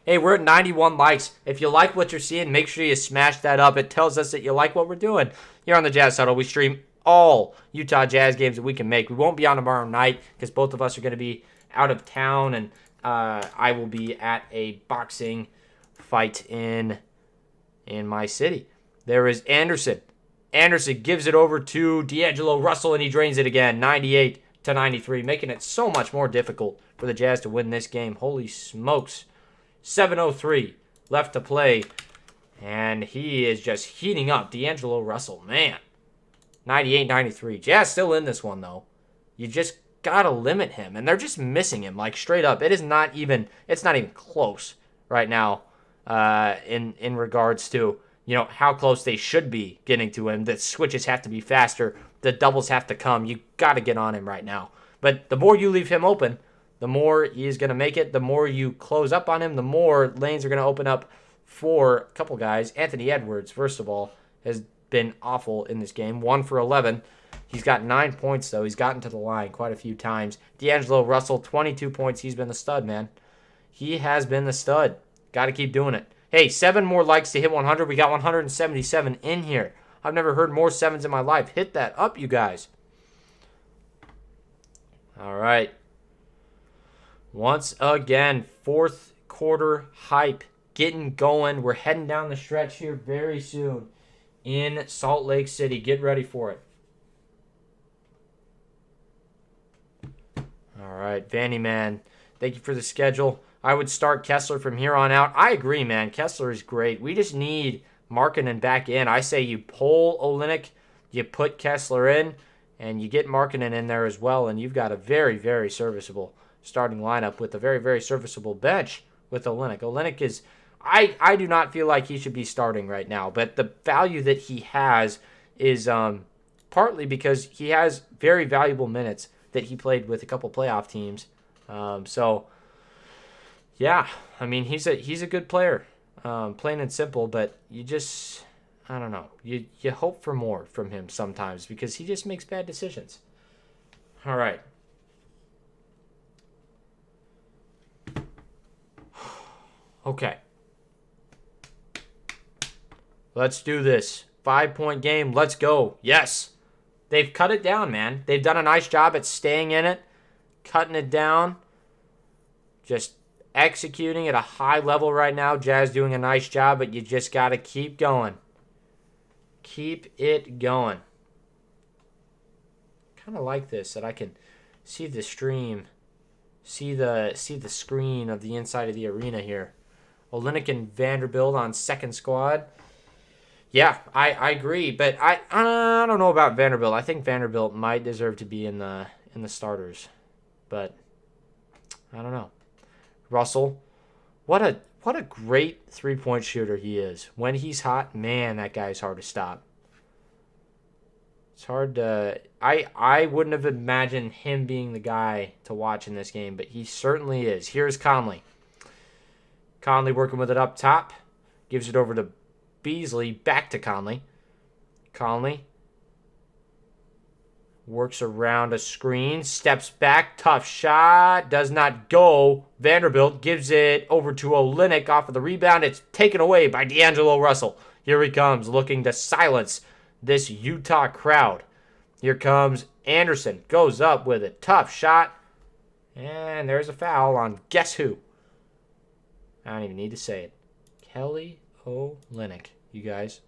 Hey, we're at 91 likes. If you like what you're seeing, make sure you smash that up. It tells us that you like what we're doing. Here on the Jazz Huddle, we stream all Utah Jazz games that we can make. We won't be on tomorrow night because both of us are going to be out of town, and I will be at a boxing fight in my city. There is Anderson. Anderson gives it over to D'Angelo Russell, and he drains it again. 98-93, making it so much more difficult for the Jazz to win this game. Holy smokes. 7:03 left to play, and he is just heating up. D'Angelo Russell, man. 98-93. Jazz still in this one, though. You just got to limit him, and they're just missing him, like, straight up. It's not even close right now in regards to, how close they should be getting to him. The switches have to be faster. The doubles have to come. You got to get on him right now. But the more you leave him open, the more he's going to make it. The more you close up on him, the more lanes are going to open up for a couple guys. Anthony Edwards, first of all, has been awful in this game. 1 for 11. He's got 9 points, though. He's gotten to the line quite a few times. D'Angelo Russell, 22 points. He's been the stud, man. He has been the stud. Got to keep doing it. Hey, 7 more likes to hit 100. We got 177 in here. I've never heard more 7s in my life. Hit that up, you guys. All right. Once again, fourth quarter hype getting going. We're heading down the stretch here very soon in Salt Lake City. Get ready for it. All right, Vanny Man, thank you for the schedule. I would start Kessler from here on out. I agree, man. Kessler is great. We just need Markkanen back in. I say you pull Olynyk, you put Kessler in, and you get Markkanen in there as well, and you've got a very, very serviceable starting lineup with a very, very serviceable bench with Olynyk. Olynyk is, I do not feel like he should be starting right now, but the value that he has is partly because he has very valuable minutes that he played with a couple playoff teams. So, yeah, I mean, he's a good player, plain and simple, but you just, I don't know. You hope for more from him sometimes because he just makes bad decisions. All right. Okay. Let's do this. 5-point game. Let's go. Yes. They've cut it down, man. They've done a nice job at staying in it, cutting it down, just executing at a high level right now. Jazz doing a nice job, but you just got to keep going. Keep it going. Kind of like this, that I can see the stream, see the screen of the inside of the arena here. Olynyk and Vanderbilt on second squad. Yeah, I agree, but I don't know about Vanderbilt. I think Vanderbilt might deserve to be in the starters, but I don't know. Russell, what a great 3-point shooter he is. When he's hot, man, that guy's hard to stop. It's hard to I wouldn't have imagined him being the guy to watch in this game, but he certainly is. Here's Conley. Conley working with it up top. Gives it over to Beasley. Back to Conley. Conley works around a screen. Steps back. Tough shot. Does not go. Vanderbilt gives it over to Olynyk off of the rebound. It's taken away by D'Angelo Russell. Here he comes looking to silence this Utah crowd. Here comes Anderson. Goes up with a tough shot. And there's a foul on guess who? I don't even need to say it. Kelly Olynyk, you guys.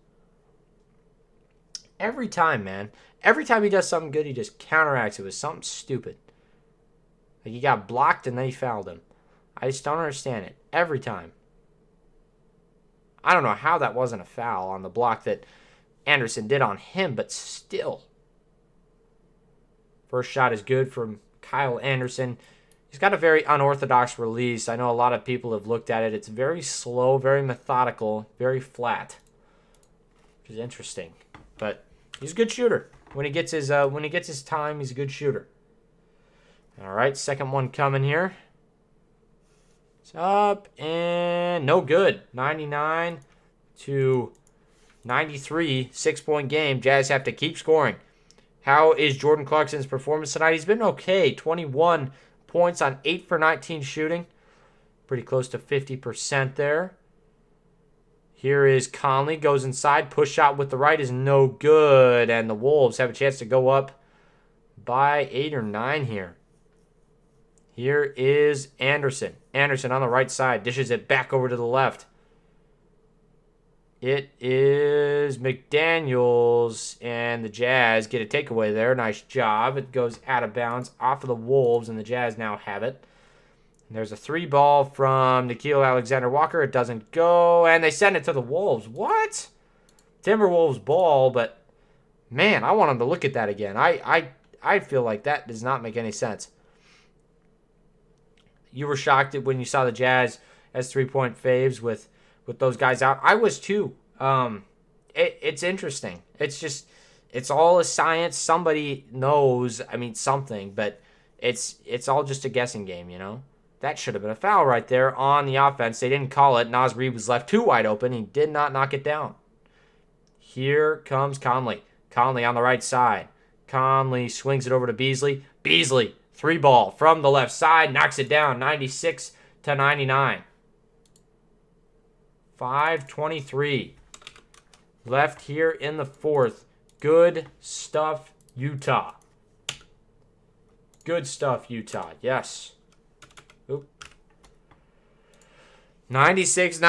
Every time, man. Every time he does something good, he just counteracts it with something stupid. Like he got blocked and then he fouled him. I just don't understand it. Every time. I don't know how that wasn't a foul on the block that Anderson did on him, but still. First shot is good from Kyle Anderson. He's got a very unorthodox release. I know a lot of people have looked at it. It's very slow, very methodical, very flat, which is interesting. But he's a good shooter. When he gets his time, he's a good shooter. All right, second one coming here. It's up and no good. 99 to 93, 6-point game. Jazz have to keep scoring. How is Jordan Clarkson's performance tonight? He's been okay. 21 points on 8 for 19 shooting. Pretty close to 50% there. Here is Conley. Goes inside. Push shot with the right is no good. And the Wolves have a chance to go up by 8 or 9 here. Here is Anderson. Anderson on the right side. Dishes it back over to the left. It is McDaniels, and the Jazz get a takeaway there. Nice job. It goes out of bounds off of the Wolves, and the Jazz now have it. And there's a 3-ball from Nickeil Alexander-Walker. It doesn't go, and they send it to the Wolves. What? Timberwolves ball, but, man, I want them to look at that again. I feel like that does not make any sense. You were shocked when you saw the Jazz as 3-point faves with those guys out. I was too. It's interesting. It's all a science. Somebody knows, something, but it's all just a guessing game, you know? That should have been a foul right there on the offense. They didn't call it. Naz Reid was left too wide open. He did not knock it down. Here comes Conley. Conley on the right side. Conley swings it over to Beasley. Beasley, 3-ball from the left side, knocks it down, 96 to 99. 5:23 left here in the fourth. Good stuff, Utah. Good stuff, Utah. Yes. 96-99,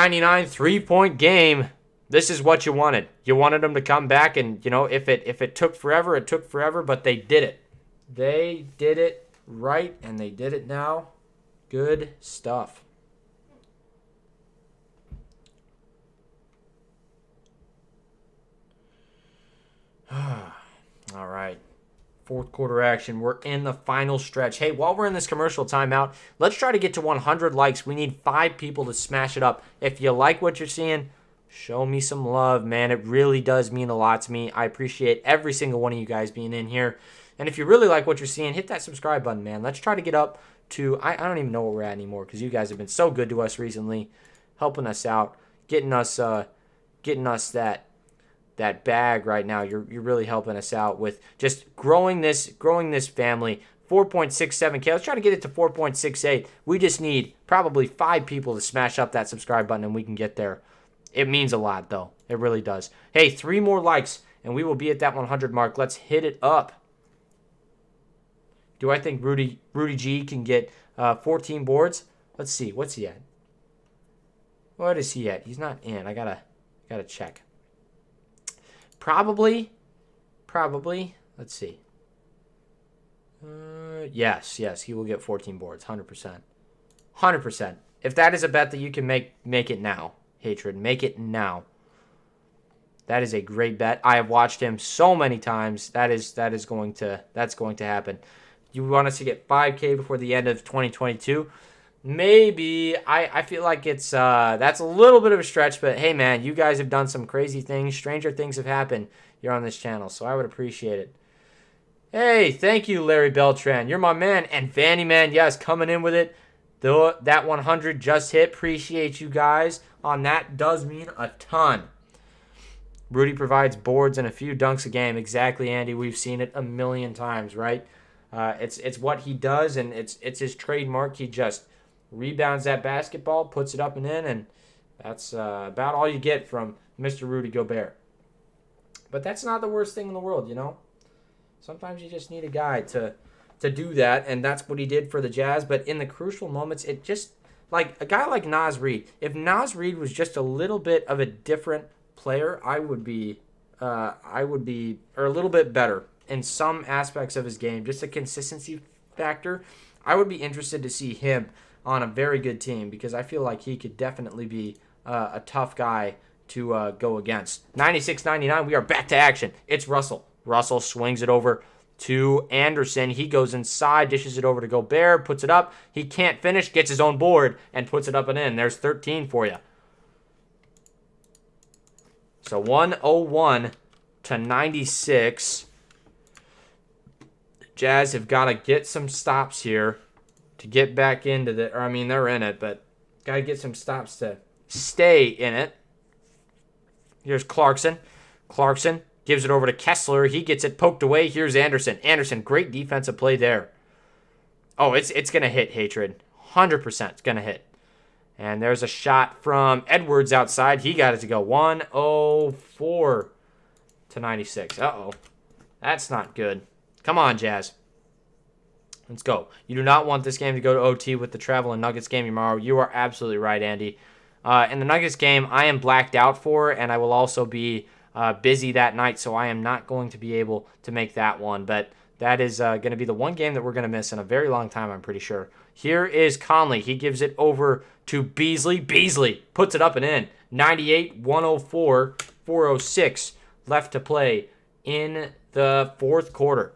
3-point game. This is what you wanted. You wanted them to come back, and if it took forever, it took forever, but they did it. They did it right, and they did it now. Good stuff. All right. Fourth quarter action. We're in the final stretch. Hey, while we're in this commercial timeout, let's try to get to 100 likes. We need 5 people to smash it up. If you like what you're seeing, show me some love, man. It really does mean a lot to me. I appreciate every single one of you guys being in here. And if you really like what you're seeing, hit that subscribe button, man. Let's try to get up to, I don't even know where we're at anymore because you guys have been so good to us recently, helping us out, getting us that bag right now. You're really helping us out with just growing this family. 4.67K. Let's try to get it to 4.68. We just need probably 5 people to smash up that subscribe button and we can get there. It means a lot though. It really does. Hey, 3 more likes and we will be at that 100 mark. Let's hit it up. Do I think Rudy G can get 14 boards? Let's see. What's he at? What is he at? He's not in. I gotta check. Probably. Let's see. Yes, he will get 14 boards, 100%. 100%. If that is a bet that you can make it now, Hatred. Make it now. That is a great bet. I have watched him so many times. That's going to happen. You want us to get 5K before the end of 2022? Maybe. I feel like it's that's a little bit of a stretch, but hey man, you guys have done some crazy things. Stranger things have happened here on this channel, so I would appreciate it. Hey, thank you, Larry Beltran. You're my man. And Vanny Man, yes, coming in with it. That 100 just hit. Appreciate you guys on that. Does mean a ton. Rudy provides boards and a few dunks a game. Exactly, Andy. We've seen it a million times, right? It's what he does, and it's his trademark. He just rebounds that basketball, puts it up and in, and that's about all you get from Mr. Rudy Gobert. But that's not the worst thing in the world, you know? Sometimes you just need a guy to do that, and that's what he did for the Jazz. But in the crucial moments, it just, like a guy like Naz Reid, if Naz Reid was just a little bit of a different player, I would be a little bit better in some aspects of his game, just a consistency factor. I would be interested to see him on a very good team because I feel like he could definitely be a tough guy to go against. 96-99, we are back to action. It's Russell. Russell swings it over to Anderson. He goes inside, dishes it over to Gobert, puts it up. He can't finish, gets his own board, and puts it up and in. There's 13 for you. So 101-96. Jazz have got to get some stops here to get back into the, or I mean, they're in it, but got to get some stops to stay in it. Here's Clarkson. Clarkson gives it over to Kessler. He gets it poked away. Here's Anderson. Anderson, great defensive play there. Oh, it's going to hit, Hatred. 100% it's going to hit. And there's a shot from Edwards outside. He got it to go 104-96. Uh-oh. That's not good. Come on, Jazz. Let's go. You do not want this game to go to OT with the Travel and Nuggets game tomorrow. You are absolutely right, Andy. In the Nuggets game, I am blacked out for, and I will also be busy that night, so I am not going to be able to make that one. But that is going to be the one game that we're going to miss in a very long time, I'm pretty sure. Here is Conley. He gives it over to Beasley. Beasley puts it up and in. 98-104, 4:06 left to play in the fourth quarter.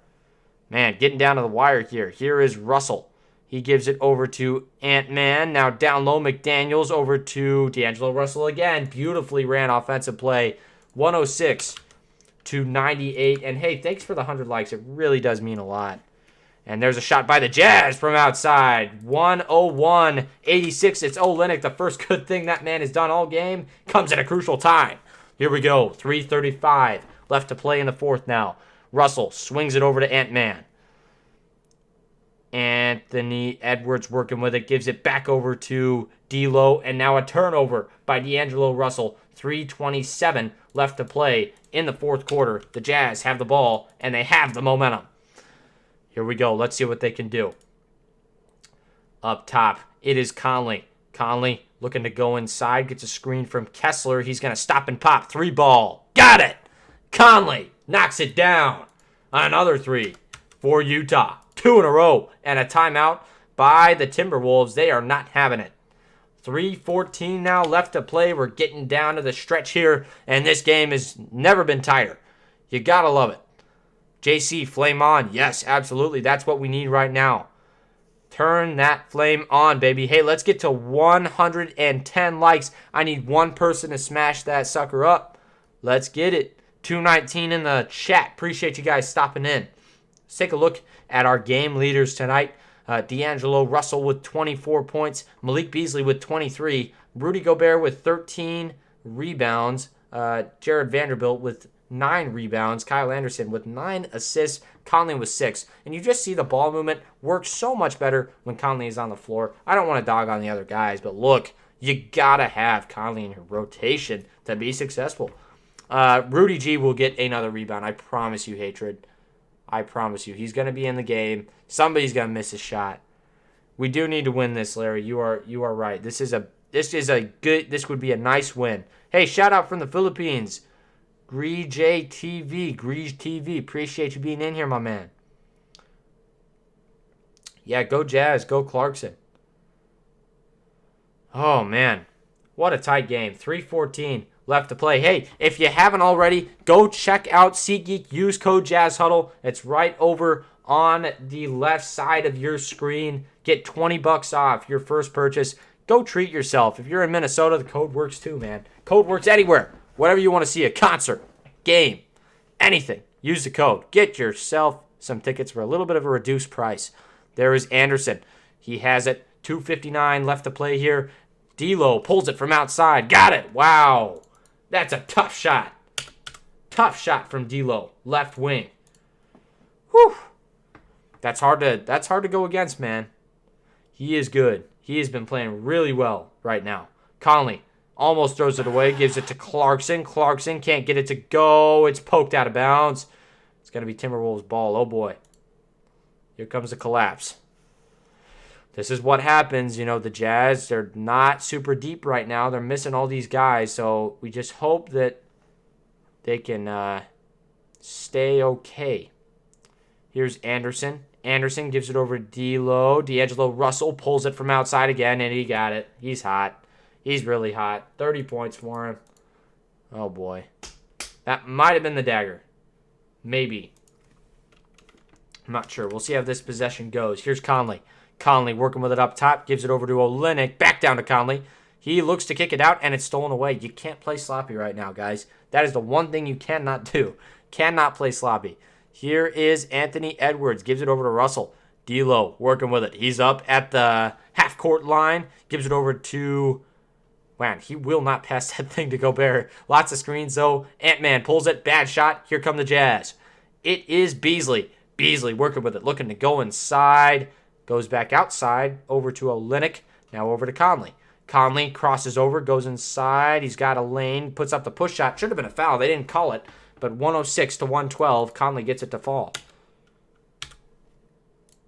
Man, getting down to the wire here. Here is Russell. He gives it over to Ant-Man. Now down low, McDaniels over to D'Angelo Russell again. Beautifully ran offensive play. 106-98. And hey, thanks for the 100 likes. It really does mean a lot. And there's a shot by the Jazz from outside. 101-86. It's Olynyk. The first good thing that man has done all game comes at a crucial time. Here we go. 3:35 left to play in the fourth now. Russell swings it over to Ant-Man. Anthony Edwards working with it. Gives it back over to D'Lo. And now a turnover by D'Angelo Russell. 3:27 left to play in the fourth quarter. The Jazz have the ball, and they have the momentum. Here we go. Let's see what they can do. Up top, it is Conley. Conley looking to go inside. Gets a screen from Kessler. He's going to stop and pop. 3-ball. Got it! Conley knocks it down. Another 3 for Utah. 2 in a row and a timeout by the Timberwolves. They are not having it. 3:14 now left to play. We're getting down to the stretch here, and this game has never been tighter. You gotta love it. JC, flame on. Yes, absolutely. That's what we need right now. Turn that flame on, baby. Hey, let's get to 110 likes. I need one person to smash that sucker up. Let's get it. 219 in the chat. Appreciate you guys stopping in. Let's take a look at our game leaders tonight. D'Angelo Russell with 24 points. Malik Beasley with 23. Rudy Gobert with 13 rebounds. Jared Vanderbilt with 9 rebounds. Kyle Anderson with 9 assists. Conley with 6. And you just see the ball movement works so much better when Conley is on the floor. I don't want to dog on the other guys, but look, you got to have Conley in your rotation to be successful. Rudy G will get another rebound. I promise you, Hatred. I promise you. He's going to be in the game. Somebody's going to miss a shot. We do need to win this, Larry. You are right. This would be a nice win. Hey, shout out from the Philippines. Greej TV. Appreciate you being in here, my man. Yeah, go Jazz. Go Clarkson. Oh, man. What a tight game. 3:14 left to play. Hey, if you haven't already, go check out SeatGeek. Use code JazzHuddle. It's right over on the left side of your screen. Get $20 off your first purchase. Go treat yourself. If you're in Minnesota, the code works too, man. Code works anywhere. Whatever you want to see, a concert, game, anything. Use the code. Get yourself some tickets for a little bit of a reduced price. There is Anderson. He has it. 2:59 left to play here. D'Lo pulls it from outside. Got it. Wow. That's a tough shot. Tough shot from D'Lo. Left wing. Whew. That's hard to go against, man. He is good. He has been playing really well right now. Conley almost throws it away. Gives it to Clarkson. Clarkson can't get it to go. It's poked out of bounds. It's going to be Timberwolves ball. Oh, boy. Here comes the collapse. This is what happens. You know, the Jazz, they're not super deep right now. They're missing all these guys. So we just hope that they can stay okay. Here's Anderson. Anderson gives it over to D'Lo. D'Angelo Russell pulls it from outside again, and he got it. He's hot. He's really hot. 30 points for him. Oh, boy. That might have been the dagger. Maybe. I'm not sure. We'll see how this possession goes. Here's Conley. Conley working with it up top. Gives it over to Olynyk. Back down to Conley. He looks to kick it out, and it's stolen away. You can't play sloppy right now, guys. That is the one thing you cannot do. Cannot play sloppy. Here is Anthony Edwards. Gives it over to Russell. D'Lo working with it. He's up at the half-court line. Gives it over to... Man, he will not pass that thing to Gobert. Lots of screens, though. Ant-Man pulls it. Bad shot. Here come the Jazz. It is Beasley. Beasley working with it. Looking to go inside. Goes back outside. Over to Olynyk. Now over to Conley. Conley crosses over. Goes inside. He's got a lane. Puts up the push shot. Should have been a foul. They didn't call it. But 106 to 112. Conley gets it to fall.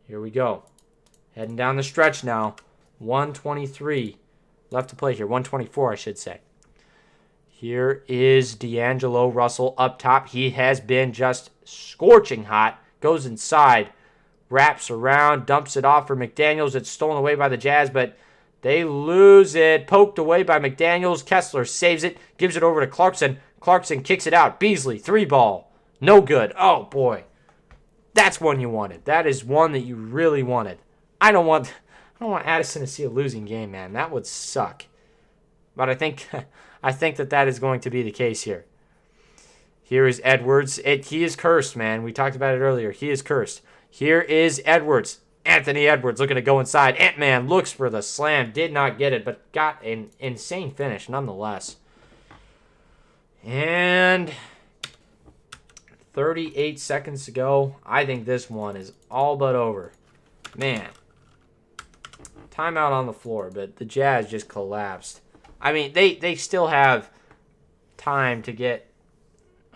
Here we go. Heading down the stretch now. 123 left to play here. 124, I should say. Here is D'Angelo Russell up top. He has been just scorching hot. Goes inside. Wraps around. Dumps it off for McDaniels. It's stolen away by the Jazz, but they lose it. Poked away by McDaniels. Kessler saves it. Gives it over to Clarkson. Clarkson kicks it out. Beasley, 3-ball. No good. Oh, boy. That's one you wanted. That is one that you really wanted. I don't want Addison to see a losing game, man. That would suck. But I think that is going to be the case here. Here is Edwards. He is cursed, man. We talked about it earlier. He is cursed. Here is Edwards. Anthony Edwards looking to go inside. Ant-Man looks for the slam. Did not get it, but got an insane finish nonetheless. And 38 seconds to go. I think this one is all but over. Man. Timeout on the floor, but the Jazz just collapsed. I mean, they still have time to get...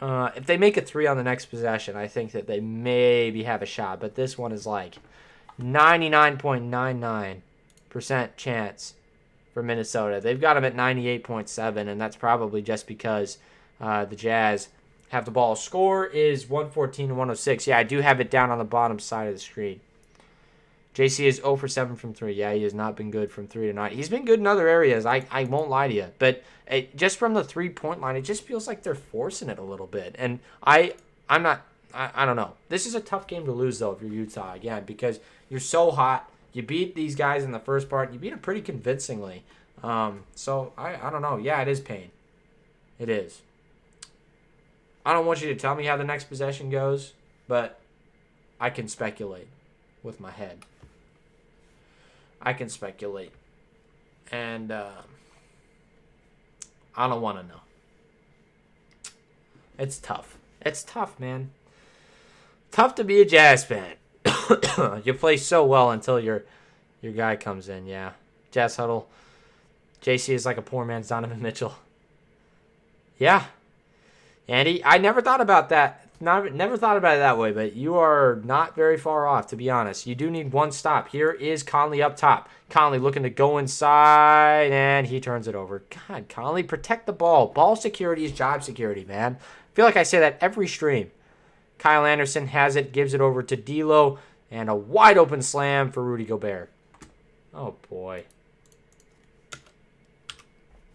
if they make a 3 on the next possession, I think that they maybe have a shot. But this one is like 99.99% chance for Minnesota. They've got them at 98.7, and that's probably just because... the Jazz have the ball. Score is 114 to 106. Yeah, I do have it down on the bottom side of the screen. JC is 0 for 7 from 3. Yeah, he has not been good from 3 tonight. He's been good in other areas. I won't lie to you. But just from the 3-point line, it just feels like they're forcing it a little bit. And I don't know. This is a tough game to lose, though, if you're Utah, again, because you're so hot. You beat these guys in the first part. You beat them pretty convincingly. So, I don't know. Yeah, it is pain. It is. I don't want you to tell me how the next possession goes, but I can speculate with my head. I can speculate. And I don't want to know. It's tough. It's tough, man. Tough to be a Jazz fan. You play so well until your guy comes in, yeah. Jazz huddle. JC is like a poor man's Donovan Mitchell. Yeah. Andy, I never thought about that. Never thought about it that way, but you are not very far off, to be honest. You do need one stop. Here is Conley up top. Conley looking to go inside, and he turns it over. God, Conley, protect the ball. Ball security is job security, man. I feel like I say that every stream. Kyle Anderson has it, gives it over to D'Lo, and a wide open slam for Rudy Gobert. Oh, boy.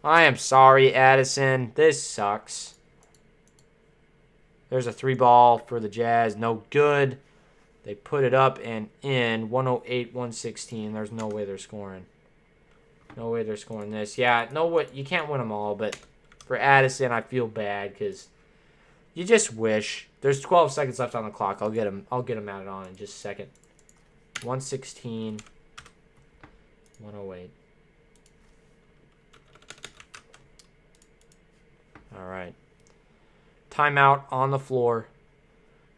I am sorry, Addison. This sucks. There's a 3-ball for the Jazz. No good. They put it up and in. 108-116. There's no way they're scoring. No way they're scoring this. Yeah, no way. You can't win them all, but for Addison, I feel bad because you just wish. There's 12 seconds left on the clock. I'll get him added on in just a second. 116. 108. All right. Timeout on the floor.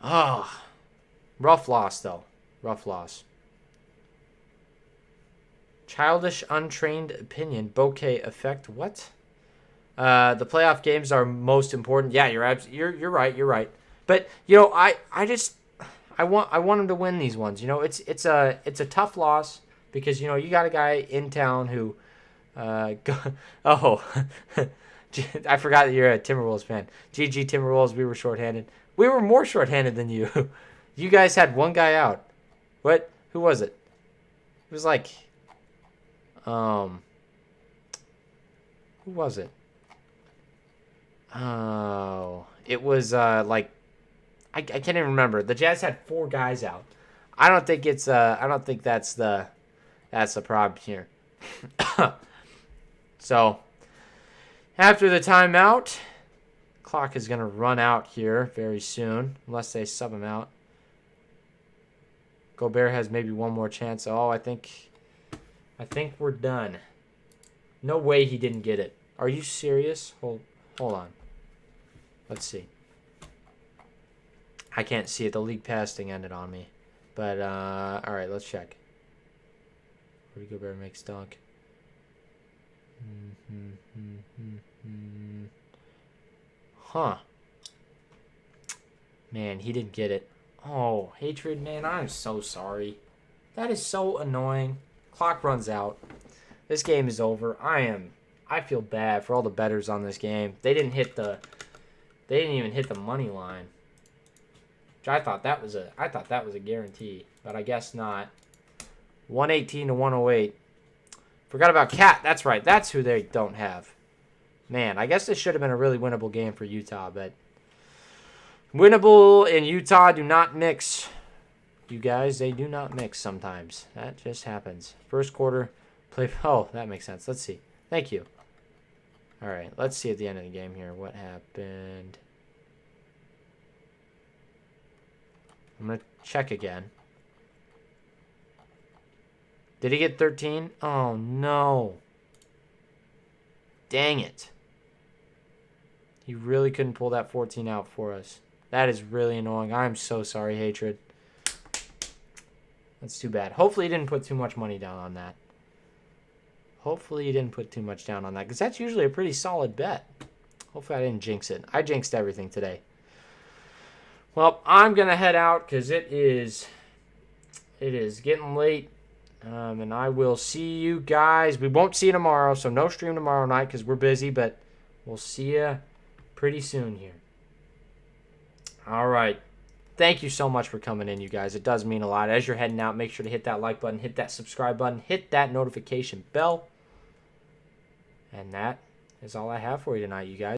Ah, rough loss, though. Rough loss. Childish, untrained opinion. Bokeh effect. What? The playoff games are most important. Yeah, you're right. You're right. But you know, I want them to win these ones. You know, it's a tough loss because you know you got a guy in town who, I forgot that you're a Timberwolves fan. GG Timberwolves, we were shorthanded. We were more shorthanded than you. You guys had one guy out. What? Who was it? It was like, who was it? Oh, it was like, I can't even remember. The Jazz had 4 guys out. I don't think that's the problem here. So. After the timeout, clock is going to run out here very soon, unless they sub him out. Gobert has maybe one more chance. Oh, I think we're done. No way he didn't get it. Are you serious? Hold on. Let's see. I can't see it. The league pass thing ended on me. But, all right, let's check. Rudy Gobert makes dunk. Huh. Man, he didn't get it. Oh, hatred, man, I'm so sorry. That is so annoying. Clock runs out. This game is over. I feel bad for all the bettors on this game. They didn't even hit the money line. Which I thought that was a guarantee, but I guess not. 118 to 108. Forgot about Cat. That's right. That's who they don't have. Man, I guess this should have been a really winnable game for Utah, but winnable and Utah do not mix. You guys, they do not mix sometimes. That just happens. First quarter, play. Oh, that makes sense. Let's see. Thank you. All right, let's see at the end of the game here what happened. I'm going to check again. Did he get 13? Oh, no. Dang it. He really couldn't pull that 14 out for us. That is really annoying. I'm so sorry, Hatred. That's too bad. Hopefully he didn't put too much money down on that. Hopefully he didn't put too much down on that, because that's usually a pretty solid bet. Hopefully I didn't jinx it. I jinxed everything today. Well, I'm going to head out because it is getting late. And I will see you guys. We won't see you tomorrow, so no stream tomorrow night because we're busy, but we'll see you pretty soon here. All right. Thank you so much for coming in, you guys. It does mean a lot. As you're heading out, make sure to hit that like button, hit that subscribe button, hit that notification bell. And that is all I have for you tonight, you guys.